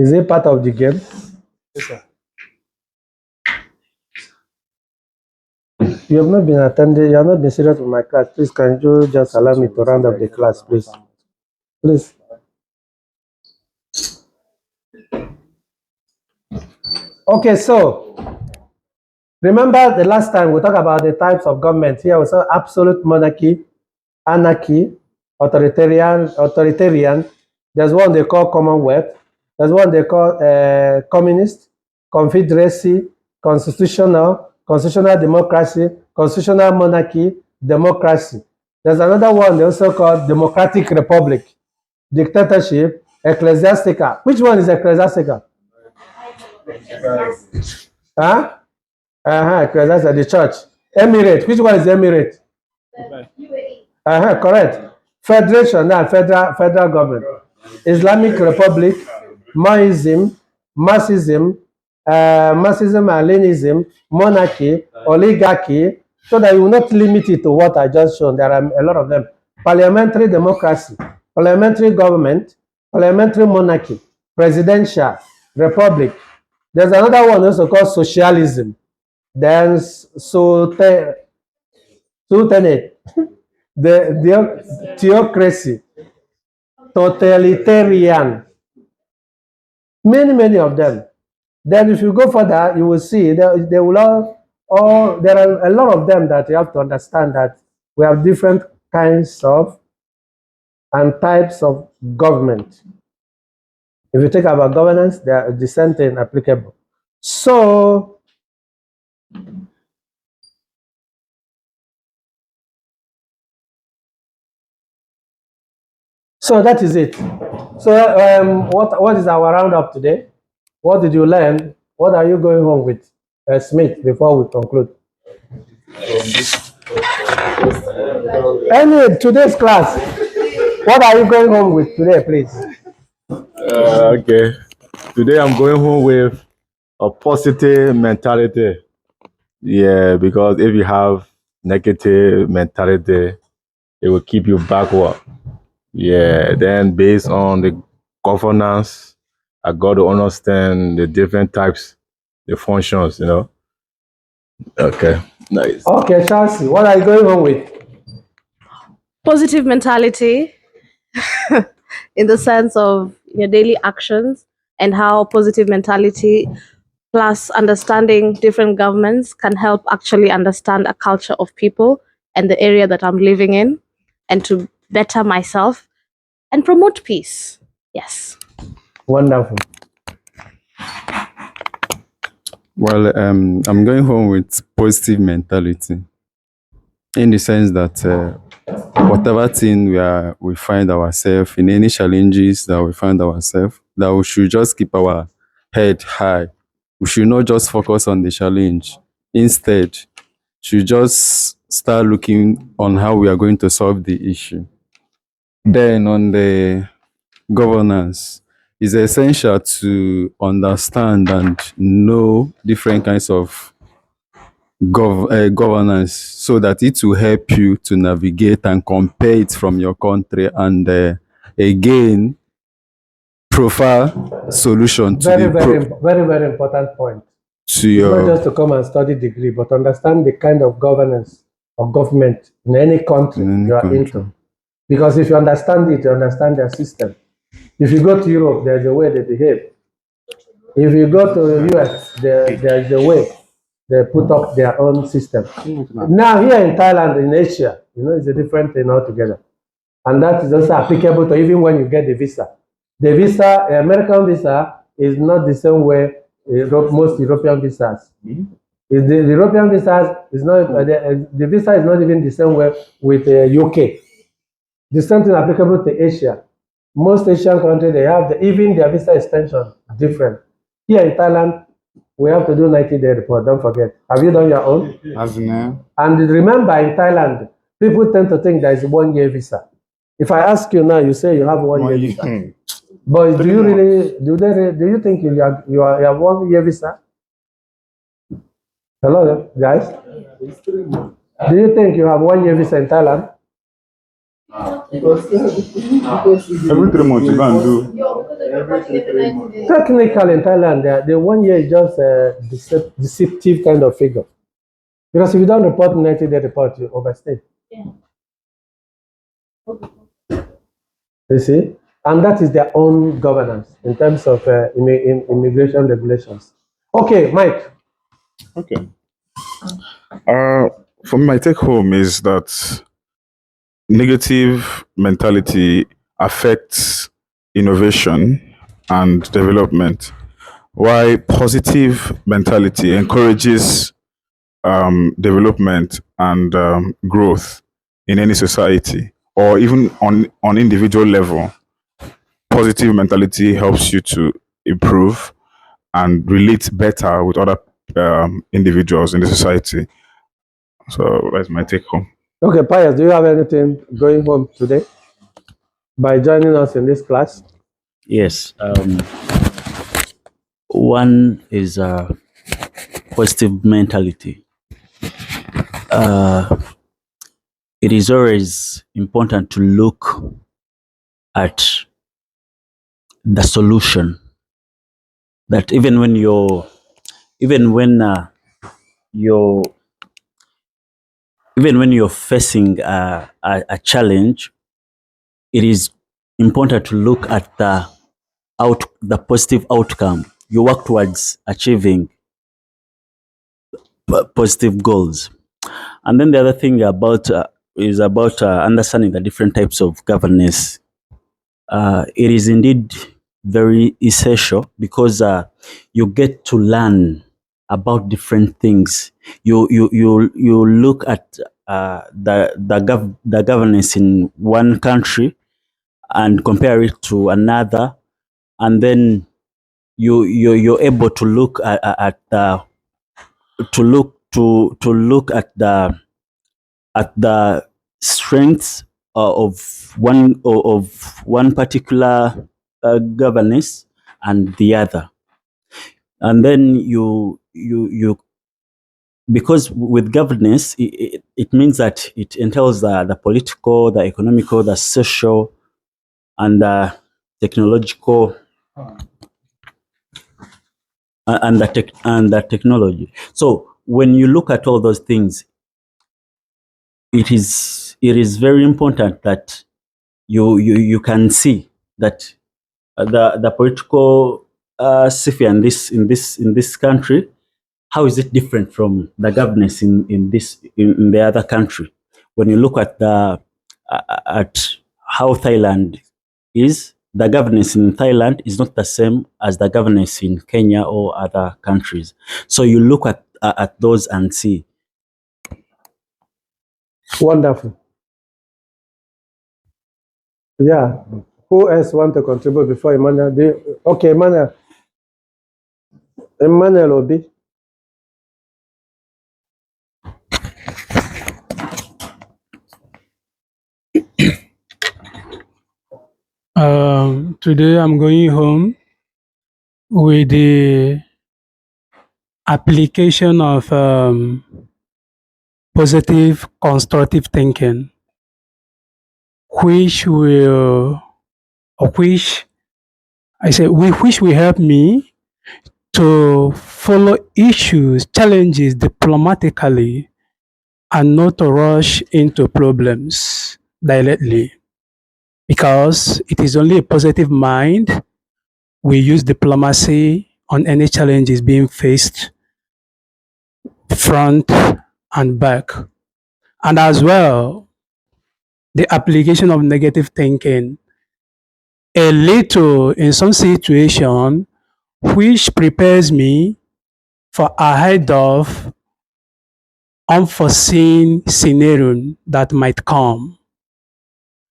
A: Is it part of the game?
B: Yes, sir.
A: You have not been attending, you have not been serious with my class. Please, can you just allow me to round up the class, please? Please. Okay, so remember the last time we talked about the types of government. Here we saw absolute monarchy, anarchy, authoritarian. There's one they call Commonwealth. There's one they call communist, confederacy, constitutional democracy, constitutional monarchy, democracy. There's another one they also call democratic republic, dictatorship, ecclesiastical. Which one is ecclesiastical? Huh? Ecclesiastical, the church. Emirate. Which one is emirate? Correct. Federation, now federal government. Islamic Republic, Maoism, Marxism, Marxism and Leninism, monarchy, oligarchy, so that you will not limit it to what I just shown. There are a lot of them. Parliamentary democracy, parliamentary government, parliamentary monarchy, presidential, republic. There's another one also called socialism. Then sultanate, the theocracy, totalitarian, many of them. Then if you go further, you will see they will all there are a lot of them that you have to understand that we have different kinds of and types of government. If you think about governance, they are the same thing applicable. So that is it. So what is our roundup today? What did you learn? What are you going home with, Smith, before we conclude? Today's class, what are you going home with today, please?
G: Okay. Today I'm going home with a positive mentality. Yeah, because if you have negative mentality, it will keep you backward. Yeah, then based on the governance, I got to understand the different types, the functions, you know. Okay, nice.
A: Okay, Chelsea, what are you going home with?
F: Positive mentality in the sense of your daily actions and how positive mentality plus understanding different governments can help actually understand a culture of people and the area that I'm living in and to better myself and promote peace. Yes.
A: Wonderful.
H: Well, I'm going home with positive mentality, in the sense that whatever thing we find ourselves in, any challenges that we find ourselves, that we should just keep our head high. We should not just focus on the challenge. Instead, should just start looking on how we are going to solve the issue. Then on the governance, it's essential to understand and know different kinds of governance, so that it will help you to navigate and compare it from your country, and again profile solution to
A: Very important point.
H: to your
A: Not just to come and study degree, but understand the kind of governance or government in any country you are into. Because if you understand it, you understand their system. If you go to Europe, there's a way they behave. If you go to the US, there's a way they put up their own system. Now here in Thailand, in Asia, it's a different thing altogether. And that is also applicable to even when you get the visa. The visa, American visa, is not the same way most European visas. The European visas is not, the visa is not even the same way with UK. The same thing applicable to Asia. Most Asian countries, they have even their visa extension different. Here in Thailand, we have to do 90-day report, don't forget. Have you done your own? And remember, in Thailand, people tend to think there is 1 year visa. If I ask you now, you say you have 1 year visa. But do you really, do you think you have 1 year visa? Hello, guys? Do you think you have 1 year visa in Thailand?
K: Every 3 months you go and do.
A: Technically, in Thailand, the 1 year is just a deceptive kind of figure. Because if you don't report 90-day report, you overstay. You see? And that is their own governance in terms of immigration regulations. Okay, Mike.
K: Okay. For me, my take home is that negative mentality affects innovation and development, while positive mentality encourages development and growth in any society, or even on individual level. Positive mentality helps you to improve and relate better with other individuals in the society. So that's my take home.
A: Okay, Pius, do you have anything going home today by joining us in this class?
D: Yes. One is positive mentality. It is always important to look at the solution. That even when you're facing a challenge, it is important to look at the positive outcome. You work towards achieving positive goals. And then the other thing is about understanding the different types of governance. It is indeed very essential because you get to learn about different things. You look at the governance in one country and compare it to another, and then you're able to look at the strengths of one particular governance and the other, and then you because with governance it means that it entails the political, the economical, the social, and the technological and the technology. So when you look at all those things, it is very important that you can see that the political sphere in this country, how is it different from the governance in the other country? When you look at how Thailand is, the governance in Thailand is not the same as the governance in Kenya or other countries. So you look at those and see.
A: Wonderful. Yeah. Who else want to contribute before Emmanuel? Okay, Emmanuel. Emmanuel Obi.
B: Today I'm going home with the application of positive constructive thinking, which will help me to follow issues, challenges diplomatically and not to rush into problems directly. Because it is only a positive mind we use diplomacy on any challenges being faced, front and back. And as well, the application of negative thinking a little in some situation which prepares me for ahead of unforeseen scenario that might come.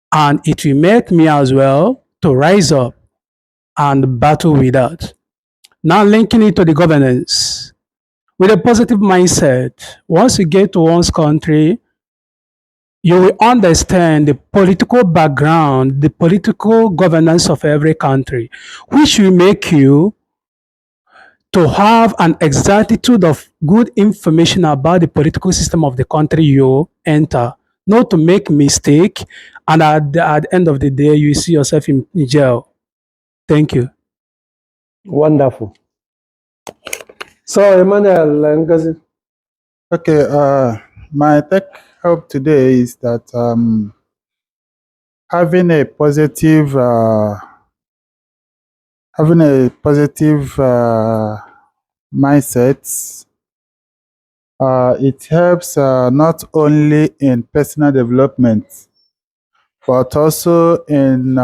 B: And it will make me as well to rise up and battle with that. Now linking it to the governance. With a positive mindset, once you get to one's country, you will understand the political background, the political governance of every country, which will make you to have an exactitude of good information about the political system of the country you enter, not to make mistake, and at the end of the day, you see yourself in jail. Thank you.
A: Wonderful. So, Emmanuel Ngozi.
J: Okay, my take hope today is that having a positive mindset, it helps not only in personal development, but also in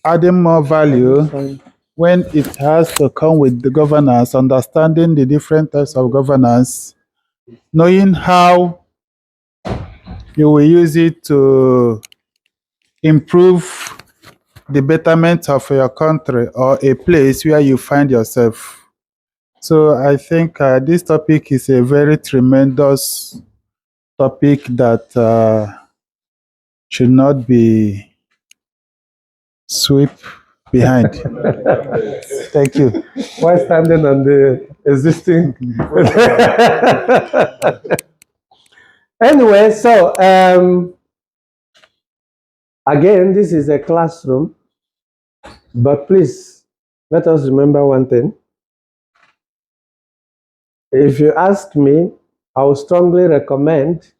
J: adding more value when it has to come with the governance, understanding the different types of governance, knowing how you will use it to improve the betterment of your country or a place where you find yourself. So I think this topic is a very tremendous topic that should not be swept behind. Thank you.
A: Why standing on the existing? Anyway, so again, this is a classroom, but please let us remember one thing. If you ask me, I would strongly recommend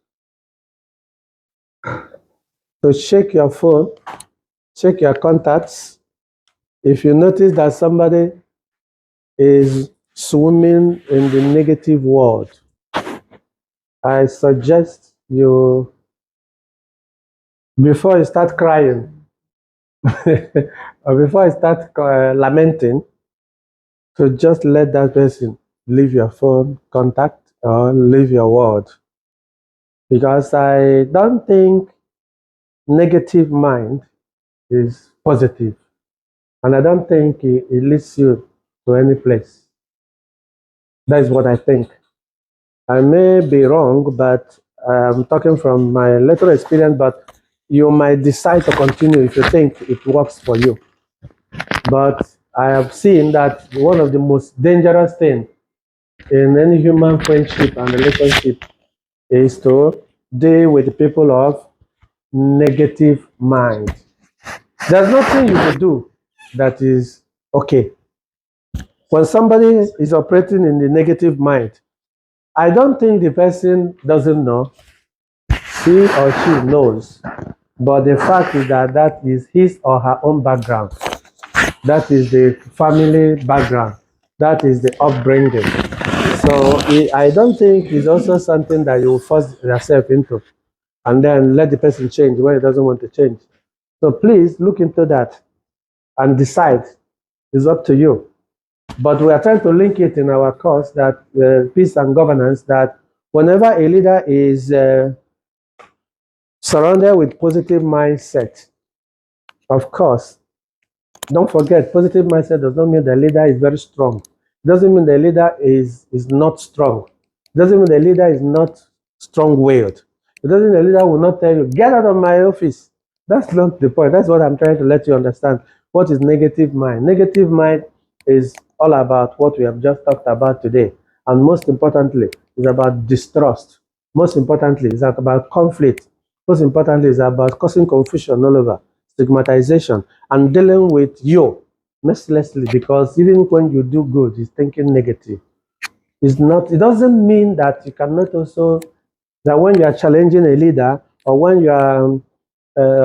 A: to check your phone, check your contacts. If you notice that somebody is swimming in the negative world, I suggest you, before you start crying, or before you start lamenting, to just let that person leave your phone contact or leave your world. Because I don't think negative mind is positive. And I don't think it leads you to any place. That is what I think. I may be wrong, but I'm talking from my little experience, but you might decide to continue if you think it works for you. But I have seen that one of the most dangerous things in any human friendship and relationship is to deal with people of negative mind. There's nothing you can do that is okay. When somebody is operating in the negative mind, I don't think the person doesn't know. He or she knows. But the fact is that that is his or her own background. That is the family background. That is the upbringing. So I don't think it's also something that you force yourself into and then let the person change when he doesn't want to change. So please look into that and decide. It's up to you. But we are trying to link it in our course that peace and governance, that whenever a leader is surrounded with positive mindset, of course, don't forget, positive mindset does not mean the leader is very strong. It doesn't mean the leader is not strong. It doesn't mean the leader is not strong-willed. It doesn't mean the leader will not tell you, get out of my office. That's not the point. That's what I'm trying to let you understand. What is negative mind? Negative mind is all about what we have just talked about today. And most importantly, it's about distrust. Most importantly, it's about conflict. Most importantly, it's about causing confusion all over, stigmatization, and dealing with you mercilessly, because even when you do good, it's thinking negative. It's not, it doesn't mean that you cannot also, that when you are challenging a leader or when you are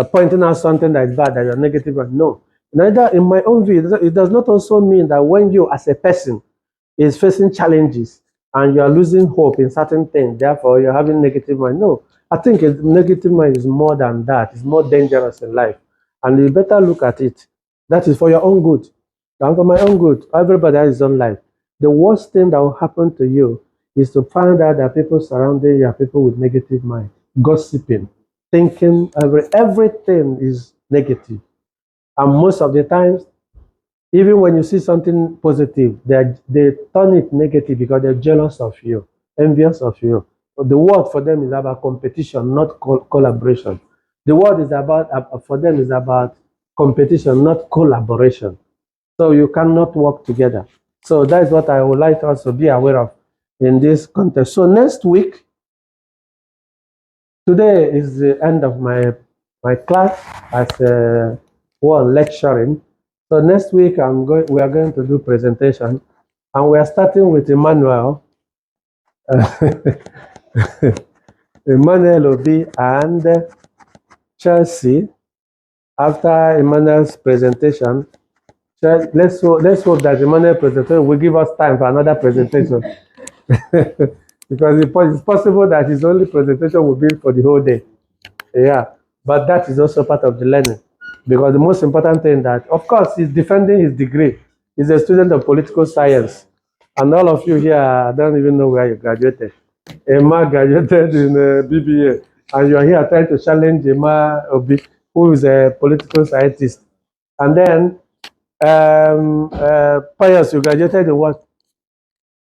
A: pointing out something that is bad, that you're negative. No. Neither, in my own view, it does not also mean that when you as a person is facing challenges and you are losing hope in certain things, therefore you're having negative mind. No. I think a negative mind is more than that. It's more dangerous in life. And you better look at it. That is for your own good. And for my own good. Everybody has his own life. The worst thing that will happen to you is to find out that people surrounding you are people with negative mind. Gossiping. Thinking everything is negative. And most of the times, even when you see something positive, they turn it negative because they're jealous of you, envious of you. But the word for them is about competition, not collaboration. The word is about, for them, is about competition, not collaboration. So you cannot work together. So that is what I would like us to be aware of. in this context. So next week, today is the end of my class as one lecturing. So next week we are going to do presentation, and we are starting with Emmanuel, Emmanuel Obi and Chelsea. After Emmanuel's presentation, let's hope that Emmanuel's presentation will give us time for another presentation. Because it's possible that his only presentation will be for the whole day. Yeah, but that is also part of the learning. Because the most important thing that, of course, he's defending his degree. He's a student of political science. And all of you here, I don't even know where you graduated. Emma graduated in BBA. And you're here trying to challenge Emma Obi, who is a political scientist. And then, Pius, you graduated in what?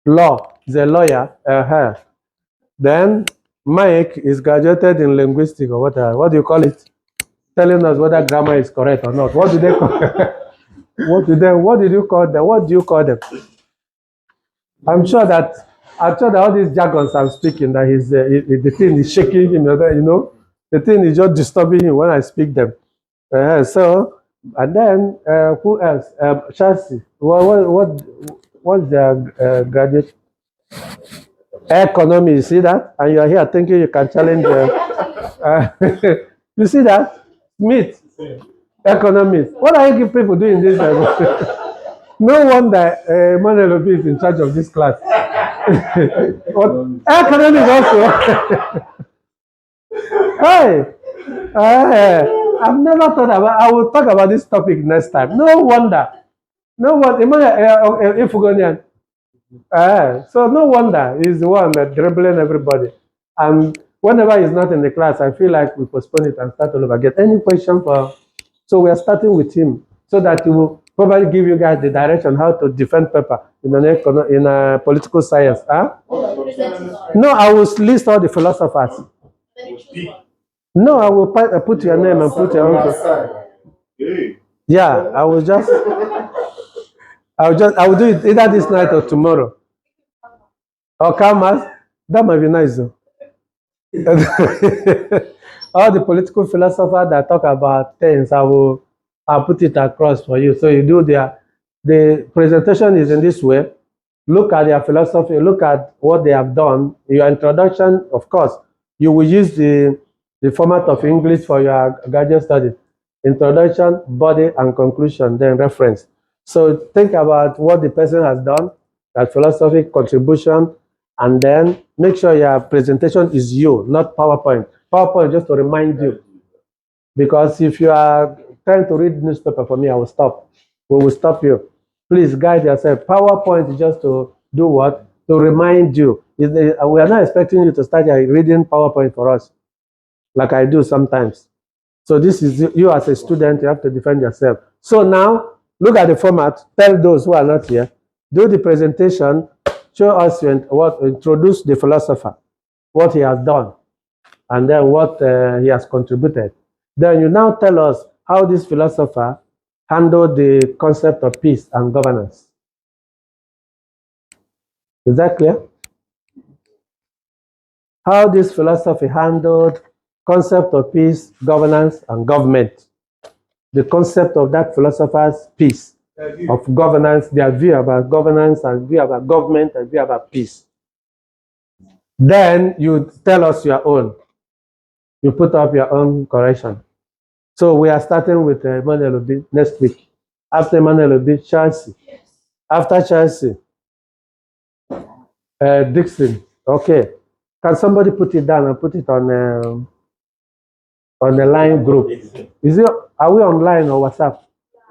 A: Law. He's a lawyer. Then Mike is graduated in linguistics or what do you call it? Telling us whether grammar is correct or not. What do they call what did you call them? What do you call them? I'm sure that all these jargons I'm speaking, that the thing is shaking him, you know, the thing is just disturbing him when I speak them. So, and then who else? Chelsea. What's their graduate? Economy. You see that? And you are here thinking you can challenge. You see that? Smith. Economics. What are you people doing this? No wonder Emmanuel Obi is in charge of this class. Economics also. Hey, I've never thought about. I will talk about this topic next time. No wonder. Emmanuel Ifugonian. So no wonder he's the one that dribbling everybody. And whenever he's not in the class, I feel like we postpone it and start all over again. Any question for? So we are starting with him so that he will probably give you guys the direction how to defend paper in a political science. Huh? No, I will list all the philosophers. No, I will put your name and put your own. Yeah, I will do it either this night or tomorrow. Or Kamas, that might be nice though. All the political philosophers that talk about things, I'll put it across for you. So you do the presentation is in this way. Look at their philosophy, look at what they have done. Your introduction, of course, you will use the format of English for your graduate studies. Introduction, body, and conclusion, then reference. So think about what the person has done, that philosophy contribution, and then make sure your presentation is you, not PowerPoint. PowerPoint just to remind you. Because if you are trying to read newspaper for me, I will stop. We will stop you. Please guide yourself. PowerPoint is just to do what? To remind you. We are not expecting you to start reading PowerPoint for us, like I do sometimes. So this is you as a student, you have to defend yourself. So now, look at the format. Tell those who are not here. Do the presentation. Show us introduce the philosopher, what he has done, and then what he has contributed. Then you now tell us how this philosopher handled the concept of peace and governance. Is that clear? How this philosophy handled concept of peace, governance, and government. The concept of that philosopher's peace, of governance, their view about governance and view about government and view about peace. Then you tell us your own. You put up your own correction. So we are starting with Emmanuel Obi next week. After Emmanuel Obi, Chelsea. After Chelsea, Dixon. Okay. Can somebody put it down and put it on the line group? Are we online or WhatsApp?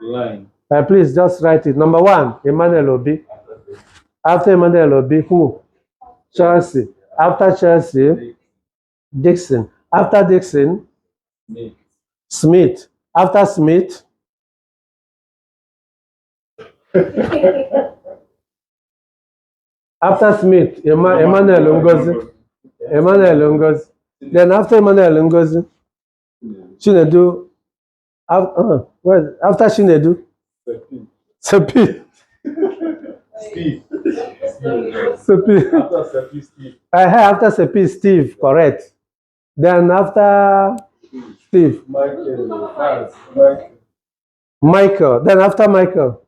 A: Line. Please just write it. Number 1, Emmanuel Obi. After Emmanuel Obi, who? Chelsea. After Chelsea, Dixon. After Dixon, Smith. After Smith, after Smith, Emmanuel Ngozi. Emmanuel Ngozi. Then after Emmanuel Ngozi, Chinedu. After Chinedu, Sepi. Sepi. After Sepi, Steve, correct. Then after Steve, Michael. Then after Michael,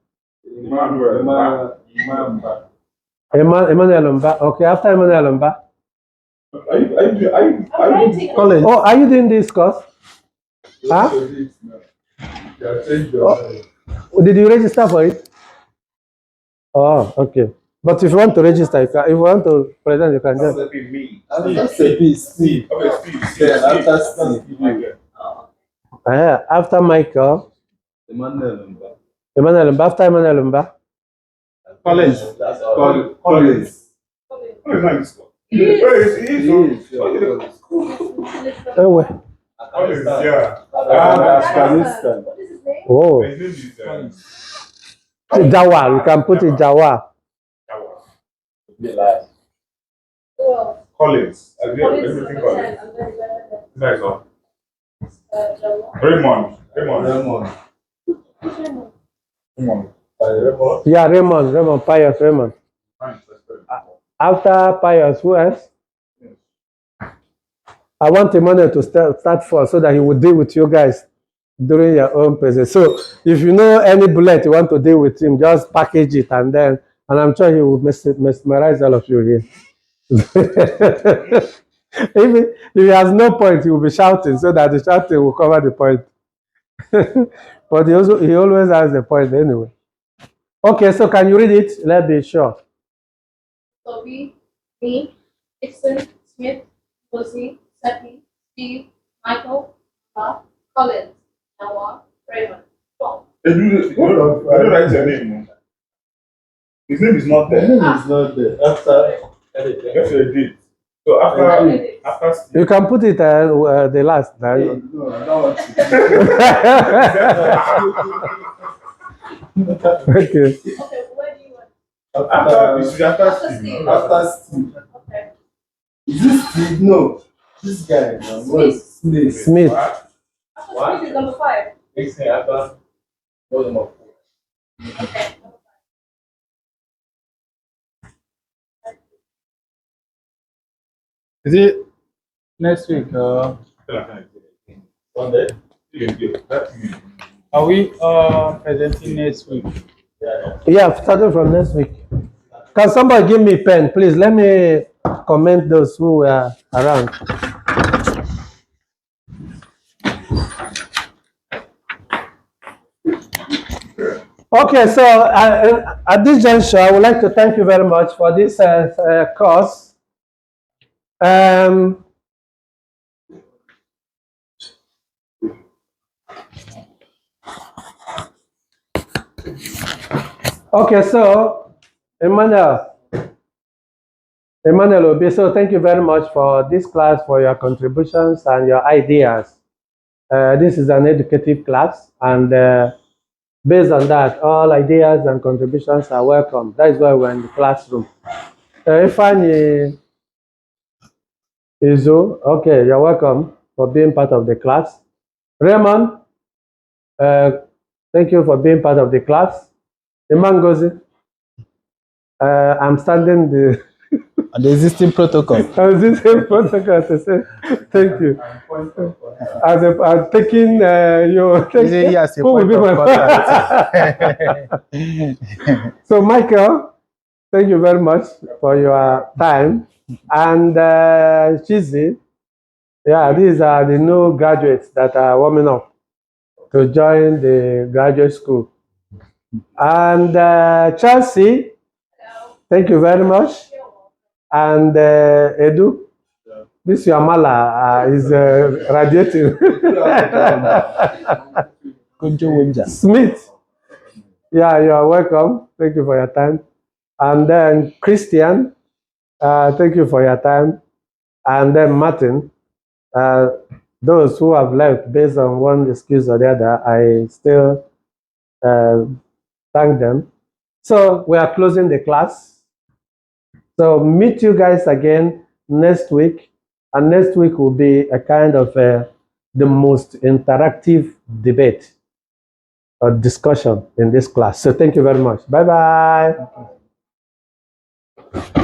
A: Emmanuel Mba. Okay, after Emmanuel Mba.
M: College.
A: Oh, are you doing this course? Huh? Oh, did you register for it? Oh, okay. But if you want to register, you can, if you want to present, you can just. After Michael, Emmanuel Mba. After Emmanuel Mba.
J: College.
A: Oh, wait. Oh, Jawa. You can put it Jawa.
K: Collins. Nice one. Raymond.
A: Yeah, Raymond, Pius, Raymond. After Pius, who else? I want Emmanuel to start first so that he will deal with you guys during your own present. So if you know any bullet you want to deal with him, just package it and I'm sure he will mesmerize all of you here. If he has no point, he will be shouting so that the shouting will cover the point. But he always has a point anyway. Okay, so can you read it? Let's be sure.
M: Toby, me, Dixon, Smith, Lucy, Seppi, Steve, Michael, Bob, Collins, Noah, Raymond, Tom.
K: They don't write your name. His name is not there. After yes, you did. So after Steve.
A: You can put it the last.
K: Okay.
A: Okay.
M: Okay, where do you want?
K: After Steve.
M: After Steve. Okay.
L: Is this Steve? No. This guy.
A: Smith.
M: After Smith is number 5.
K: After number 4.
M: Okay.
J: Is it next week?
K: Sunday.
J: Are we presenting next week?
A: Yeah, starting from next week. Can somebody give me a pen, please? Let me comment those who were around. Okay, so at this juncture, I would like to thank you very much for this course. Okay, so Emmanuel Obi, so thank you very much for this class, for your contributions and your ideas. This is an educative class, and based on that, all ideas and contributions are welcome. That is why we're in the classroom. Ifeanyi Izu, okay, you're welcome for being part of the class. Raymond, thank you for being part of the class. Imangozi, I'm standing the
L: existing protocol.
A: Existing protocol to say thank you. I'm taking your.
L: Yes,
A: Who will be my So, Michael, thank you very much for your time. And Chizi, yeah, these are the new graduates that are warming up to join the graduate school. And Chelsea, thank you very much. And Edu, this your mala is radiating. Smith, yeah, you are welcome. Thank you for your time. And then Christian, thank you for your time. And then Martin, those who have left based on one excuse or the other, I still thank them. So we are closing the class. So meet you guys again next week. And next week will be a kind of the most interactive debate or discussion in this class. So thank you very much. Bye-bye.
M: Okay.